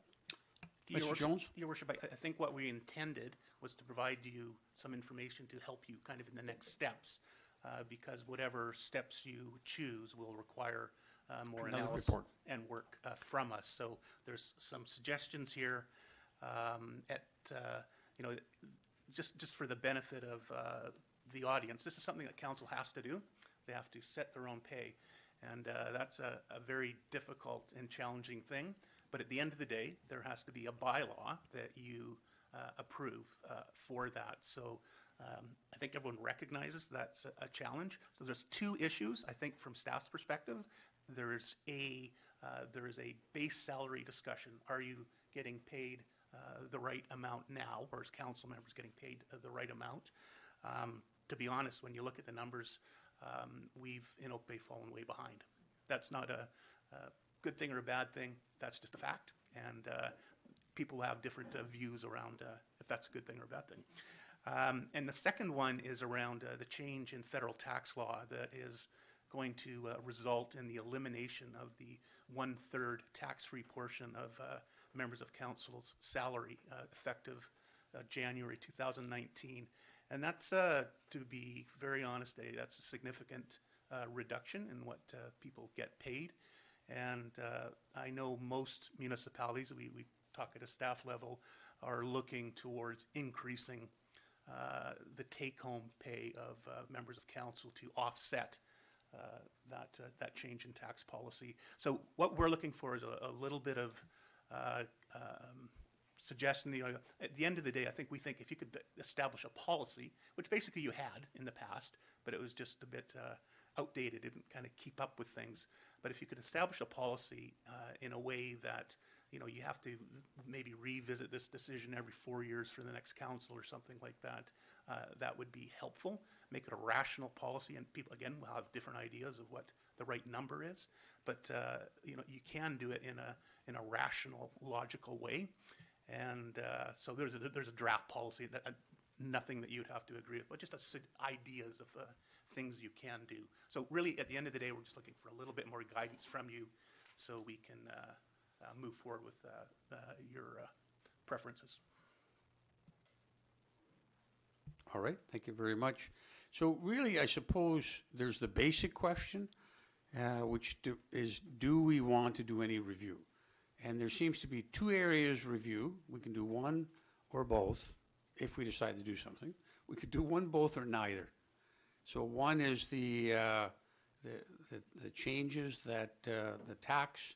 Mr. Jones? Your Worship, I think what we intended was to provide you some information to help you kind of in the next steps, because whatever steps you choose will require more Another analysis report. and work from us. So there's some suggestions here you know, just for the benefit of the audience. This is something that council has to do. They have to set their own pay. And that's a very difficult and challenging thing. But at the end of the day, there has to be a bylaw that you approve for that. So I think everyone recognizes that's a challenge. So there's two issues, I think, from staff's perspective. There is a base salary discussion. Are you getting paid the right amount now, or is council members getting paid the right amount? To be honest, when you look at the numbers, we've in Oak Bay fallen way behind. That's not a good thing or a bad thing. That's just a fact. And people have different views around if that's a good thing or a bad thing. And the second one is around the change in federal tax law that is going to result in the elimination of the 1/3 tax-free portion of members of council's salary effective January 2019. And that's, to be very honest, that's a significant reduction in what people get paid. And I know most municipalities, we talk at a staff level, are looking towards increasing the take-home pay of members of council to offset that change in tax policy. So what we're looking for is a little bit of suggestion. You know, at the end of the day, we think if you could establish a policy, which basically you had in the past, but it was just a bit outdated, didn't kind of keep up with things. But if you could establish a policy in a way that, you know, you have to maybe revisit this decision every 4 years for the next council or something like that, that would be helpful. Make it a rational policy, and people, again, will have different ideas of what the right number is. But, you know, you can do it in a rational, logical way. And so there's a draft policy that nothing that you'd have to agree with, but just ideas of things you can do. So really, at the end of the day, we're just looking for a little bit more guidance from you so we can move forward with your preferences. All right, thank you very much. So really, I suppose there's the basic question, which is, do we want to do any review? And there seems to be two areas review. We can do one or both if we decide to do something. We could do one, both, or neither. So one is the changes that the tax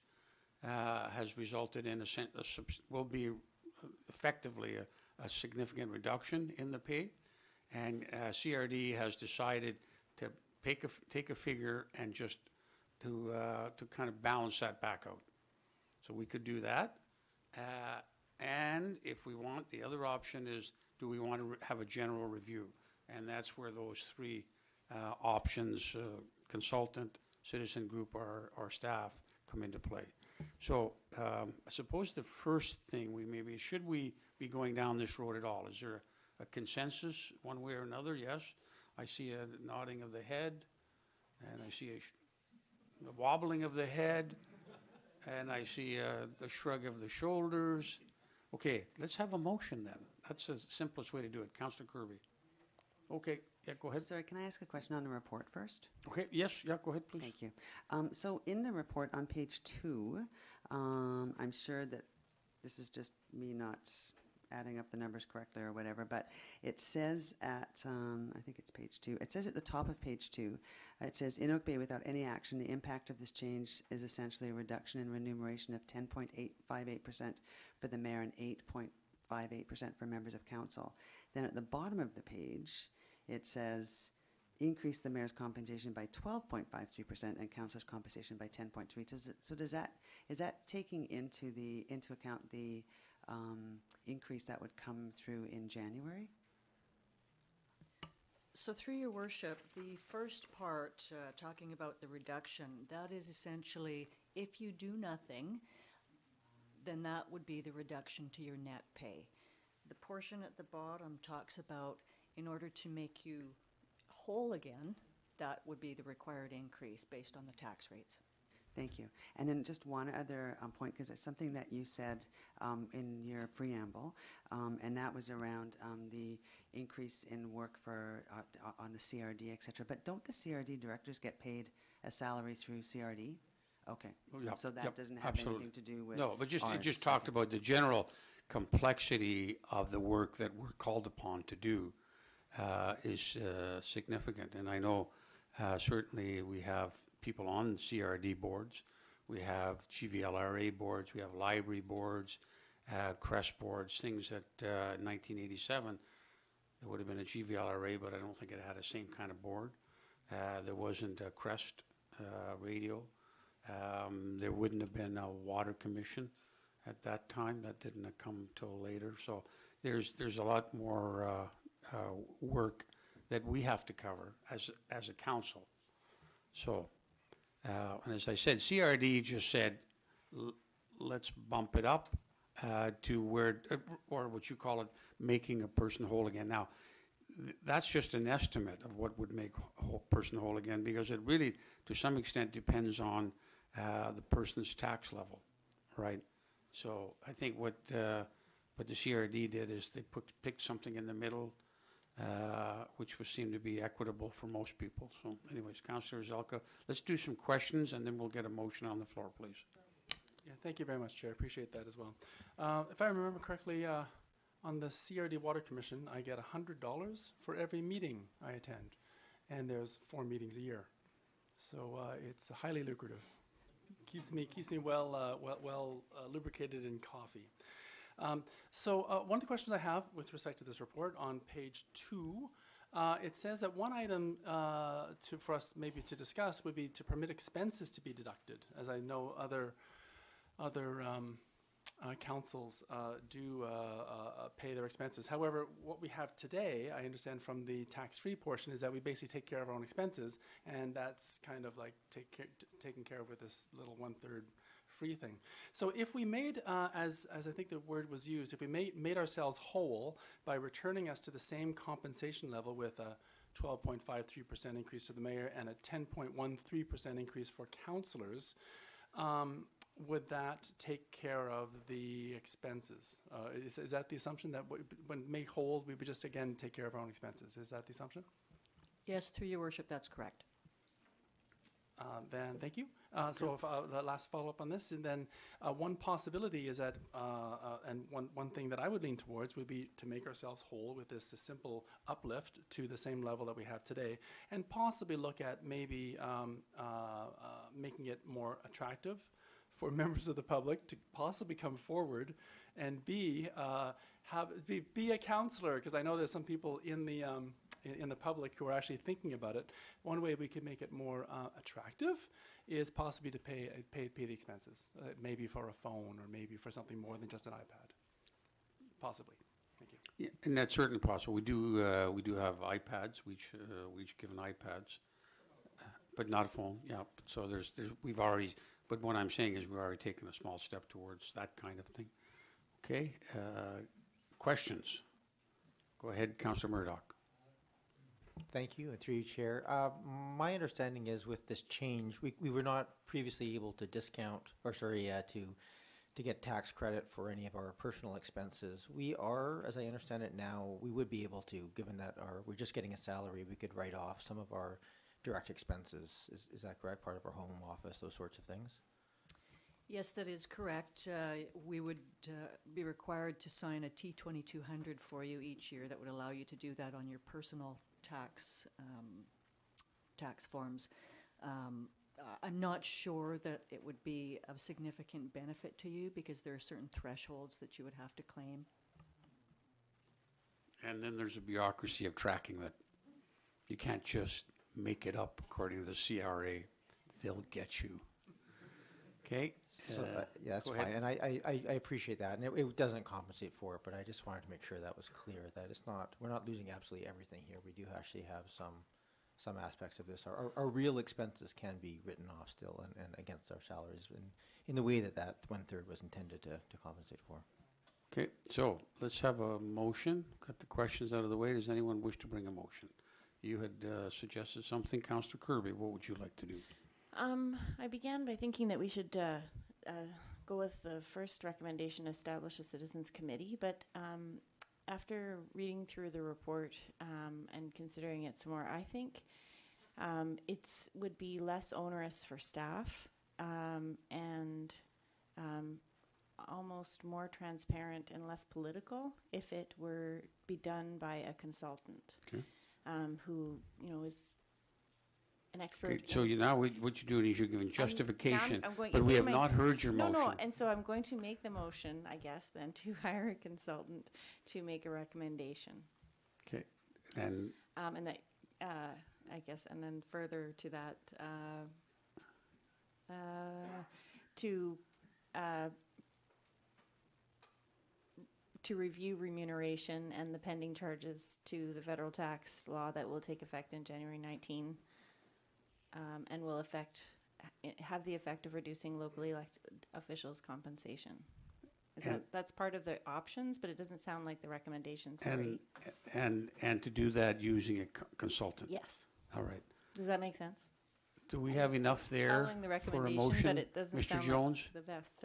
has resulted in will be effectively a significant reduction in the pay. And CRD has decided to take a figure and just to kind of balance that back out. So we could do that. And if we want, the other option is, do we want to have a general review? And that's where those three options, consultant, citizen group, or staff, come into play. So I suppose the first thing should we be going down this road at all? Is there a consensus one way or another? Yes. I see a nodding of the head, and I see a wobbling of the head, and I see the shrug of the shoulders. Okay, let's have a motion then. That's the simplest way to do it. Councillor Kirby. Okay, yeah, go ahead. Sorry, can I ask a question on the report first? Okay, yes, yeah, go ahead, please. Thank you. So in the report on page 2, I'm sure that this is just me not adding up the numbers correctly or whatever, but it says at, I think it's page 2, it says at the top of page 2, it says, in Oak Bay, without any action, the impact of this change is essentially a reduction in remuneration of 10.858% for the mayor and 8.58% for members of council. Then at the bottom of the page, it says, increase the mayor's compensation by 12.53% and councilor's compensation by 10.3%. So is that taking into account the increase that would come through in January? So through your worship, the first part, talking about the reduction, that is essentially if you do nothing, then that would be the reduction to your net pay. The portion at the bottom talks about in order to make you whole again, that would be the required increase based on the tax rates. Thank you. And then just one other point, because it's something that you said in your preamble, and that was around the increase in work for on the CRD, et cetera. But don't the CRD directors get paid a salary through CRD? Okay. Yep, So that yep, doesn't have absolutely. anything to do with No, but it ours. just talked about the general complexity of the work that we're called upon to do is significant. And I know certainly we have people on CRD boards, we have GVLRA boards, we have library boards, CREST boards, things that in 1987, there would have been a GVLRA, but I don't think it had the same kind of board. There wasn't a CREST radio. There wouldn't have been a water commission at that time. That didn't come till later. So there's a lot more work that we have to cover as a council. So, and as I said, CRD just said, let's bump it up to where, or what you call it, making a person whole again. Now, that's just an estimate of what would make a person whole again, because it really, to some extent, depends on the person's tax level, right? So I think what the CRD did is they picked something in the middle, which would seem to be equitable for most people. So anyways, Councillor Zelka, let's do some questions and then we'll get a motion on the floor, please. Yeah, thank you very much, Chair. Appreciate that as well. If I remember correctly, on the CRD Water Commission, I get $100 for every meeting I attend, and there's 4 meetings a year, so it's highly lucrative. Keeps me well lubricated in coffee. So one of the questions I have with respect to this report on page 2, it says that one item for us maybe to discuss would be to permit expenses to be deducted, as I know other councils do pay their expenses. However, what we have today, I understand from the tax-free portion, is that we basically take care of our own expenses, and that's kind of like taken care of with this little 1/3 free thing. So if we made, as I think the word was used, if we made ourselves whole by returning us to the same compensation level with a 12.53% increase for the mayor and a 10.13% increase for councillors, would that take care of the expenses? Is that the assumption, that when made whole, we would just again take care of our own expenses? Is that the assumption? Yes, through your worship, that's correct. Then thank you. So if, the last follow-up on this, and then one possibility is that, and one thing that I would lean towards would be to make ourselves whole with this simple uplift to the same level that we have today, and possibly look at maybe making it more attractive for members of the public to possibly come forward and be a councillor, because I know there's some people in the public who are actually thinking about it. One way we could make it more attractive is possibly to pay the expenses, maybe for a phone or maybe for something more than just an iPad, possibly. Thank you. Yeah, and that's certainly possible. We do have iPads. We each given iPads, but not a phone. Yeah. So we've already. But what I'm saying is we've already taken a small step towards that kind of thing. Okay. Questions? Go ahead, Councillor Murdoch. Thank you, and through you, Chair. My understanding is with this change, we were not previously able to discount, or sorry, to get tax credit for any of our personal expenses. We are, as I understand it now, we would be able to, given that we're just getting a salary, we could write off some of our direct expenses. Is that correct? Part of our home office, those sorts of things? Yes, that is correct. We would be required to sign a T2200 for you each year that would allow you to do that on your personal tax forms. I'm not sure that it would be of significant benefit to you because there are certain thresholds that you would have to claim. And then there's a bureaucracy of tracking that. You can't just make it up according to the CRA. They'll get you. Okay. So, yeah, that's go fine, ahead. and I appreciate that, and it doesn't compensate for it, but I just wanted to make sure that was clear, that it's not, we're not losing absolutely everything here. We do actually have some aspects of this. Our real expenses can be written off still and against our salaries in the way that 1/3 was intended to compensate for. Okay, so let's have a motion. Got the questions out of the way. Does anyone wish to bring a motion? You had suggested something, Councillor Kirby. What would you like to do? I began by thinking that we should go with the first recommendation, establish a citizens committee, but after reading through the report and considering it some more, I think it would be less onerous for staff and almost more transparent and less political if it were be done by a consultant who, you know, is an expert. Okay, so what you're doing is you're giving justification, I'm going- but we have not heard your motion. No, and so I'm going to make the motion, I guess, then to hire a consultant to make a recommendation. Okay, and And that, I guess, and then further to that, to review remuneration and the pending charges to the federal tax law that will take effect in January 19, and will have the effect of reducing locally elected officials' compensation. That's part of the options, but it doesn't sound like the recommendations. And to do that using a consultant. Yes. All right. Does that make sense? Do we have enough there Following the for a recommendation, motion, but it doesn't Mr. sound Jones? like the best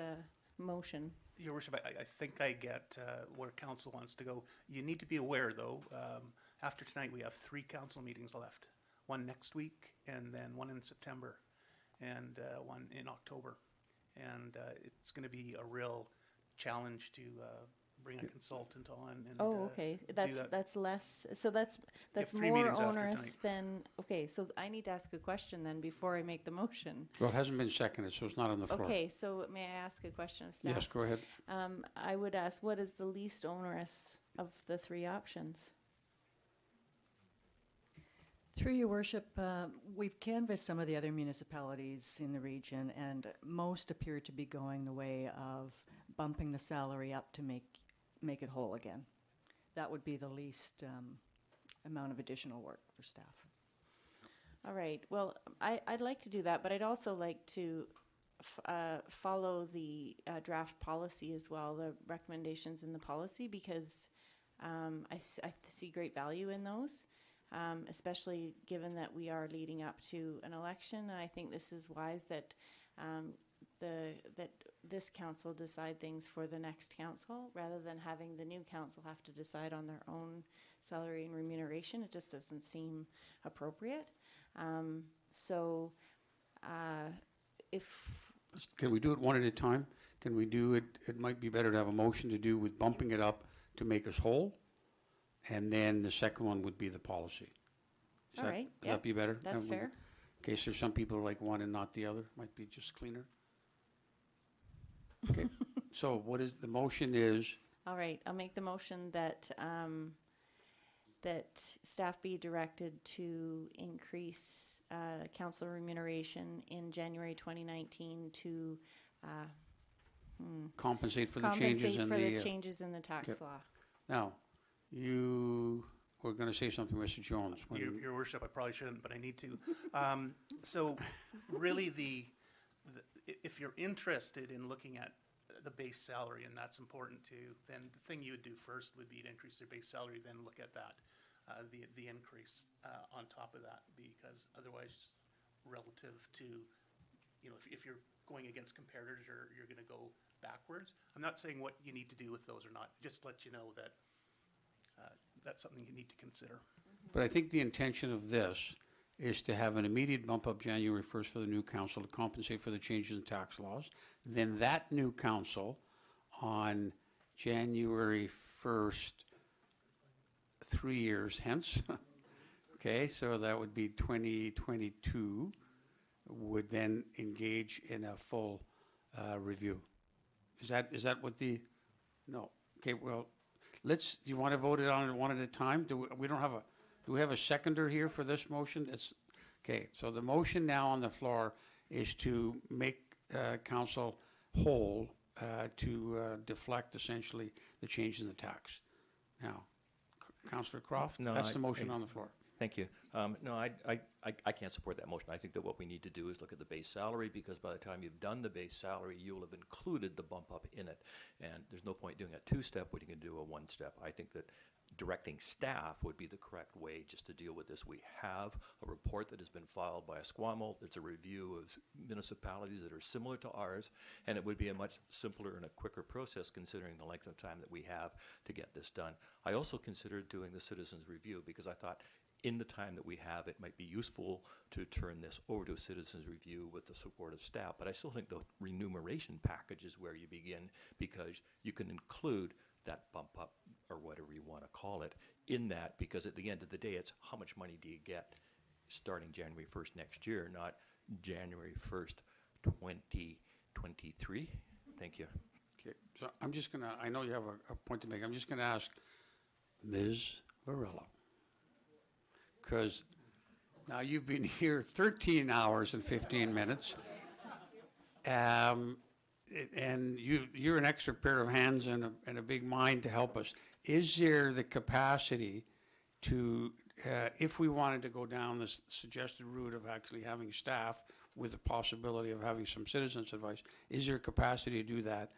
motion. Your Worship, I think I get where council wants to go. You need to be aware, though, after tonight, we have 3 council meetings left. One next week, and then one in September, and one in October. And it's going to be a real challenge to bring a consultant on. And, Okay. do That's less. So that's have 3 more meetings after onerous tonight. than. Okay. So I need to ask a question then before I make the motion. Well, it hasn't been seconded, so it's not on the floor. Okay. So may I ask a question of staff? Yes, go ahead. I would ask, what is the least onerous of the 3 options? Through your worship, we've canvassed some of the other municipalities in the region, and most appear to be going the way of bumping the salary up to make it whole again. That would be the least amount of additional work for staff. All right. Well, I'd like to do that, but I'd also like to follow the draft policy as well, the recommendations in the policy, because I see great value in those. Especially given that we are leading up to an election, and I think this is wise that that this council decide things for the next council rather than having the new council have to decide on their own salary and remuneration. It just doesn't seem appropriate. Can we do it one at a time? Can we do it? It might be better to have a motion to do with bumping it up to make us whole. And then the second one would be the policy. All right. Would that be better? That's fair. In case there's some people who like one and not the other, might be just cleaner. Okay, so what is, the motion is? All right, I'll make the motion that that staff be directed to increase council remuneration in January 2019 to Compensate for the changes in the... Compensate for the changes in the tax law. Now, you were going to say something, Mr. Jones. Your Worship, I probably shouldn't, but I need to. So really if you're interested in looking at the base salary, and that's important too, then the thing you would do first would be to increase their base salary, then look at that, the increase on top of that, because otherwise, relative to, you know, if you're going against comparators, you're going to go backwards. I'm not saying what you need to do with those or not, just to let you know that that's something you need to consider. But I think the intention of this is to have an immediate bump up January 1st for the new council to compensate for the changes in tax laws. Then that new council on January 1st, 3 years hence, okay, so that would be 2022, would then engage in a full review. Is that what the, no, okay, well, do you want to vote it on it one at a time? Do we have a seconder here for this motion? Okay, so the motion now on the floor is to make council whole to deflect essentially the change in the tax. Now, Councillor Croft, No, that's the motion on the floor. Thank you. No, I can't support that motion. I think that what we need to do is look at the base salary, because by the time you've done the base salary, you will have included the bump up in it. And there's no point doing a two-step when you can do a one-step. I think that directing staff would be the correct way just to deal with this. We have a report that has been filed by Esquimalt. It's a review of municipalities that are similar to ours, and it would be a much simpler and a quicker process considering the length of time that we have to get this done. I also considered doing the citizens review because I thought in the time that we have, it might be useful to turn this over to a citizens review with the support of staff. But I still think the remuneration package is where you begin, because you can include that bump up, or whatever you want to call it, in that, because at the end of the day, it's how much money do you get starting January 1st next year, not January 1st, 2023. Thank you. Okay, so I'm just going to, I know you have a point to make. I'm just going to ask Ms. Varela, because now you've been here 13 hours and 15 minutes, and you're an extra pair of hands and a big mind to help us. Is there the capacity to, if we wanted to go down this suggested route of actually having staff with the possibility of having some citizens' advice, is there capacity to do that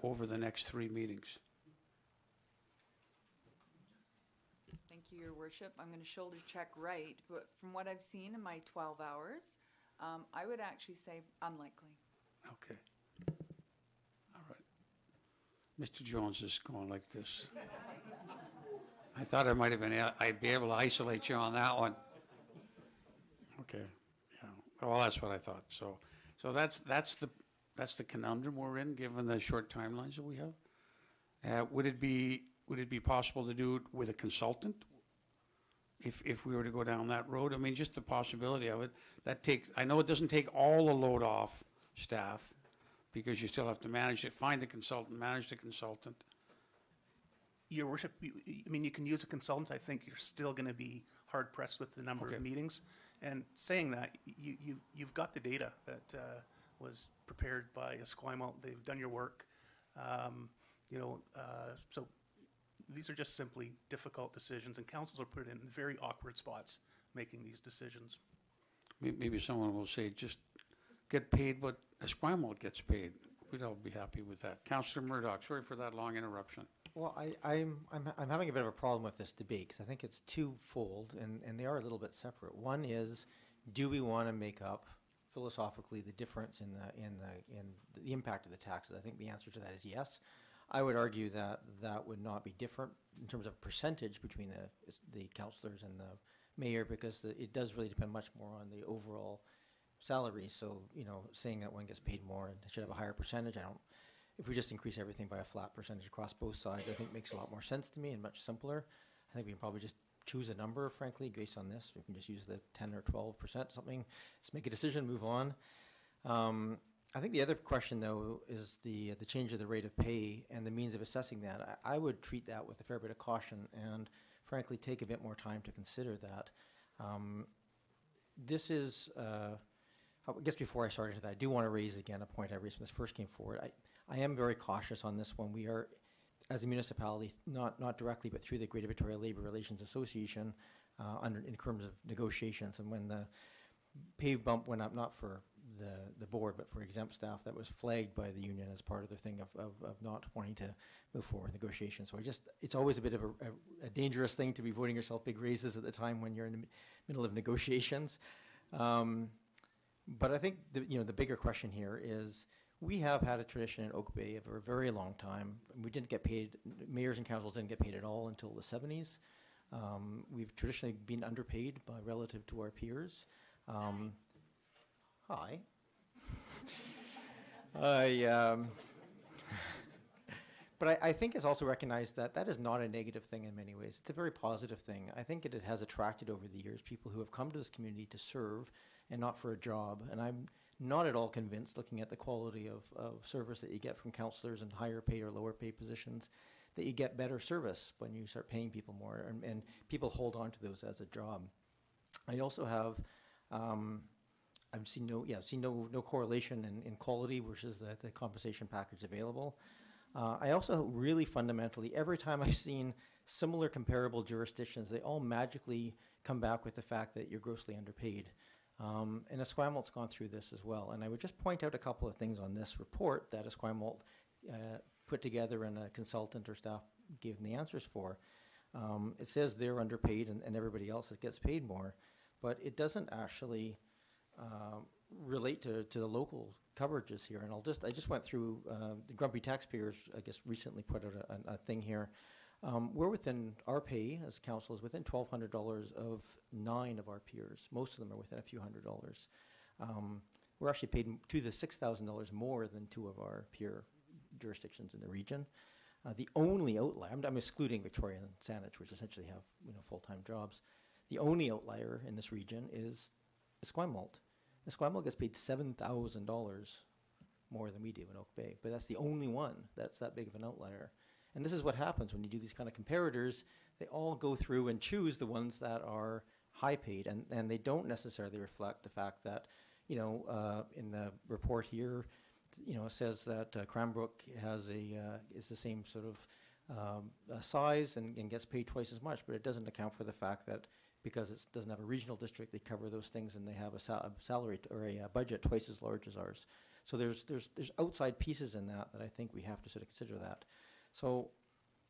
over the next 3 meetings? Thank you, Your Worship. I'm going to shoulder check right, but from what I've seen in my 12 hours, I would actually say unlikely. Okay. All right. Mr. Jones is going like this. I thought I might have been, I'd be able to isolate you on that one. Okay. Yeah. Well, that's what I thought. So that's the conundrum we're in, given the short timelines that we have. Would it be possible to do it with a consultant? If we were to go down that road, I mean, just the possibility of it, that takes, I know it doesn't take all the load off staff, because you still have to manage it, find the consultant, manage the consultant. Your Worship, I mean, you can use a consultant. I think you're still going to be hard pressed with the number of meetings. And saying that, you've got the data that was prepared by Esquimalt. They've done your work. So these are just simply difficult decisions, and councils are put in very awkward spots making these decisions. Maybe someone will say, just get paid what Esquimalt gets paid. We'd all be happy with that. Councillor Murdoch, sorry for that long interruption. Well, I'm having a bit of a problem with this debate, because I think it's twofold, and they are a little bit separate. One is, do we want to make up philosophically the difference in the impact of the taxes? I think the answer to that is yes. I would argue that that would not be different in terms of percentage between the councillors and the mayor, because it does really depend much more on the overall salary. So, saying that one gets paid more and should have a higher percentage, if we just increase everything by a flat percentage across both sides, I think makes a lot more sense to me and much simpler. I think we can probably just choose a number, frankly, based on this. We can just use the 10 or 12%, something. Let's make a decision, move on. I think the other question, though, is the change of the rate of pay and the means of assessing that. I would treat that with a fair bit of caution and, frankly, take a bit more time to consider that. This is, I guess before I start into that, I do want to raise again a point I raised when this first came forward. I am very cautious on this one. We are, as a municipality, not directly, but through the Greater Victoria Labour Relations Association, in terms of negotiations, and when the pay bump went up, not for the board, but for exempt staff, that was flagged by the union as part of their thing of not wanting to move forward with negotiations. So it's always a bit of a dangerous thing to be voting yourself big raises at the time when you're in the middle of negotiations. But I think the bigger question here is, we have had a tradition in Oak Bay for a very long time. We didn't get paid, mayors and councils didn't get paid at all until the 70s. We've traditionally been underpaid relative to our peers. Hi. But I think it's also recognized that that is not a negative thing in many ways. It's a very positive thing. I think it has attracted over the years people who have come to this community to serve and not for a job. And I'm not at all convinced, looking at the quality of service that you get from councillors in higher pay or lower pay positions, that you get better service when you start paying people more, and people hold on to those as a job. I also have I've seen no correlation in quality versus the compensation package available. I also really fundamentally, every time I've seen similar comparable jurisdictions, they all magically come back with the fact that you're grossly underpaid. And Esquimalt gone through this as well. And I would just point out a couple of things on this report that Esquimalt put together and a consultant or staff gave them the answers for. It says they're underpaid and everybody else gets paid more, but it doesn't actually relate to the local coverages here. And I just went through, the Grumpy Taxpayers, I guess, recently put out a thing here. We're within, our pay as council is within $1,200 of 9 of our peers. Most of them are within a few $100s. We're actually paid to the $6,000 more than 2 of our peer jurisdictions in the region. The only outlier, I'm excluding Victoria and Saanich, which essentially have full-time jobs. The only outlier in this region is Esquimalt. Esquimalt gets paid $7,000 more than we do in Oak Bay, but that's the only one that's that big of an outlier. And this is what happens when you do these kind of comparators. They all go through and choose the ones that are high paid, and they don't necessarily reflect the fact that, in the report here, it says that Cranbrook is the same sort of size and gets paid twice as much, but it doesn't account for the fact that because it doesn't have a regional district, they cover those things and they have a salary or a budget twice as large as ours. So there's outside pieces in that I think we have to sort of consider that. So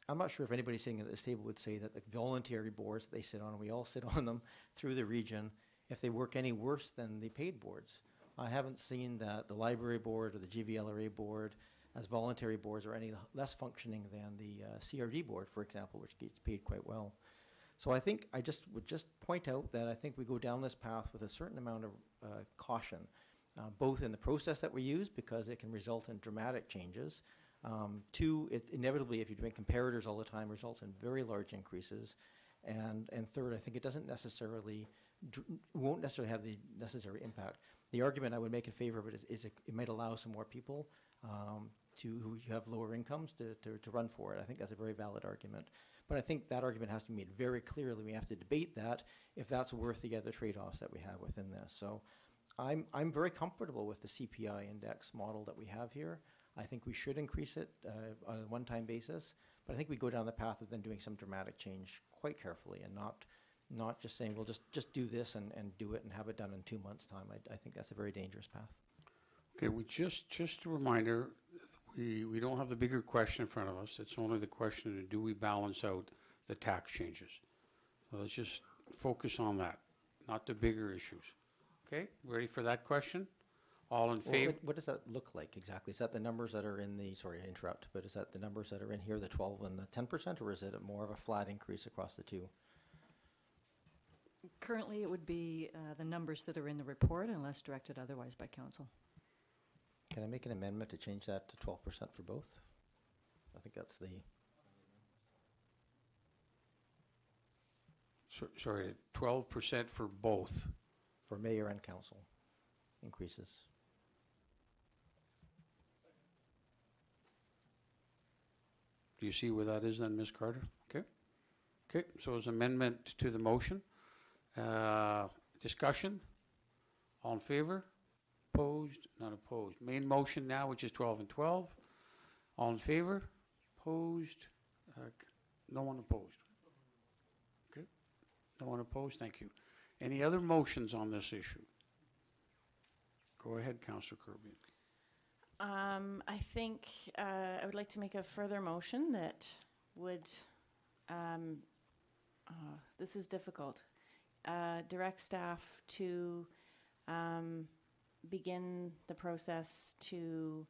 I'm not sure if anybody sitting at this table would say that the voluntary boards that they sit on, we all sit on them through the region, if they work any worse than the paid boards. I haven't seen that the library board or the GVLRA board as voluntary boards are any less functioning than the CRD board, for example, which gets paid quite well. So I think I would just point out that I think we go down this path with a certain amount of caution, both in the process that we use because it can result in dramatic changes. 2, it inevitably, if you're doing comparators all the time, results in very large increases. And 3rd, I think it won't necessarily have the necessary impact. The argument I would make in favor of it is it might allow some more people who have lower incomes to run for it. I think that's a very valid argument. But I think that argument has to be made very clearly. We have to debate that if that's worth the other trade-offs that we have within this. So I'm very comfortable with the CPI index model that we have here. I think we should increase it on a one-time basis, but I think we go down the path of then doing some dramatic change quite carefully and not just saying, well, just do this and do it and have it done in 2 months' time. I think that's a very dangerous path. Okay, we just a reminder, we don't have the bigger question in front of us. It's only the question of do we balance out the tax changes? So let's just focus on that, not the bigger issues. Okay, ready for that question? All in favor? What does that look like exactly? Is that the numbers that are in the, sorry to interrupt, but is that the numbers that are in here, the 12 and the 10%, or is it more of a flat increase across the 2? Currently, it would be the numbers that are in the report unless directed otherwise by council. Can I make an amendment to change that to 12% for both? I think that's the... Sorry, 12% for both? For mayor and council increases. Do you see where that is then, Ms. Carter? Okay. Okay, so as amendment to the motion. Discussion? All in favor? Opposed? Not opposed. Main motion now, which is 12 and 12. All in favor? Opposed? No one opposed. Okay. No one opposed? Thank you. Any other motions on this issue? Go ahead, Councillor Kirby. I think I would like to make a further motion that would, this is difficult, direct staff to begin the process to,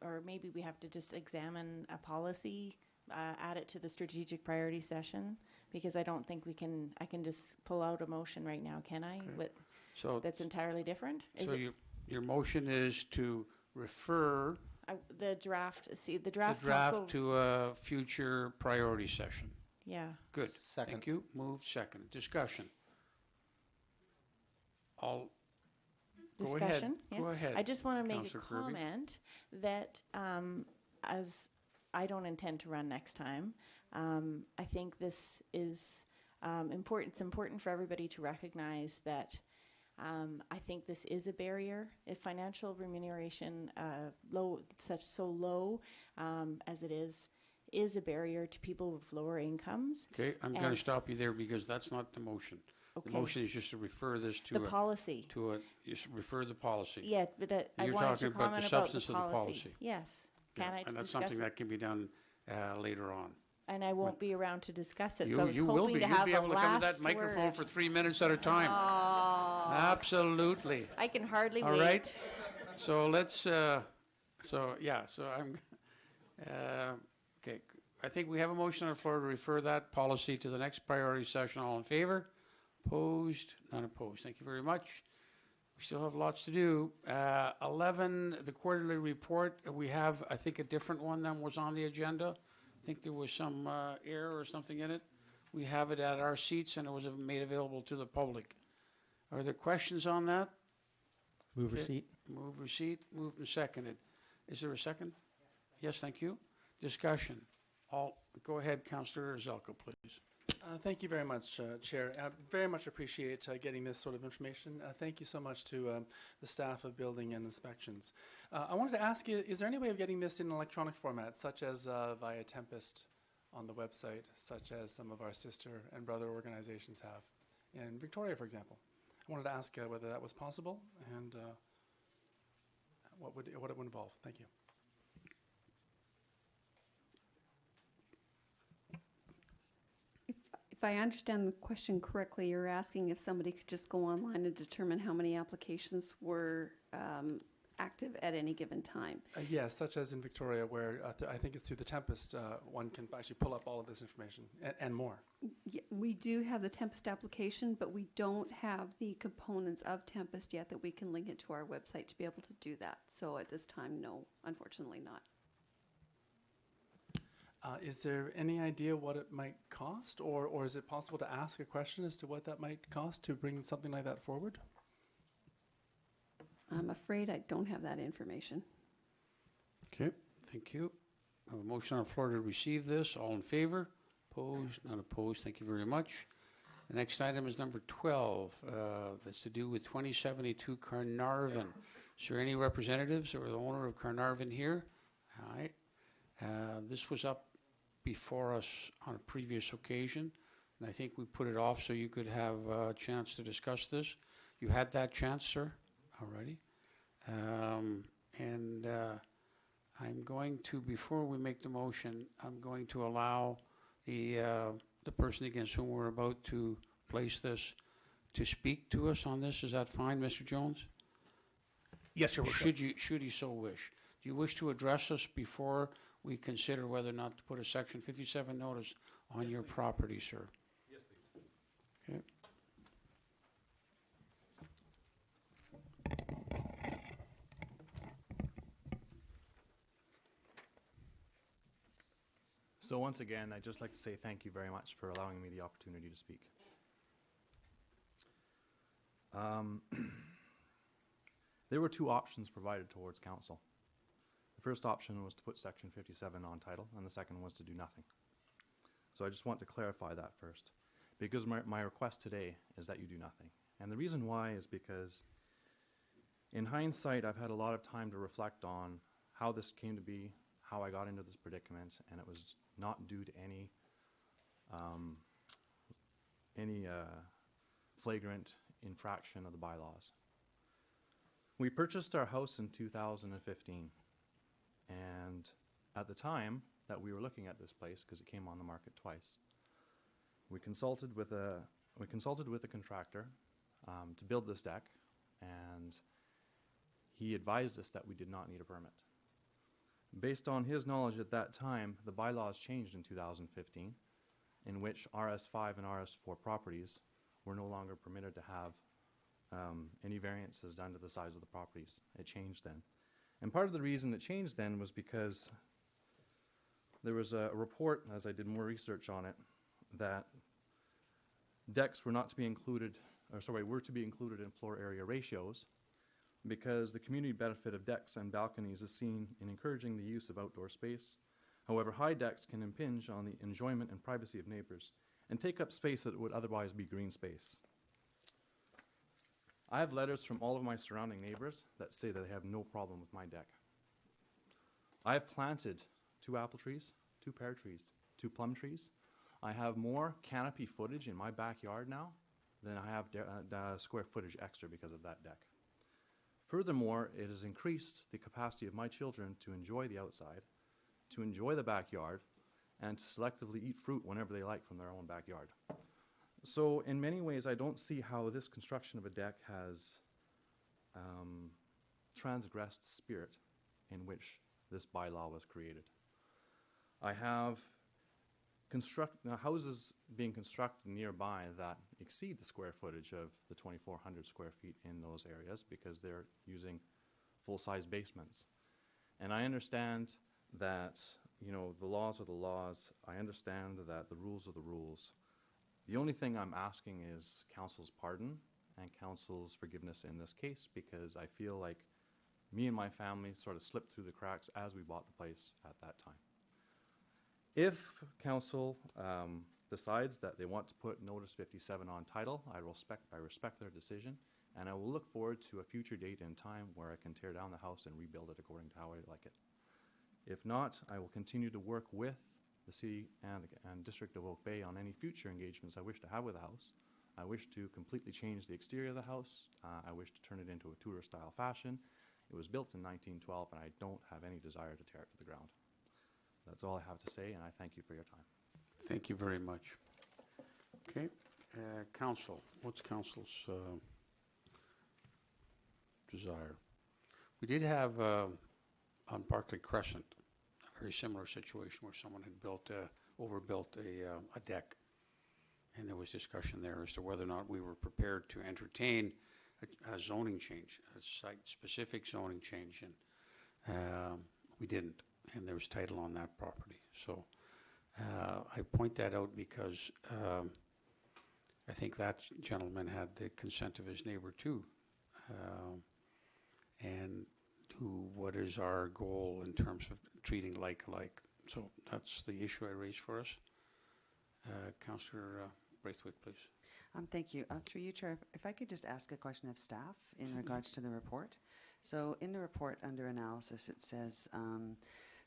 or maybe we have to just examine a policy, add it to the strategic priority session, because I don't think I can just pull out a motion right now, can I? Okay. So that's entirely different? So your motion is to refer the draft council to a future priority session. Yeah. Good. Second. Thank you. Moved. Second. Discussion. Go ahead. Yeah. Go ahead. I just want to make Councillor a Kirby. comment that as I don't intend to run next time, I think this is important. It's important for everybody to recognize that I think this is a barrier. If financial remuneration so low as it is a barrier to people with lower incomes. Okay, I'm going to stop you there because that's not the motion. Okay. The motion is just to refer this to The policy. Just refer the policy. Yeah, but I You're wanted to talking about comment the about the substance of the policy. Yes. Yeah, Can I and that's discuss something it? that can be done later on. And I won't be around to discuss it, You, so I was you will hoping be. to You'll have be a able to come to that last microphone word. for 3 minutes at a time. Oh, Absolutely. I can hardly All wait. right. So let's. So I'm. Okay. I think we have a motion on the floor to refer that policy to the next priority session. All in favor? Opposed? None opposed. Thank you very much. We still have lots to do. 11, the quarterly report. We have, I think, a different one than was on the agenda. I think there was some error or something in it. We have it at our seats and it was made available to the public. Are there questions on that? Move Okay. receipt. Move receipt. Moved and seconded. Is there a second? Yes, thank you. Discussion. Go ahead, Councillor Zelko, please. Thank you very much, Chair. I very much appreciate getting this sort of information. Thank you so much to the staff of Building and Inspections. I wanted to ask you, is there any way of getting this in electronic format, such as via Tempest on the website, such as some of our sister and brother organizations have in Victoria, for example? I wanted to ask whether that was possible and what it would involve. Thank you. If I understand the question correctly, you're asking if somebody could just go online and determine how many applications were active at any given time. Yes, such as in Victoria, where I think it's through the Tempest, one can actually pull up all of this information and more. We do have the Tempest application, but we don't have the components of Tempest yet that we can link it to our website to be able to do that. So at this time, no, unfortunately not. Is there any idea what it might cost, or is it possible to ask a question as to what that might cost to bring something like that forward? I'm afraid I don't have that information. Okay, thank you. I have a motion on the floor to receive this. All in favor? Opposed? Not opposed. Thank you very much. The next item is number 12. That's to do with 2072 Carnarvon. Is there any representatives or the owner of Carnarvon here? All right. This was up before us on a previous occasion, and I think we put it off so you could have a chance to discuss this. You had that chance, sir, already. I'm going to, before we make the motion, I'm going to allow the person against whom we're about to place this to speak to us on this. Is that fine, Mr. Jones? Yes, Your Worship. Should he so wish. Do you wish to address us before we consider whether or not to put a Section 57 notice on your property, sir? Yes, please. Okay. So once again, I'd just like to say thank you very much for allowing me the opportunity to speak. There were two options provided towards council. The first option was to put Section 57 on title, and the second was to do nothing. So I just want to clarify that first, because my request today is that you do nothing. And the reason why is because, in hindsight, I've had a lot of time to reflect on how this came to be, how I got into this predicament, and it was not due to any flagrant infraction of the bylaws. We purchased our house in 2015, and at the time that we were looking at this place, because it came on the market twice, we consulted with a contractor to build this deck, and he advised us that we did not need a permit. Based on his knowledge at that time, the bylaws changed in 2015, in which RS5 and RS4 properties were no longer permitted to have any variances done to the size of the properties. It changed then. And part of the reason it changed then was because there was a report, as I did more research on it, that decks were not to be included, were to be included in floor area ratios, because the community benefit of decks and balconies is seen in encouraging the use of outdoor space. However, high decks can impinge on the enjoyment and privacy of neighbors and take up space that would otherwise be green space. I have letters from all of my surrounding neighbors that say that they have no problem with my deck. I have planted 2 apple trees, 2 pear trees, 2 plum trees. I have more canopy footage in my backyard now than I have square footage extra because of that deck. Furthermore, it has increased the capacity of my children to enjoy the outside, to enjoy the backyard, and to selectively eat fruit whenever they like from their own backyard. So in many ways, I don't see how this construction of a deck has transgressed the spirit in which this bylaw was created. I have houses being constructed nearby that exceed the square footage of the 2,400 square feet in those areas because they're using full-size basements. And I understand that, you know, the laws are the laws. I understand that the rules are the rules. The only thing I'm asking is council's pardon and council's forgiveness in this case, because I feel like me and my family sort of slipped through the cracks as we bought the place at that time. If council decides that they want to put Notice 57 on title, I respect their decision, and I will look forward to a future date and time where I can tear down the house and rebuild it according to how I like it. If not, I will continue to work with the city and District of Oak Bay on any future engagements I wish to have with the house. I wish to completely change the exterior of the house. I wish to turn it into a Tudor-style fashion. It was built in 1912, and I don't have any desire to tear it to the ground. That's all I have to say, and I thank you for your time. Thank you very much. Okay, council, what's council's desire? We did have on Barclay Crescent a very similar situation where someone had overbuilt a deck, and there was discussion there as to whether or not we were prepared to entertain a zoning change, a site-specific zoning change, and we didn't, and there was title on that property. So I point that out because I think that gentleman had the consent of his neighbor too, and what is our goal in terms of treating like alike. So that's the issue I raised for us. Councillor Braithwaite, please. Thank you. Through you, Chair, if I could just ask a question of staff in regards to the report. So in the report under analysis, it says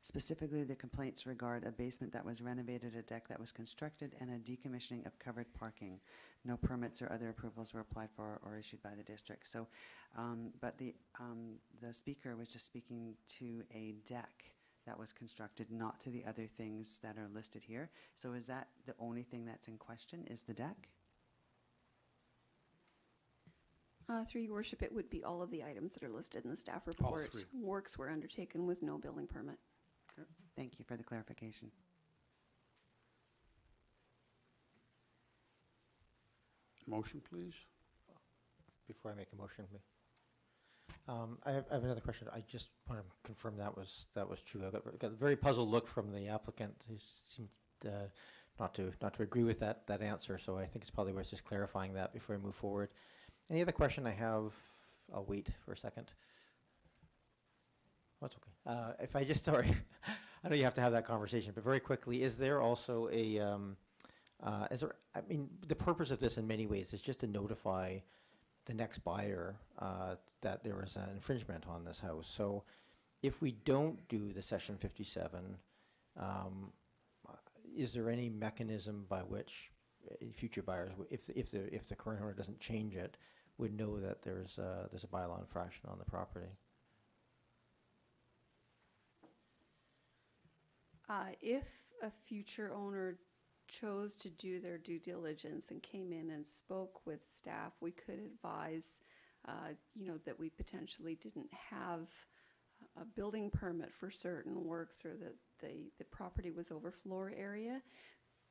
specifically the complaints regard a basement that was renovated, a deck that was constructed, and a decommissioning of covered parking. No permits or other approvals were applied for or issued by the district. So, but the speaker was just speaking to a deck that was constructed, not to the other things that are listed here. So is that the only thing that's in question, is the deck? Through your worship, it would be all of the items that are listed in the staff report. Works were undertaken with no building permit. Okay. Thank you for the clarification. Motion, please. Before I make a motion, I have another question. I just want to confirm that was true. I got a very puzzled look from the applicant, who seemed not to agree with that answer. So I think it's probably worth just clarifying that before I move forward. Any other question I have? I'll wait for a second. Oh, it's okay. If I just, sorry, I know you have to have that conversation, but very quickly, is there also a, I mean, the purpose of this in many ways is just to notify the next buyer that there is an infringement on this house. So if we don't do the Section 57, is there any mechanism by which future buyers, if the current owner doesn't change it, would know that there's a bylaw infraction on the property? If a future owner chose to do their due diligence and came in and spoke with staff, we could advise, that we potentially didn't have a building permit for certain works, or that the property was over floor area.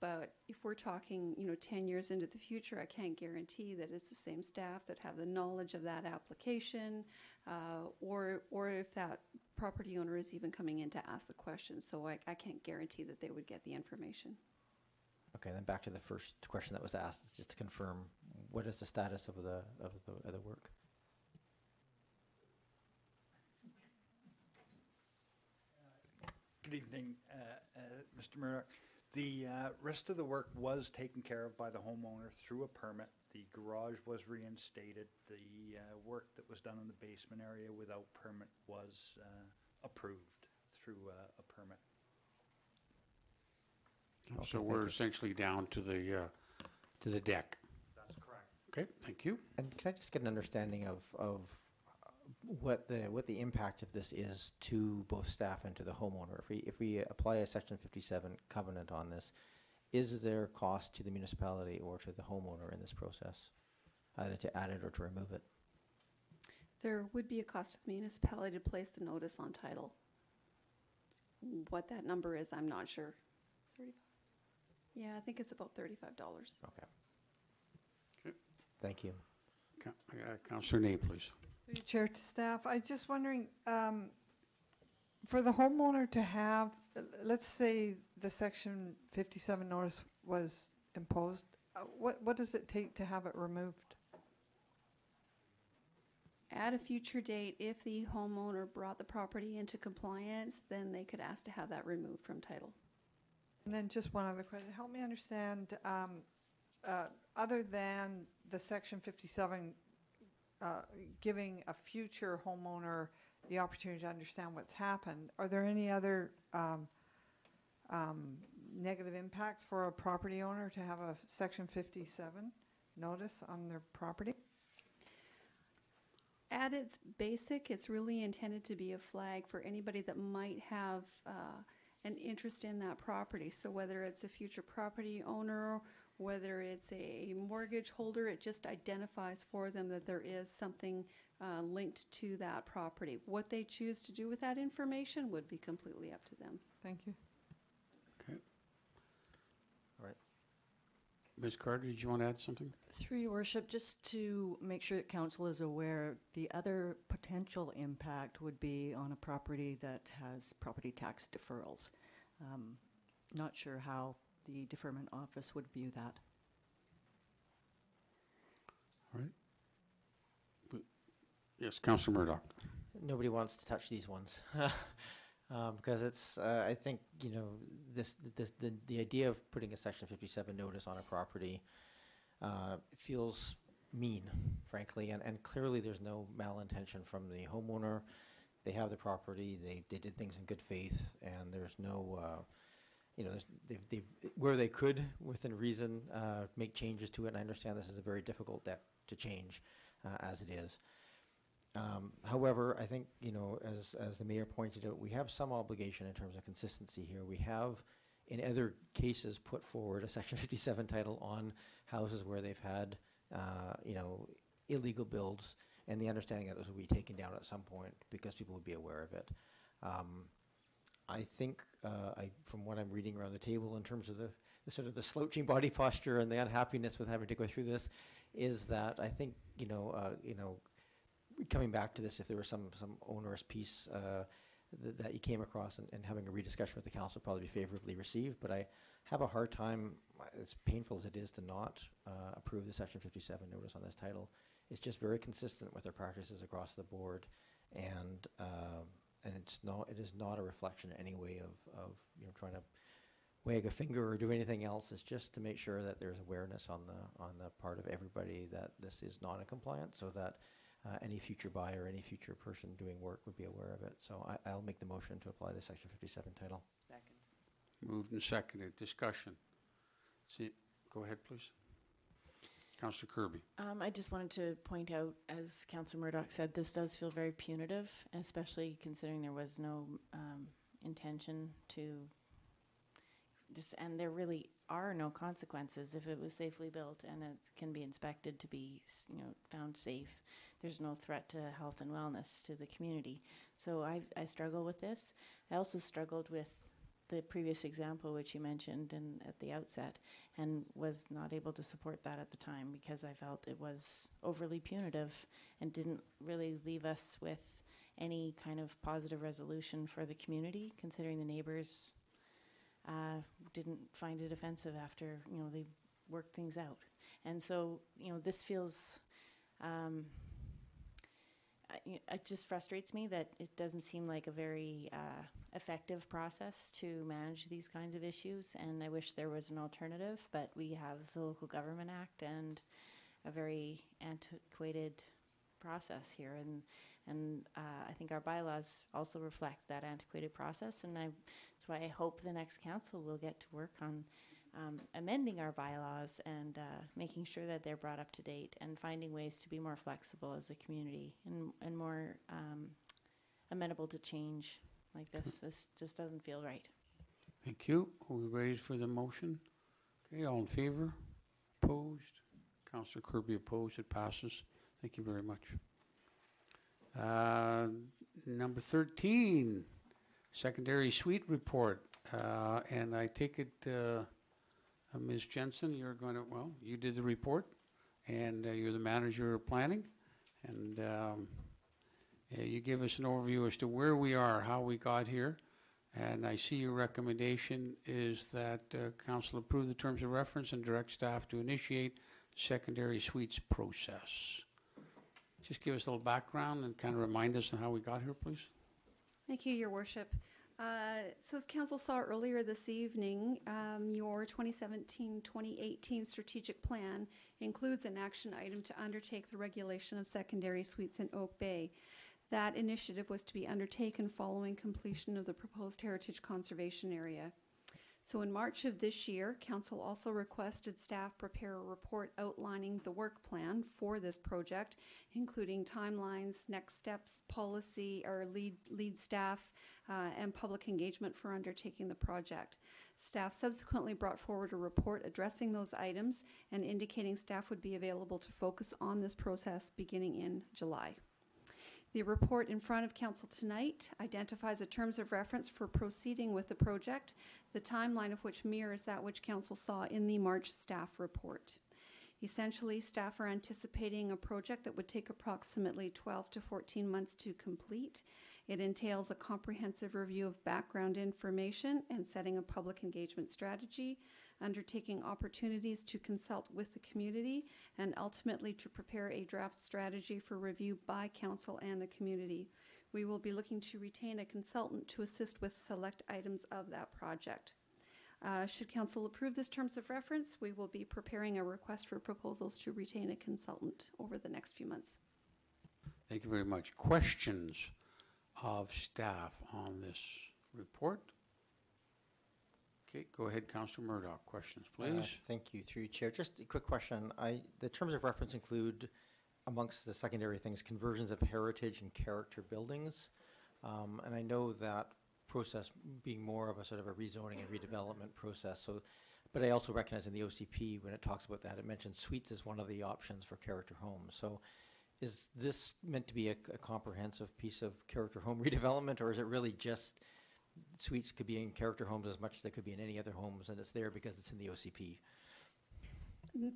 But if we're talking, 10 years into the future, I can't guarantee that it's the same staff that have the knowledge of that application, or if that property owner is even coming in to ask the question. So I can't guarantee that they would get the information. Okay, then back to the first question that was asked, just to confirm, what is the status of the work? Good evening, Mr. Murdoch. The rest of the work was taken care of by the homeowner through a permit. the garage was reinstated, the work that was done in the basement area without permit was approved through a permit. So we're essentially down to the deck. That's correct. Okay, thank you. And can I just get an understanding of what the impact of this is to both staff and to the homeowner? If we apply a Section 57 covenant on this, is there cost to the municipality or to the homeowner in this process, either to add it or to remove it? There would be a cost to the municipality to place the notice on title. What that number is, I'm not sure. 35? Yeah, I think it's about $35. Okay. Okay. Thank you. Councillor Ney, please. Through you, Chair, to staff, I was just wondering, for the homeowner to have, let's say the Section 57 notice was imposed, what does it take to have it removed? At a future date, if the homeowner brought the property into compliance, then they could ask to have that removed from title. And then just one other question. Help me understand, other than the Section 57 giving a future homeowner the opportunity to understand what's happened, are there any other negative impacts for a property owner to have a Section 57 notice on their property? At its basic, it's really intended to be a flag for anybody that might have an interest in that property. So whether it's a future property owner, whether it's a mortgage holder, it just identifies for them that there is something linked to that property. What they choose to do with that information would be completely up to them. Thank you. Okay. All right. Ms. Carter, did you want to add something? Through your worship, just to make sure that council is aware, the other potential impact would be on a property that has property tax deferrals. Not sure how the deferment office would view that. All right. Yes, Councillor Murdoch. Nobody wants to touch these ones. Because it's, I think, you know, the idea of putting a Section 57 notice on a property feels mean, frankly, and clearly there's no malintention from the homeowner. They have the property, they did things in good faith, and there's no, you know, they've where they could, within reason, make changes to it, and I understand this is a very difficult deck to change, as it is. However, I think, you know, as the mayor pointed out, we have some obligation in terms of consistency here. We have, in other cases, put forward a Section 57 title on houses where they've had, you know, illegal builds, and the understanding that those will be taken down at some point because people would be aware of it. I think, from what I'm reading around the table in terms of the sort of the slouching body posture and the unhappiness with having to go through this, is that I think, you know, coming back to this, if there was some onerous piece that you came across and having a rediscussion with the council would probably be favorably received, but I have a hard time, as painful as it is to not approve the Section 57 notice on this title. It's just very consistent with our practices across the board, and it is not a reflection in any way of you know, trying to wag a finger or do anything else. It's just to make sure that there's awareness on the part of everybody that this is not in compliance, so that any future buyer, any future person doing work would be aware of it. So I'll make the motion to apply the Section 57 title. Second. Moved and seconded. Discussion. See, go ahead, please. Councillor Kirby. I just wanted to point out, as Councillor Murdoch said, this does feel very punitive, especially considering there was no intention to this, and there really are no consequences if it was safely built and it can be inspected to be, you know, found safe. There's no threat to health and wellness to the community. So I struggle with this. I also struggled with the previous example which you mentioned at the outset, and was not able to support that at the time because I felt it was overly punitive and didn't really leave us with any kind of positive resolution for the community, considering the neighbors didn't find it offensive after, you know, they worked things out. And so, you know, this feels, it just frustrates me that it doesn't seem like a very effective process to manage these kinds of issues, and I wish there was an alternative, but we have the Local Government Act, and a very antiquated process here, and I think our bylaws also reflect that antiquated process, and that's why I hope the next council will get to work on amending our bylaws and making sure that they're brought up to date and finding ways to be more flexible as a community and more amenable to change like this. This just doesn't feel right. Thank you. Are we ready for the motion? Okay, all in favor? Opposed? Councillor Kirby opposed. It passes. Thank you very much. Number 13, secondary suite report. And I take it, Ms. Jensen, you're going to, well, you did the report, and you're the manager of planning, and you give us an overview as to where we are, how we got here, and I see your recommendation is that council approve the terms of reference and direct staff to initiate secondary suites process. Just give us a little background and kind of remind us on how we got here, please. Thank you, Your Worship. So as Council saw earlier this evening, your 2017-2018 strategic plan includes an action item to undertake the regulation of secondary suites in Oak Bay. That initiative was to be undertaken following completion of the proposed heritage conservation area. So in March of this year, Council also requested staff prepare a report outlining the work plan for this project, including timelines, next steps, policy, or lead staff, and public engagement for undertaking the project. Staff subsequently brought forward a report addressing those items and indicating staff would be available to focus on this process beginning in July. The report in front of Council tonight identifies the terms of reference for proceeding with the project, the timeline of which mirrors that which Council saw in the March staff report. Essentially, staff are anticipating a project that would take approximately 12 to 14 months to complete. It entails a comprehensive review of background information and setting a public engagement strategy, undertaking opportunities to consult with the community, and ultimately to prepare a draft strategy for review by Council and the community. We will be looking to retain a consultant to assist with select items of that project. Should Council approve this terms of reference, we will be preparing a request for proposals to retain a consultant over the next few months. Thank you very much. Questions of staff on this report? Okay, go ahead, Councillor Murdoch. Questions, please. Thank you, through you, Chair. Just a quick question. The terms of reference include, amongst the secondary things, conversions of heritage and character buildings. And I know that process being more of a sort of a rezoning and redevelopment process. So, but I also recognize in the OCP, when it talks about that, it mentions suites as one of the options for character homes. So is this meant to be a comprehensive piece of character home redevelopment, or is it really just suites could be in character homes as much as they could be in any other homes, and it's there because it's in the OCP?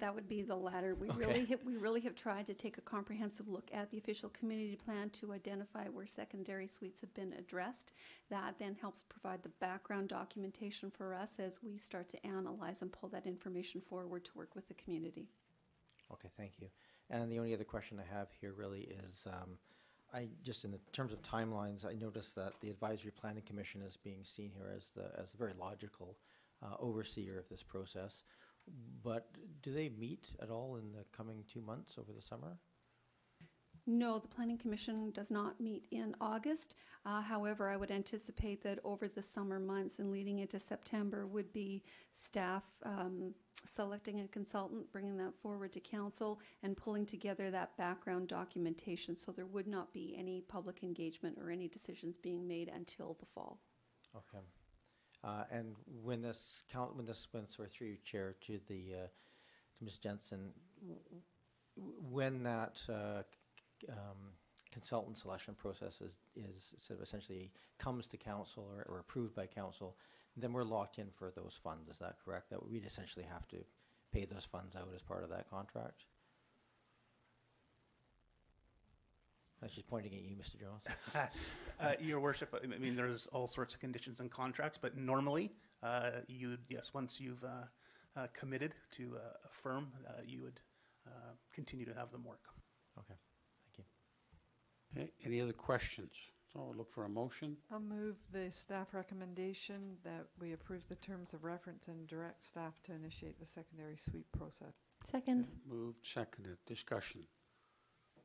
That would be the latter. We really have tried to take a comprehensive look at the official community plan to identify where secondary suites have been addressed. That then helps provide the background documentation for us as we start to analyze and pull that information forward to work with the community. Okay, thank you. And the only other question I have here really is, I just in the terms of timelines, I noticed that the Advisory Planning Commission is being seen here as the very logical overseer of this process. But do they meet at all in the coming 2 months over the summer? No, the Planning Commission does not meet in August. However, I would anticipate that over the summer months and leading into September would be staff selecting a consultant, bringing that forward to Council, and pulling together that background documentation. So there would not be any public engagement or any decisions being made until the fall. Okay. And when this went sort of through Chair to Ms. Jensen, when that consultant selection process is sort of essentially comes to Council or approved by Council, then we're locked in for those funds. Is that correct? That we'd essentially have to pay those funds out as part of that contract? She's pointing at you, Mr. Jones. Your Worship, I mean, there's all sorts of conditions and contracts, but normally, yes, once you've committed to a firm, you would continue to have them work. Okay, thank you. Okay, any other questions? So we'll look for a motion. I'll move the staff recommendation that we approve the terms of reference and direct staff to initiate the secondary suite process. Second. Moved, seconded. Discussion.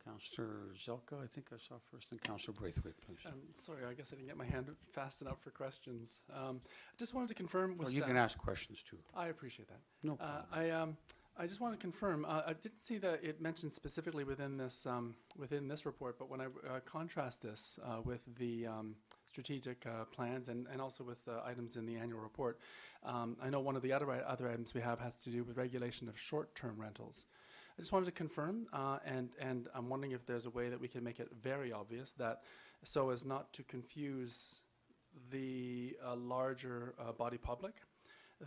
Councillor Zelka, I think I saw first, and Councillor Braithwaite, please. Sorry, I guess I didn't get my hand fast enough for questions. I just wanted to confirm with Well, you staff. can ask questions too. I appreciate that. No problem. I just want to confirm. I didn't see that it mentioned specifically within this report, but when I contrast this with the strategic plans and also with the items in the annual report, I know one of the other items we have has to do with regulation of short-term rentals. I just wanted to confirm, and I'm wondering if there's a way that we can make it very obvious that, so as not to confuse the larger body public,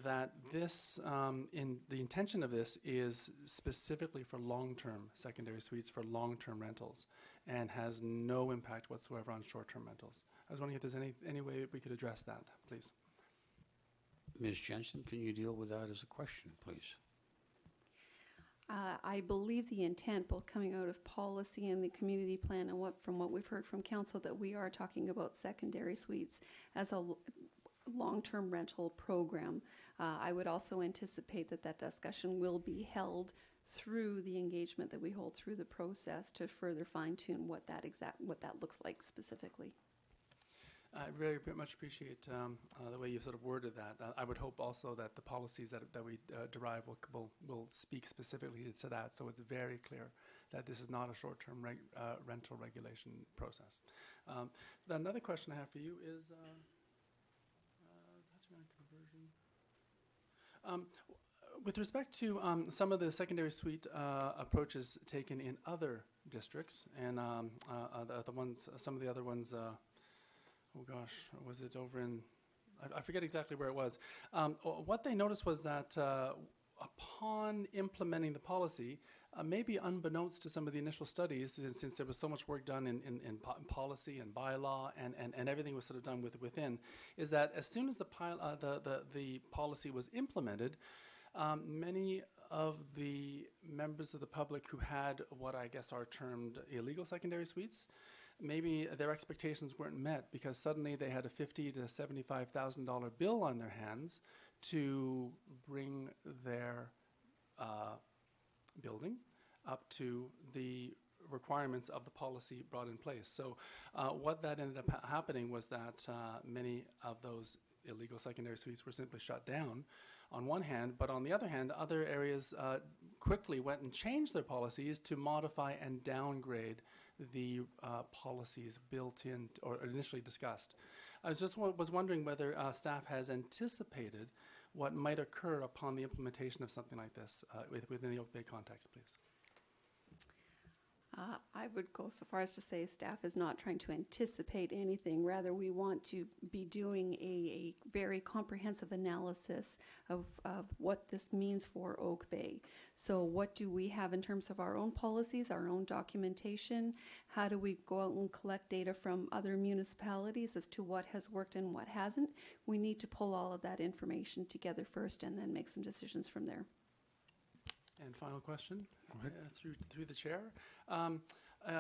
that this, in the intention of this is specifically for long-term secondary suites for long-term rentals and has no impact whatsoever on short-term rentals. I was wondering if there's any way that we could address that, please. Ms. Jensen, can you deal with that as a question, please? I believe the intent, both coming out of policy and the community plan and from what we've heard from council, that we are talking about secondary suites as a long-term rental program. I would also anticipate that discussion will be held through the engagement that we hold through the process to further fine-tune what that looks like specifically. I very much appreciate the way you sort of worded that. I would hope also that the policies that we derive will speak specifically to that, so it's very clear that this is not a short-term rental regulation process. Another question I have for you is with respect to some of the secondary suite approaches taken in other districts, and some of the other ones. Oh gosh, was it over in, I forget exactly where it was. What they noticed was that upon implementing the policy, maybe unbeknownst to some of the initial studies, since there was so much work done in policy and bylaw and everything was sort of done within, is that as soon as the policy was implemented, many of the members of the public who had what I guess are termed illegal secondary suites, maybe their expectations weren't met because suddenly they had a $50,000 to $75,000 bill on their hands to bring their building up to the requirements of the policy brought in place. So what that ended up happening was that many of those illegal secondary suites were simply shut down on one hand, but on the other hand, other areas quickly went and changed their policies to modify and downgrade the policies built in or initially discussed. I was wondering whether staff has anticipated what might occur upon the implementation of something like this within the Oak Bay context, please. I would go so far as to say staff is not trying to anticipate anything. Rather, we want to be doing a very comprehensive analysis of what this means for Oak Bay. So what do we have in terms of our own policies, our own documentation? How do we go out and collect data from other municipalities as to what has worked and what hasn't? We need to pull all of that information together first and then make some decisions from there. And final question, through the chair.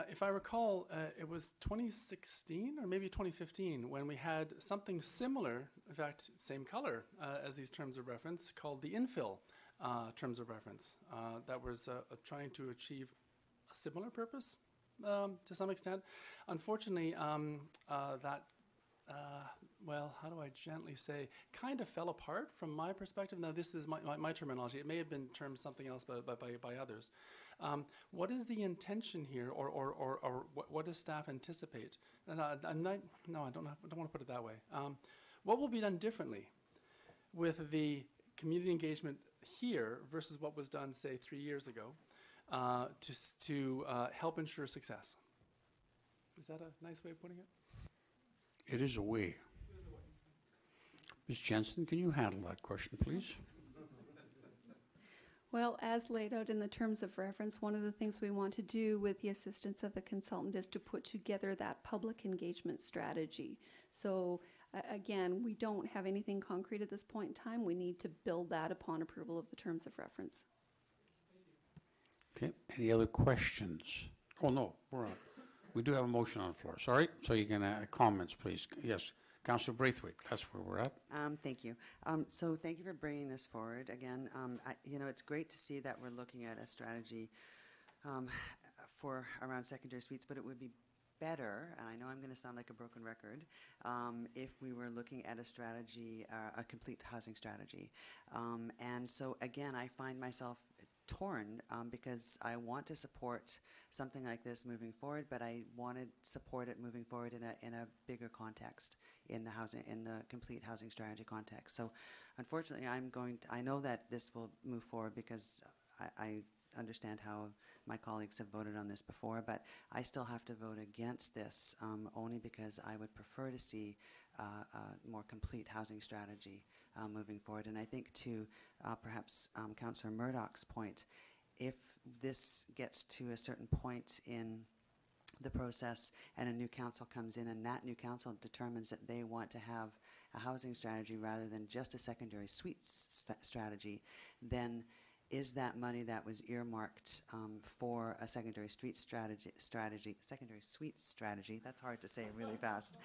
If I recall, it was 2016 or maybe 2015 when we had something similar, in fact, same color as these terms of reference, called the infill terms of reference. That was trying to achieve a similar purpose to some extent. Unfortunately, well, how do I gently say, kind of fell apart from my perspective. Now, this is my terminology. It may have been termed something else by others. What is the intention here, or what does staff anticipate? And I don't want to put it that way. What will be done differently with the community engagement here versus what was done, say, 3 years ago to help ensure success? Is that a nice way of putting it? It is a way. Ms. Jensen, can you handle that question, please? Well, as laid out in the terms of reference, one of the things we want to do with the assistance of a consultant is to put together that public engagement strategy. So again, we don't have anything concrete at this point in time. We need to build that upon approval of the terms of reference. Okay, any other questions? Oh, no, we're on. We do have a motion on the floor. Sorry, so you can comments, please. Yes, Councillor Braithwaite, that's where we're at. Thank you. So thank you for bringing this forward. Again, it's great to see that we're looking at a strategy for around secondary suites, but it would be better, and I know I'm going to sound like a broken record, if we were looking at a strategy, a complete housing strategy. And so again, I find myself torn because I want to support something like this moving forward, but I want to support it moving forward in a bigger context, in the complete housing strategy context. So unfortunately, I know that this will move forward because I understand how my colleagues have voted on this before, but I still have to vote against this only because I would prefer to see a more complete housing strategy moving forward. And I think to perhaps Councillor Murdoch's point, if this gets to a certain point in the process and a new council comes in and that new council determines that they want to have a housing strategy rather than just a secondary suites strategy, then is that money that was earmarked for a secondary suite strategy, that's hard to say really fast,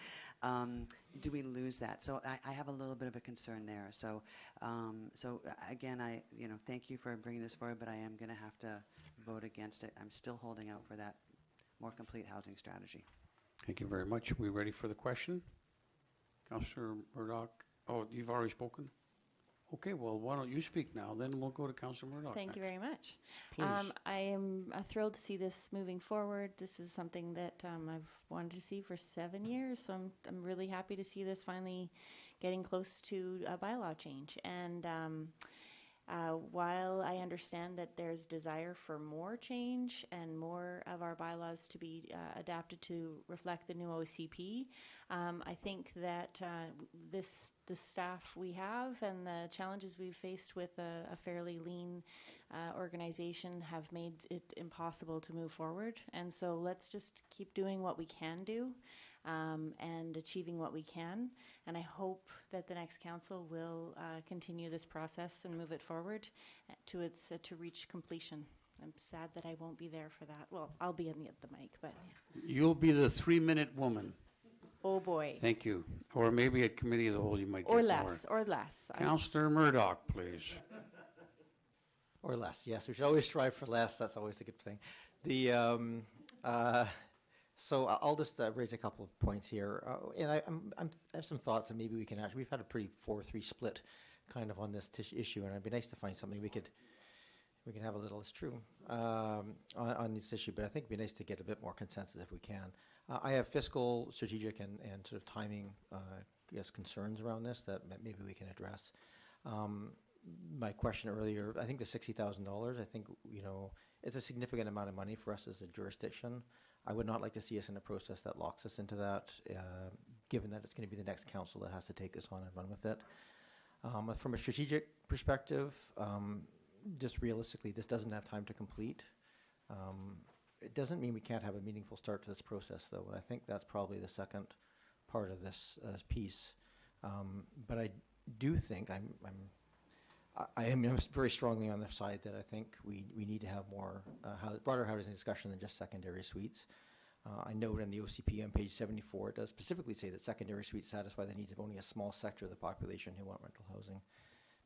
do we lose that? So I have a little bit of a concern there. So again, thank you for bringing this forward, but I am going to have to vote against it. I'm still holding out for that more complete housing strategy. Thank you very much. Are we ready for the question? Councillor Murdoch. Oh, you've already spoken? Okay, well, why don't you speak now, then we'll go to Councillor Murdoch. Thank you very much. Please. I am thrilled to see this moving forward. This is something that I've wanted to see for 7 years, so I'm really happy to see this finally getting close to a bylaw change. And while I understand that there's desire for more change and more of our bylaws to be adapted to reflect the new OCP, I think that the staff we have and the challenges we've faced with a fairly lean organization have made it impossible to move forward. And so let's just keep doing what we can do and achieving what we can. And I hope that the next council will continue this process and move it forward to reach completion. I'm sad that I won't be there for that. Well, I'll be at the mic, but. You'll be the 3-minute woman. Oh, boy. Thank you. Or maybe at committee of the whole you might get or less. Councillor Murdoch, please. Or less, yes. We should always strive for less. That's always a good thing. So I'll just raise a couple of points here. And I have some thoughts that maybe we can actually, we've had a pretty 4-3 split kind of on this issue, and it'd be nice to find something we can have a little, it's true, on this issue, but I think it'd be nice to get a bit more consensus if we can. I have fiscal, strategic, and sort of timing, concerns around this that maybe we can address. My question earlier, I think the $60,000, I think, it's a significant amount of money for us as a jurisdiction. I would not like to see us in a process that locks us into that, given that it's going to be the next council that has to take this on and run with it. From a strategic perspective, just realistically, this doesn't have time to complete. It doesn't mean we can't have a meaningful start to this process, though, and I think that's probably the second part of this piece. But I do think I am very strongly on the side that I think we need to have more broader housing discussion than just secondary suites. I note in the OCP on page 74, it does specifically say that secondary suites satisfy the needs of only a small sector of the population who want rental housing.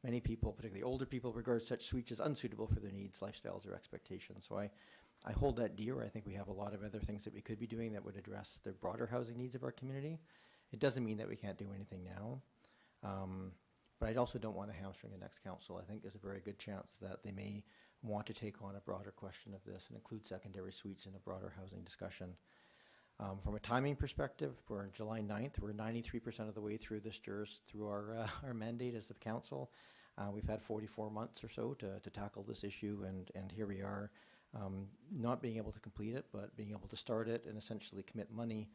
Many people, particularly older people, regard such suites as unsuitable for their needs, lifestyles, or expectations. So I hold that dear. I think we have a lot of other things that we could be doing that would address the broader housing needs of our community. It doesn't mean that we can't do anything now. But I also don't want to hamstring the next council. I think there's a very good chance that they may want to take on a broader question of this and include secondary suites in a broader housing discussion. From a timing perspective, we're on July 9th. We're 93% of the way through through our mandate as the council. We've had 44 months or so to tackle this issue, and here we are, not being able to complete it, but being able to start it and essentially commit money,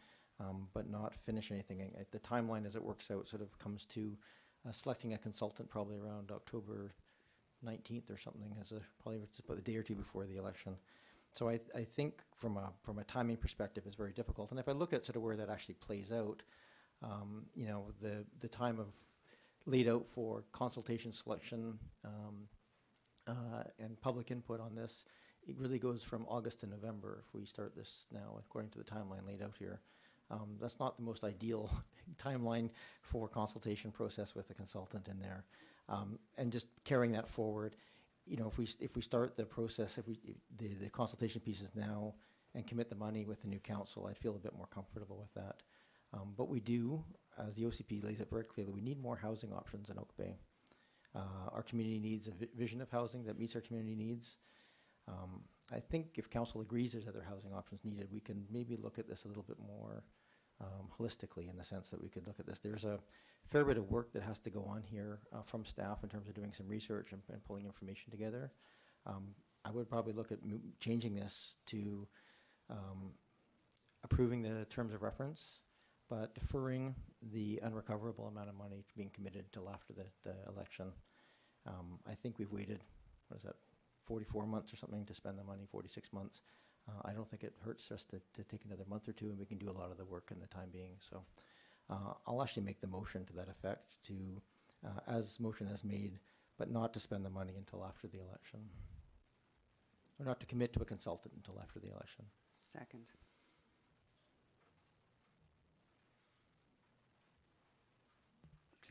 but not finish anything. The timeline as it works out sort of comes to selecting a consultant probably around October 19th or something, probably just about a day or two before the election. So I think from a timing perspective is very difficult. And if I look at sort of where that actually plays out, the time of laid out for consultation selection and public input on this, it really goes from August to November if we start this now, according to the timeline laid out here. That's not the most ideal timeline for consultation process with a consultant in there. And just carrying that forward, you know, if we start the process, the consultation pieces now and commit the money with the new council, I'd feel a bit more comfortable with that. But we do, as the OCP lays it very clearly, we need more housing options in Oak Bay. Our community needs a vision of housing that meets our community needs. I think if council agrees there's other housing options needed, we can maybe look at this a little bit more holistically, in the sense that we could look at this. There's a fair bit of work that has to go on here from staff in terms of doing some research and pulling information together. I would probably look at changing this to approving the terms of reference, but deferring the unrecoverable amount of money being committed until after the election. I think we've waited, what is that, 44 months or something to spend the money, 46 months. I don't think it hurts us to take another month or two, and we can do a lot of the work in the time being. So I'll actually make the motion to that effect, to, as motion as made, but not to spend the money until after the election. Or not to commit to a consultant until after the election. Second.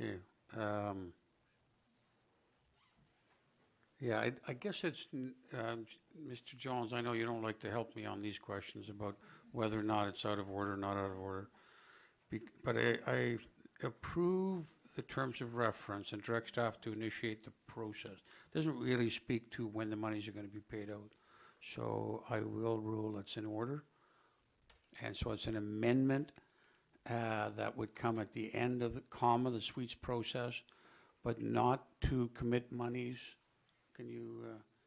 Okay. Yeah, I guess it's, Mr. Jones, I know you don't like to help me on these questions about whether or not it's out of order, not out of order. But I approve the terms of reference and direct staff to initiate the process. Doesn't really speak to when the monies are going to be paid out. So I will rule it's in order. And so it's an amendment that would come at the end of the sweeps process, but not to commit monies. Can you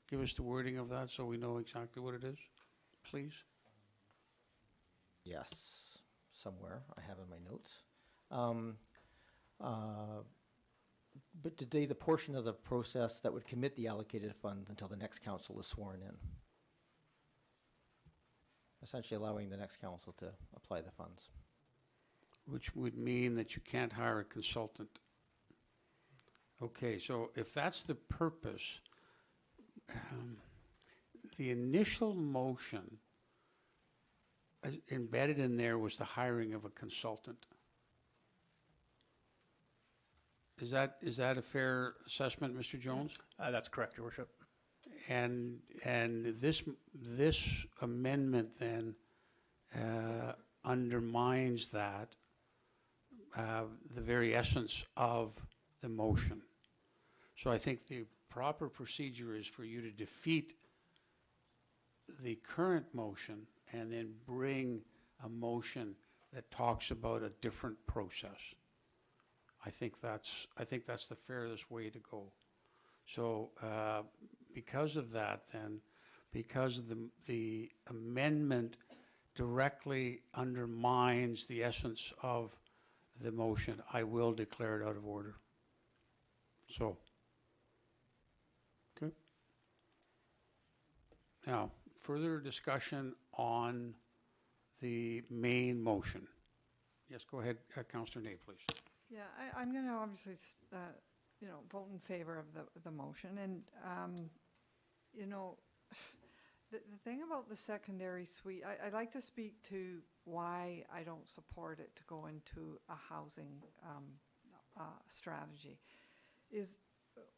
give us the wording of that so we know exactly what it is, please? Yes, somewhere I have in my notes. But today, the portion of the process that would commit the allocated funds until the next council is sworn in. Essentially allowing the next council to apply the funds. Which would mean that you can't hire a consultant. Okay, so if that's the purpose, the initial motion embedded in there was the hiring of a consultant. Is that a fair assessment, Mr. Jones? That's correct, Your Worship. And this amendment then undermines that, the very essence of the motion. So I think the proper procedure is for you to defeat the current motion and then bring a motion that talks about a different process. I think that's the fairest way to go. So because of that, then, because the amendment directly undermines the essence of the motion, I will declare it out of order. So, okay. Now, further discussion on the main motion. Yes, go ahead, Councillor Ney, please. Yeah, I'm going to obviously, vote in favor of the motion. And, the thing about the secondary suite, I'd like to speak to why I don't support it to go into a housing strategy.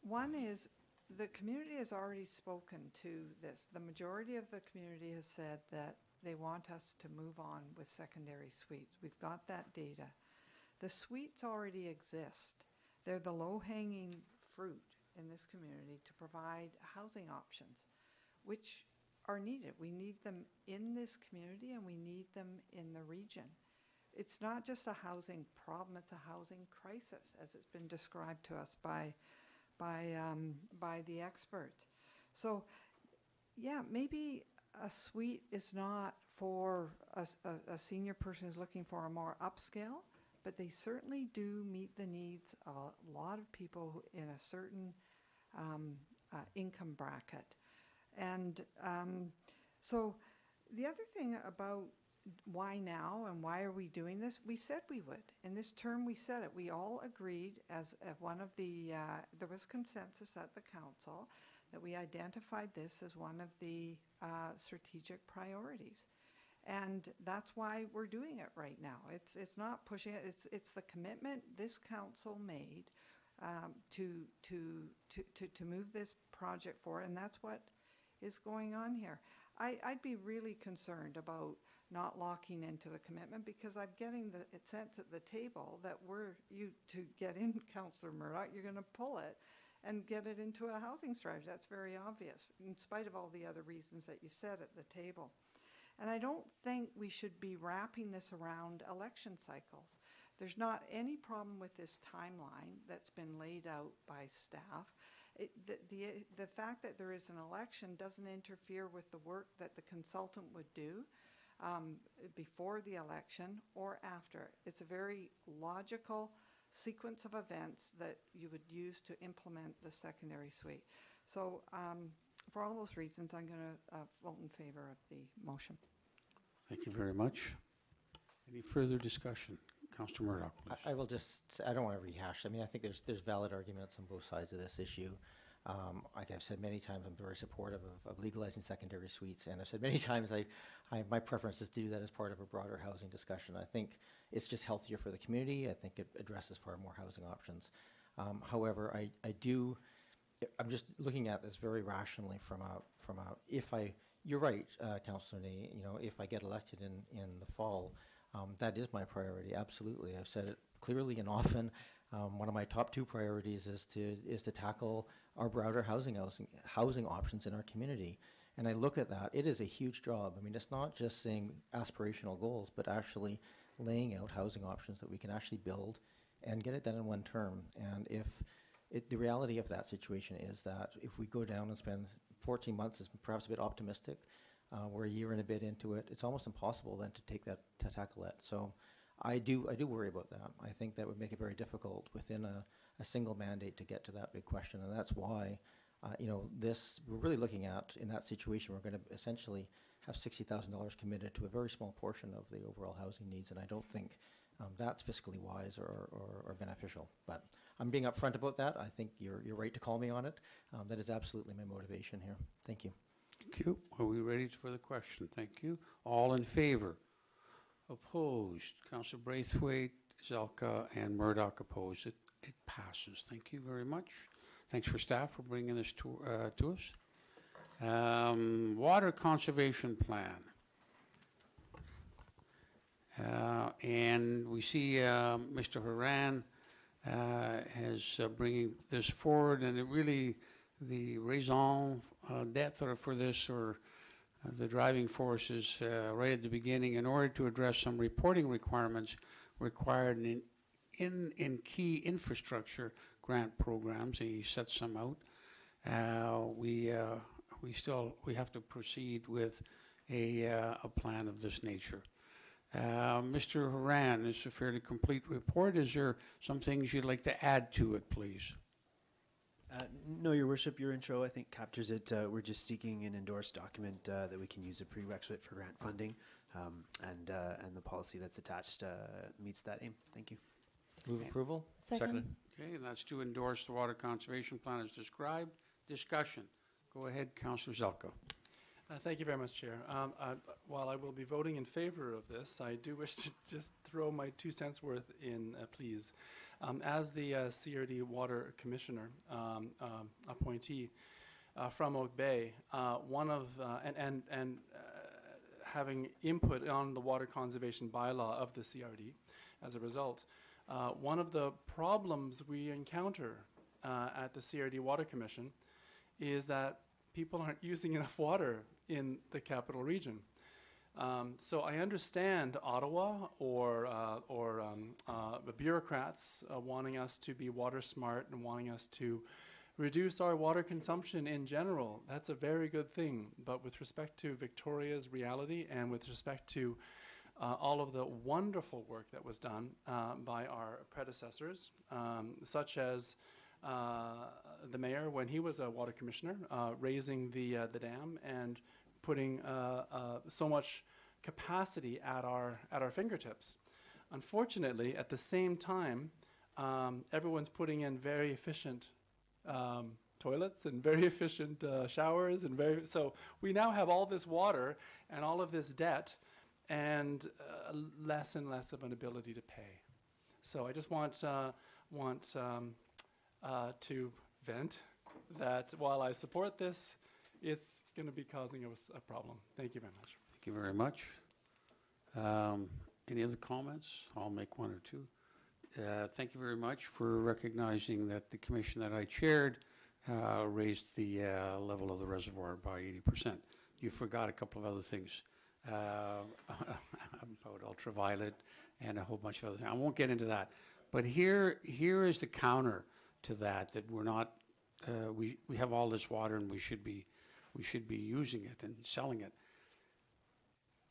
One is the community has already spoken to this. The majority of the community has said that they want us to move on with secondary suites. We've got that data. The suites already exist. They're the low-hanging fruit in this community to provide housing options, which are needed. We need them in this community and we need them in the region. It's not just a housing problem, it's a housing crisis, as it's been described to us by the experts. So, yeah, maybe a suite is not for a senior person who's looking for a more upscale, but they certainly do meet the needs of a lot of people in a certain income bracket. And so the other thing about why now and why are we doing this, we said we would. In this term, we said it. We all agreed as one of the, there was consensus at the council that we identified this as one of the strategic priorities. And that's why we're doing it right now. It's not pushing it. It's the commitment this council made to move this project forward, and that's what is going on here. I'd be really concerned about not locking into the commitment, because I'm getting the sense at the table that to get in, Councillor Murdoch, you're going to pull it and get it into a housing strategy. That's very obvious, in spite of all the other reasons that you said at the table. And I don't think we should be wrapping this around election cycles. There's not any problem with this timeline that's been laid out by staff. The fact that there is an election doesn't interfere with the work that the consultant would do before the election or after. It's a very logical sequence of events that you would use to implement the secondary suite. So for all those reasons, I'm going to vote in favor of the motion. Thank you very much. Any further discussion? Councillor Murdoch, please. I will just, I don't want to rehash. I mean, I think there's valid arguments on both sides of this issue. Like I've said many times, I'm very supportive of legalizing secondary suites, and I've said many times my preference is to do that as part of a broader housing discussion. I think it's just healthier for the community. I think it addresses far more housing options. However, I'm just looking at this very rationally from a you're right, Councillor Ney, if I get elected in the fall, that is my priority, absolutely. I've said it clearly and often. One of my top 2 priorities is to tackle our broader housing options in our community. And I look at that, it is a huge job. I mean, it's not just saying aspirational goals, but actually laying out housing options that we can actually build and get it done in one term. And the reality of that situation is that if we go down and spend 14 months is perhaps a bit optimistic, we're a year and a bit into it, it's almost impossible then to tackle that. So I do worry about that. I think that would make it very difficult within a single mandate to get to that big question, and that's why we're really looking at, in that situation, we're going to essentially have $60,000 committed to a very small portion of the overall housing needs, and I don't think that's fiscally wise or beneficial. But I'm being upfront about that. I think you're right to call me on it. That is absolutely my motivation here. Thank you. Thank you. Are we ready for the question? Thank you. All in favor? Opposed? Councillor Braithwaite, Zelka, and Murdoch opposed. It passes. Thank you very much. Thanks for staff for bringing this to us. Water conservation plan. And we see Mr. Haran has bringing this forward, and it really, the raison d'etre for this, or the driving force, is right at the beginning. In order to address some reporting requirements required in key infrastructure grant programs, and he sets some out. We have to proceed with a plan of this nature. Mr. Haran, it's a fairly complete report. Is there some things you'd like to add to it, please? No, Your Worship, your intro, I think, captures it. We're just seeking an endorsed document that we can use a prerequisite for grant funding, and the policy that's attached meets that aim. Thank you. Move approval. Second. Okay, and that's to endorse the water conservation plan as described. Discussion. Go ahead, Councillor Zelka. Thank you very much, Chair. While I will be voting in favor of this, I do wish to just throw my 2 cents worth in, please. As the CRD Water Commissioner appointee from Oak Bay, having input on the water conservation bylaw of the CRD as a result, one of the problems we encounter at the CRD Water Commission is that people aren't using enough water in the capital region. So I understand Ottawa or the bureaucrats wanting us to be water smart and wanting us to reduce our water consumption in general. That's a very good thing. But with respect to Victoria's reality and with respect to all of the wonderful work that was done by our predecessors, such as the mayor, when he was a water commissioner, raising the dam and putting so much capacity at our fingertips. Unfortunately, at the same time, everyone's putting in very efficient toilets and very efficient showers, and so we now have all this water and all of this debt and less and less of an ability to pay. So I just want to vent that while I support this, it's going to be causing us a problem. Thank you very much. Thank you very much. Any other comments? I'll make one or two. Thank you very much for recognizing that the commission that I chaired raised the level of the reservoir by 80%. You forgot a couple of other things about ultraviolet and a whole bunch of other things. I won't get into that. But here is the counter to that we're not, we have all this water and we should be using it and selling it.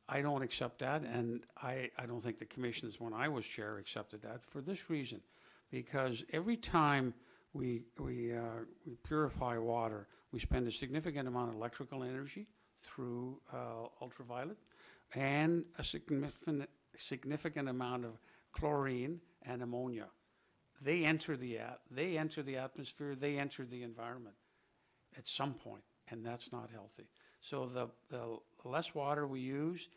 I don't accept that, and I don't think the commissions, when I was chair, accepted that for this reason, because every time we purify water, we spend a significant amount of electrical energy through ultraviolet, and a significant amount of chlorine and ammonia. They enter the atmosphere, they enter the environment at some point, and that's not healthy. So the less water we use,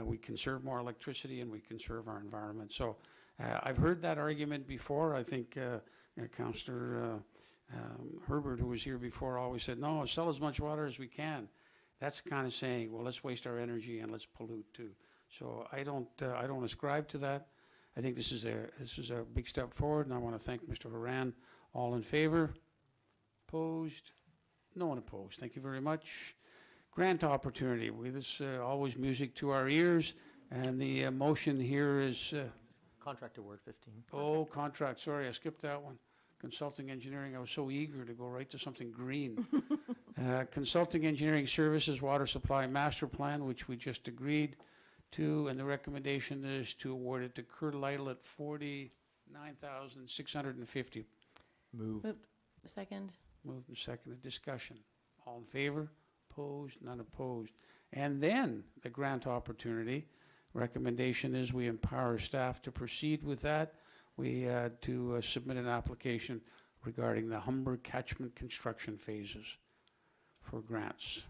we conserve more electricity and we conserve our environment. So I've heard that argument before. I think Councillor Herbert, who was here before, always said, no, sell as much water as we can. That's kind of saying, well, let's waste our energy and let's pollute too. So I don't ascribe to that. I think this is a big step forward, and I want to thank Mr. Horan. All in favor? Opposed? No one opposed. Thank you very much. Grant opportunity. This always music to our ears, and the motion here is Contract award 15. Oh, contract. Sorry, I skipped that one. Consulting engineering. I was so eager to go right to something green. Consulting engineering services, water supply master plan, which we just agreed to, and the recommendation is to award it to Coeur d'Alene at $49,650. Move. Second. Moved and seconded. Discussion. All in favor? Opposed? None opposed. And then the grant opportunity. Recommendation is we empower staff to proceed with that. We had to submit an application regarding the Humber catchment construction phases for grants.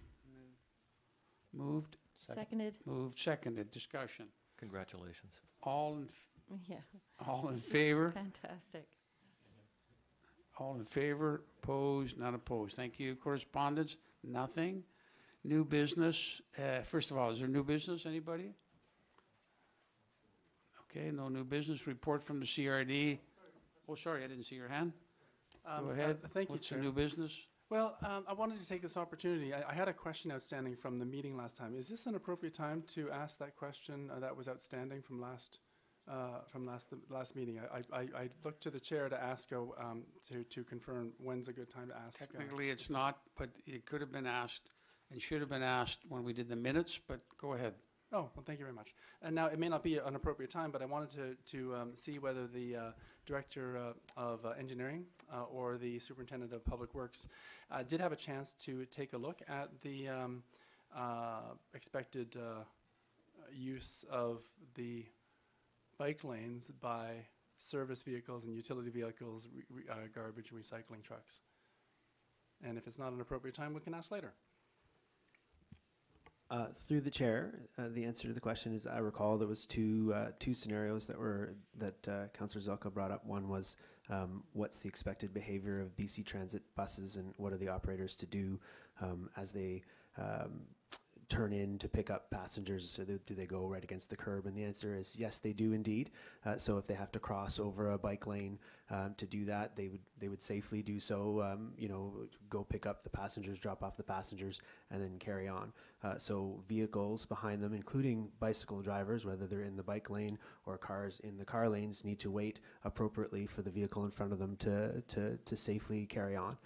Moved? Seconded. Moved, seconded. Discussion. Congratulations. All Yeah. in favor? Fantastic. All in favor? Opposed? None opposed. Thank you. Correspondence? Nothing. New business? First of all, is there new business? Anybody? Okay, no new business. Report from the CRD. Oh, sorry, I didn't see your hand. Go ahead. Thank you, What's the Chair. new business? Well, I wanted to take this opportunity. I had a question outstanding from the meeting last time. Is this an appropriate time to ask that question that was outstanding from last meeting? I looked to the chair to ask to confirm when's a good time to ask. Technically, it's not, but it could have been asked and should have been asked when we did the minutes, but go ahead. Oh, well, thank you very much. And now, it may not be an appropriate time, but I wanted to see whether the Director of Engineering or the Superintendent of Public Works did have a chance to take a look at the expected use of the bike lanes by service vehicles and utility vehicles, garbage and recycling trucks. And if it's not an appropriate time, we can ask later. Through the chair, the answer to the question is I recall there was two scenarios that Councillor Zelka brought up. One was what's the expected behavior of BC Transit buses and what are the operators to do as they turn in to pick up passengers? So do they go right against the curb? And the answer is yes, they do indeed. So if they have to cross over a bike lane to do that, they would safely do so. Go pick up the passengers, drop off the passengers, and then carry on. So vehicles behind them, including bicycle drivers, whether they're in the bike lane or cars in the car lanes, need to wait appropriately for the vehicle in front of them to safely carry on.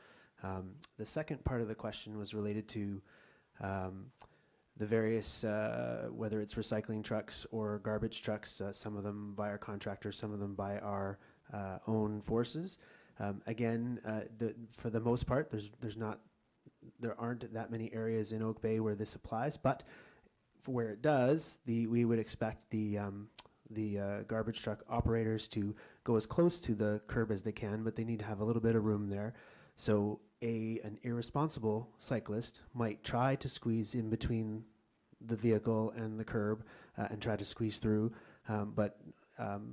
The second part of the question was related to the various, whether it's recycling trucks or garbage trucks, some of them by our contractors, some of them by our own forces. Again, for the most part, there aren't that many areas in Oak Bay where this applies, but for where it does, we would expect the garbage truck operators to go as close to the curb as they can, but they need to have a little bit of room there. So an irresponsible cyclist might try to squeeze in between the vehicle and the curb and try to squeeze through. But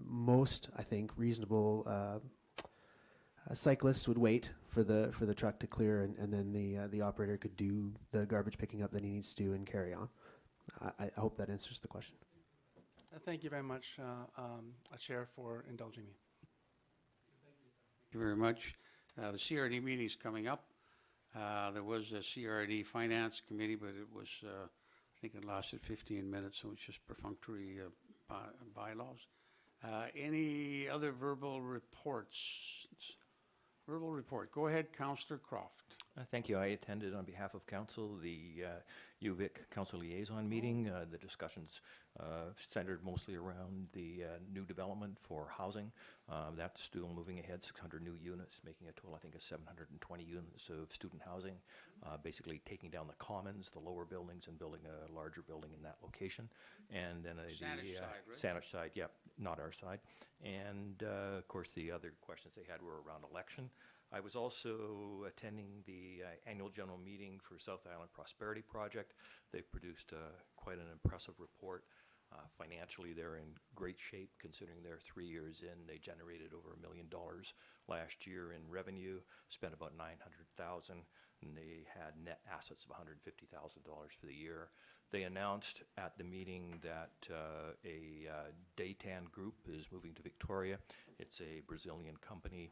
most, I think, reasonable cyclists would wait for the truck to clear, and then the operator could do the garbage picking up that he needs to do and carry on. I hope that answers the question. Thank you very much, Chair, for indulging me. Thank you very much. The CRD meeting is coming up. There was a CRD Finance Committee, but it was, I think it lasted 15 minutes, so it's just perfunctory bylaws. Any other verbal reports? Verbal report. Go ahead, Councillor Croft. Thank you. I attended on behalf of council the UVic Council Liaison meeting. The discussions centered mostly around the new development for housing. That's still moving ahead, 600 new units, making a total, I think, of 720 units of student housing, basically taking down the commons, the lower buildings, and building a larger building in that location. And then Saanich side, right? Saanich side, yeah, not our side. And of course, the other questions they had were around election. I was also attending the annual general meeting for South Island Prosperity Project. They've produced quite an impressive report. Financially, they're in great shape considering they're 3 years in. They generated over $1 million last year in revenue, spent about $900,000, and they had net assets of $150,000 for the year. They announced at the meeting that a Daytan group is moving to Victoria. It's a Brazilian company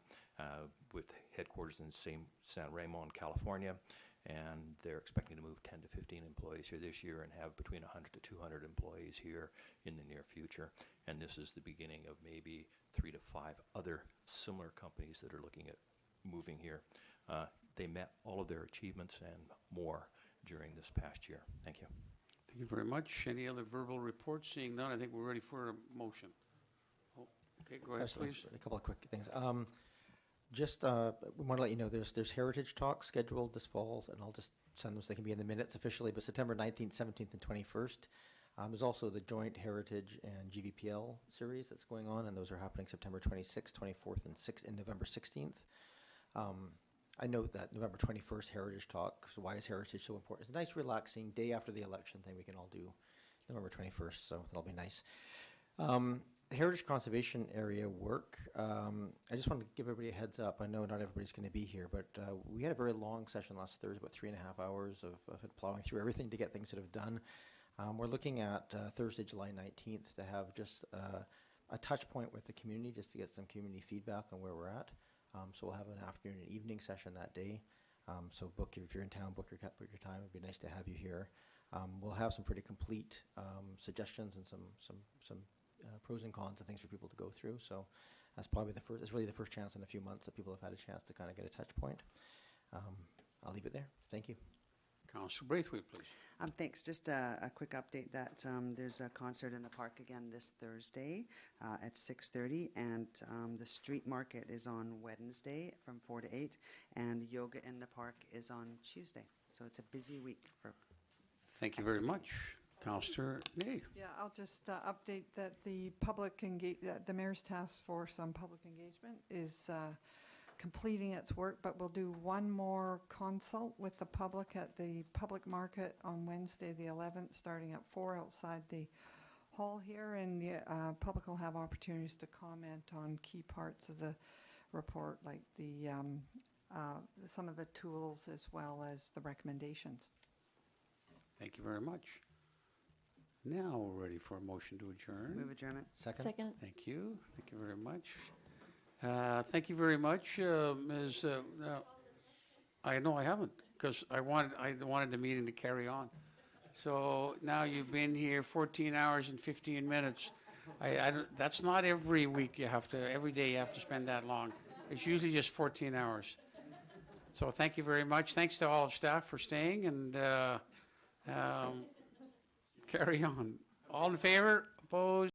with headquarters in San Ramon, California, and they're expecting to move 10 to 15 employees here this year and have between 100 to 200 employees here in the near future. And this is the beginning of maybe 3 to 5 other similar companies that are looking at moving here. They met all of their achievements and more during this past year. Thank you. Thank you very much. Any other verbal reports? Seeing none, I think we're ready for a motion. Oh, okay, go ahead, please. A couple of quick things. Just we want to let you know there's heritage talks scheduled this fall, and I'll just send those. They can be in the minutes officially, but September 19th, 17th, and 21st. There's also the joint heritage and GVPL series that's going on, and those are happening September 26th, 24th, and November 16th. I note that November 21st heritage talk. So why is heritage so important? It's a nice, relaxing day after the election thing we can all do November 21st, so that'll be nice. Heritage conservation area work. I just want to give everybody a heads up. I know not everybody's going to be here, but we had a very long session last Thursday, about 3.5 hours of plowing through everything to get things that have done. We're looking at Thursday, July 19th to have just a touch point with the community, just to get some community feedback on where we're at. So we'll have an afternoon and evening session that day. So if you're in town, book your time. It'd be nice to have you here. We'll have some pretty complete suggestions and some pros and cons and things for people to go through. So that's probably it's really the first chance in a few months that people have had a chance to kind of get a touch point. I'll leave it there. Thank you. Councillor Braithwaite, please. Thanks. Just a quick update that there's a concert in the park again this Thursday at 6:30, and the street market is on Wednesday from 4 to 8, and yoga in the park is on Tuesday. So it's a busy week for. Thank you very much. Councillor Ney. Yeah, I'll just update that the the Mayor's Task Force on Public Engagement is completing its work, but we'll do one more consult with the public at the public market on Wednesday the 11th, starting at 4 outside the hall here, and the public will have opportunities to comment on key parts of the report, like the some of the tools as well as the recommendations. Thank you very much. Now we're ready for a motion to adjourn. Move adjournment. Second. Thank you. Thank you very much. Thank you very much, Ms. I know I haven't, because I wanted the meeting to carry on. So now you've been here 14 hours and 15 minutes. That's not every week every day you have to spend that long. It's usually just 14 hours. So thank you very much. Thanks to all of staff for staying, and carry on. All in favor? Opposed?